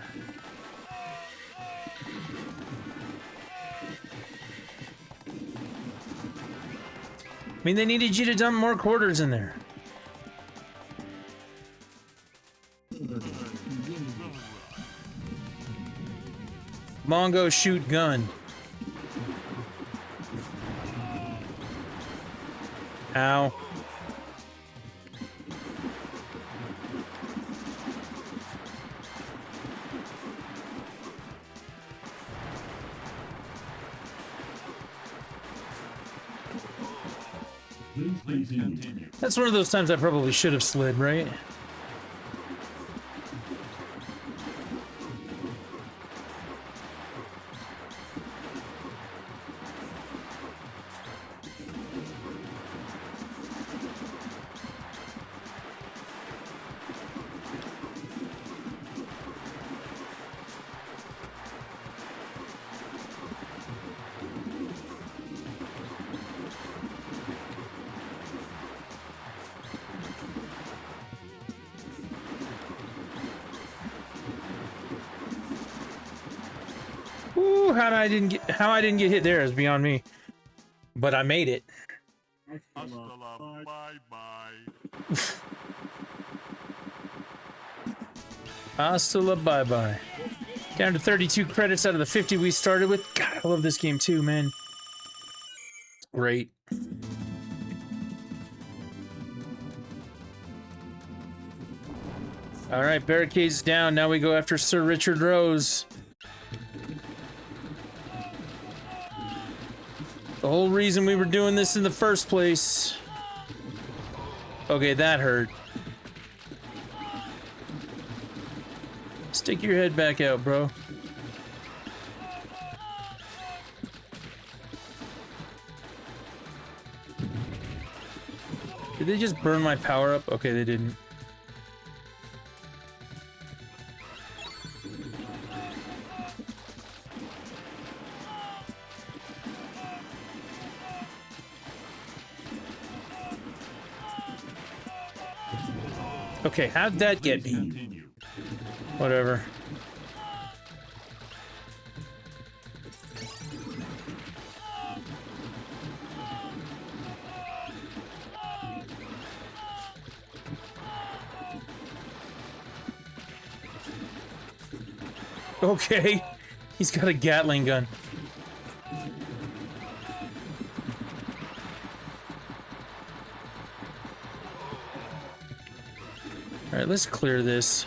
I mean, they needed you to dump more quarters in there. Mongo shoot gun. Ow. Please continue. That's one of those times I probably should have slid, right? Ooh, how I didn't get hit there is beyond me. But I made it. Hasta la bye-bye. Hasta la bye-bye. Down to 32 credits out of the 50 we started with. God, I love this game too, man. It's great. Alright, barricades down. Now we go after Sir Richard Rose. The whole reason we were doing this in the first place. Okay, that hurt. Stick your head back out, bro. Did they just burn my power up? Okay, they didn't. Okay, how'd that get me? Whatever. Okay, he's got a Gatling gun. All right, let's clear this.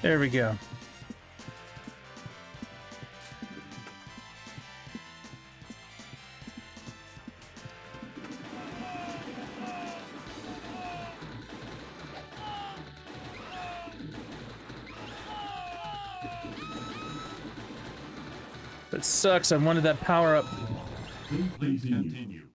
There we go. That sucks. I wanted that power up. Please continue.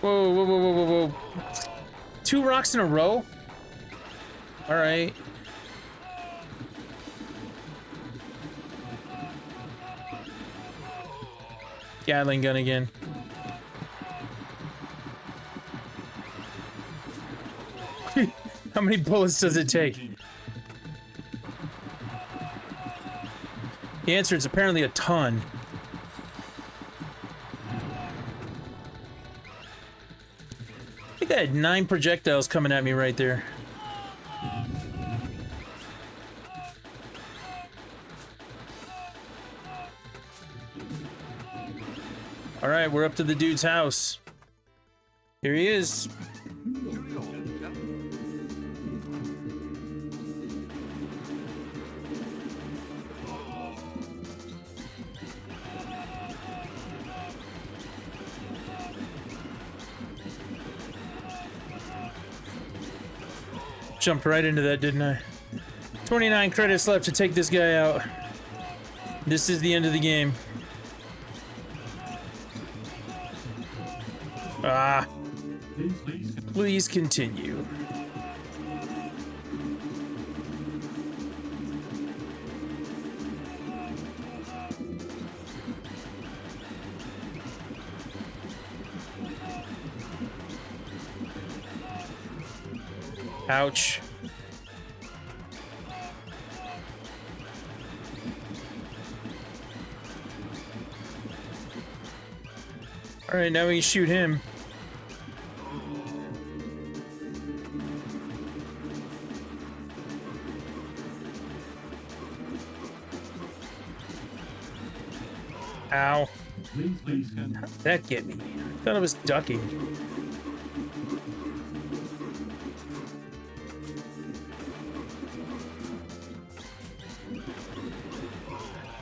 Whoa, whoa, whoa, whoa, whoa, whoa. 2 rocks in a row? All right. Gatling gun again. How many bullets does it take? The answer is apparently a ton. I think I had 9 projectiles coming at me right there. All right, we're up to the dude's house. Here he is. Jumped right into that, didn't I? 29 credits left to take this guy out. This is the end of the game. Ah. Please continue. Ouch. All right, now we can shoot him. Ow. How'd that get me? I thought I was ducking.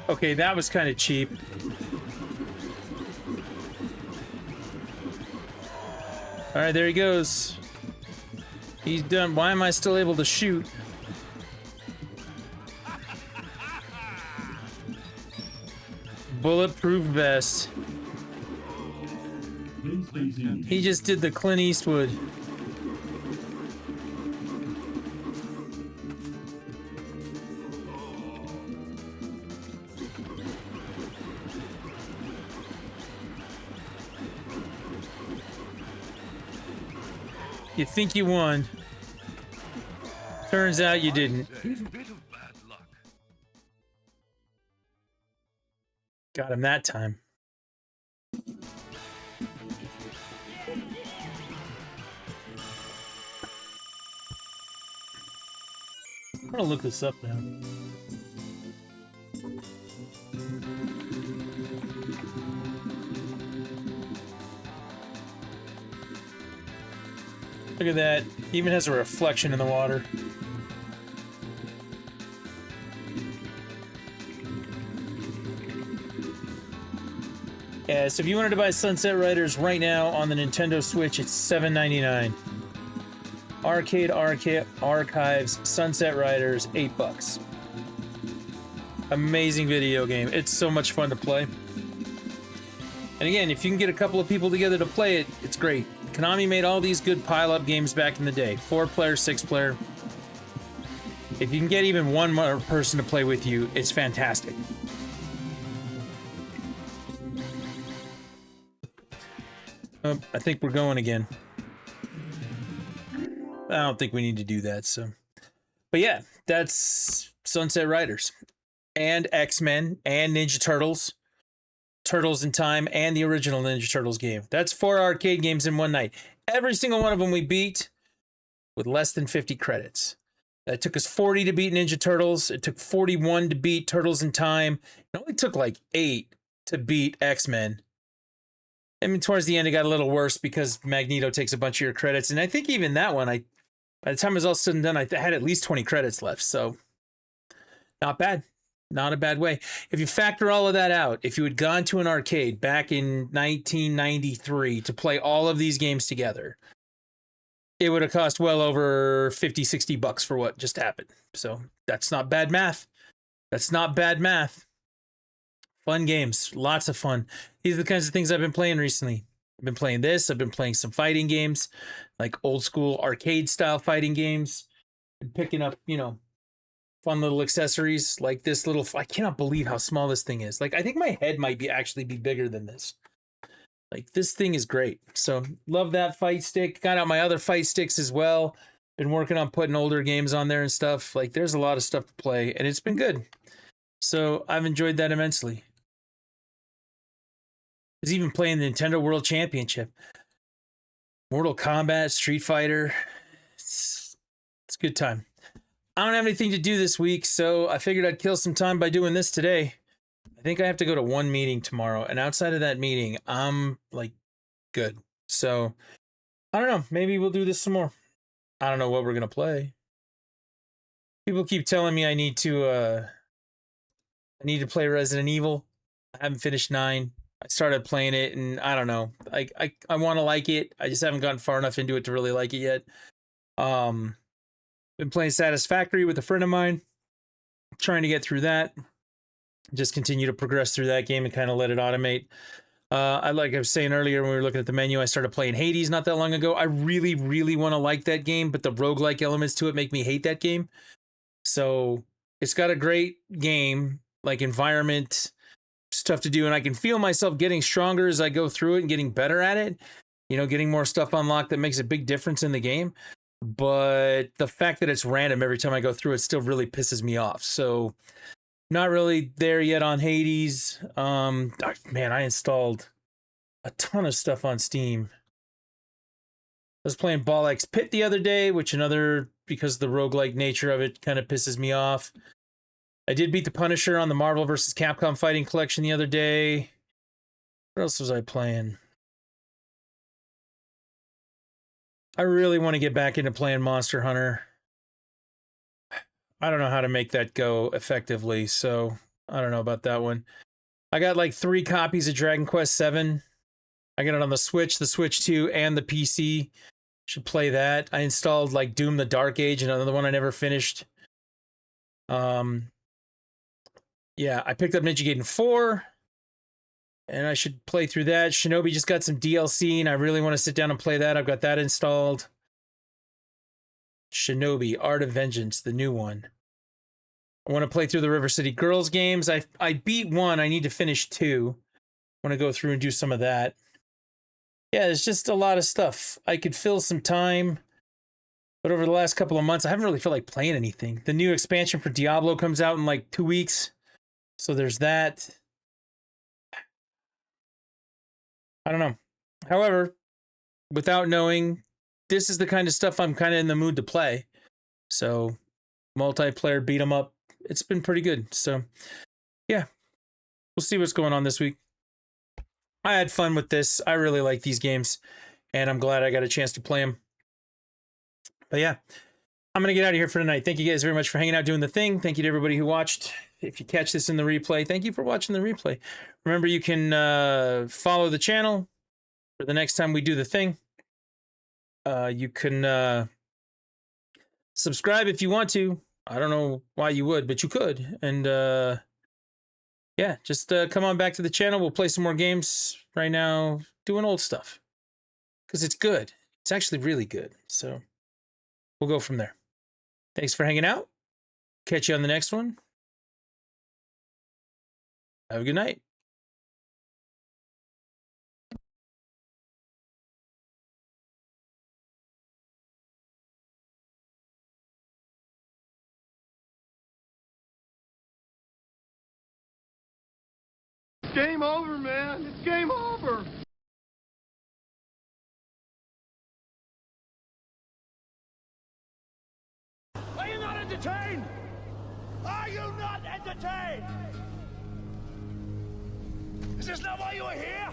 Okay, that was kind of cheap. All right, there he goes. He's done. Why am I still able to shoot? Bulletproof vest. He just did the Clint Eastwood. You think you won. Turns out you didn't. Got him that time. I'm gonna look this up now. Look at that. Even has a reflection in the water. Yeah, so if you wanted to buy Sunsetriders right now on the Nintendo Switch, it's $7.99. Arcade Archives Sunsetriders, $8. Amazing video game. It's so much fun to play. And again, if you can get a couple of people together to play it, it's great. Konami made all these good pile-up games back in the day. 4-player, 6-player. If you can get even one more person to play with you, it's fantastic. Oh, I think we're going again. I don't think we need to do that, so. But yeah, that's Sunsetriders. And X-Men, and Ninja Turtles. Turtles in Time, and the original Ninja Turtles game. That's 4 arcade games in one night. Every single one of them we beat with less than 50 credits. It took us 40 to beat Ninja Turtles. It took 41 to beat Turtles in Time. It only took like 8 to beat X-Men. I mean, towards the end, it got a little worse because Magneto takes a bunch of your credits. And I think even that one, by the time it was all said and done, I had at least 20 credits left. So, not bad. Not a bad way. If you factor all of that out, if you had gone to an arcade back in 1993 to play all of these games together, it would have cost well over 50, 60 bucks for what just happened. So that's not bad math. That's not bad math. Fun games. Lots of fun. These are the kinds of things I've been playing recently. I've been playing this. I've been playing some fighting games, like old school arcade style fighting games. Been picking up, fun little accessories like this little. I cannot believe how small this thing is. Like, I think my head might actually be bigger than this. Like, this thing is great. So love that fight stick. Got out my other fight sticks as well. Been working on putting older games on there and stuff. Like, there's a lot of stuff to play, and it's been good. So I've enjoyed that immensely. I was even playing the Nintendo World Championship. Mortal Kombat, Street Fighter. It's a good time. I don't have anything to do this week, so I figured I'd kill some time by doing this today. I think I have to go to one meeting tomorrow, and outside of that meeting, I'm, good. So I don't know. Maybe we'll do this some more. I don't know what we're gonna play. People keep telling me I need to play Resident Evil. I haven't finished 9. I started playing it, and I don't know. I want to like it. I just haven't gotten far enough into it to really like it yet. Been playing Satisfactory with a friend of mine, trying to get through that. Just continue to progress through that game and kind of let it automate. Like I was saying earlier when we were looking at the menu, I started playing Hades not that long ago. I really, really want to like that game, but the roguelike elements to it make me hate that game. So it's got a great game, like environment, stuff to do, and I can feel myself getting stronger as I go through it and getting better at it. You know, getting more stuff unlocked that makes a big difference in the game. But the fact that it's random every time I go through it still really pisses me off. So not really there yet on Hades. Man, I installed a ton of stuff on Steam. I was playing Ball X Pit the other day, which because the roguelike nature of it kind of pisses me off. I did beat the Punisher on the Marvel vs. Capcom Fighting Collection the other day. What else was I playing? I really want to get back into playing Monster Hunter. I don't know how to make that go effectively, so I don't know about that one. I got like 3 copies of Dragon Quest VII. I got it on the Switch 2, and the PC. Should play that. I installed like Doom the Dark Age, another one I never finished. Yeah, I picked up Ninja Gaiden 4, and I should play through that. Shinobi just got some DLC, and I really want to sit down and play that. I've got that installed. Shinobi, Art of Vengeance, the new one. I want to play through the River City Girls games. I beat 1. I need to finish 2. I want to go through and do some of that. Yeah, it's just a lot of stuff. I could fill some time, but over the last couple of months, I haven't really felt like playing anything. The new expansion for Diablo comes out in like 2 weeks. So there's that. I don't know. However, without knowing, this is the kind of stuff I'm kind of in the mood to play. So multiplayer beat 'em up. It's been pretty good. So yeah, we'll see what's going on this week. I had fun with this. I really like these games, and I'm glad I got a chance to play them. But yeah, I'm going to get out of here for tonight. Thank you guys very much for hanging out, doing the thing. Thank you to everybody who watched. If you catch this in the replay, thank you for watching the replay. Remember, you can follow the channel for the next time we do the thing. You can subscribe if you want to. I don't know why you would, but you could. And yeah, just come on back to the channel. We'll play some more games right now, doing old stuff. Because it's good. It's actually really good. So we'll go from there. Thanks for hanging out. Catch you on the next one. Have a good night. Game over, man. It's game over. Are you not entertained? Are you not entertained? Is this not why you are here?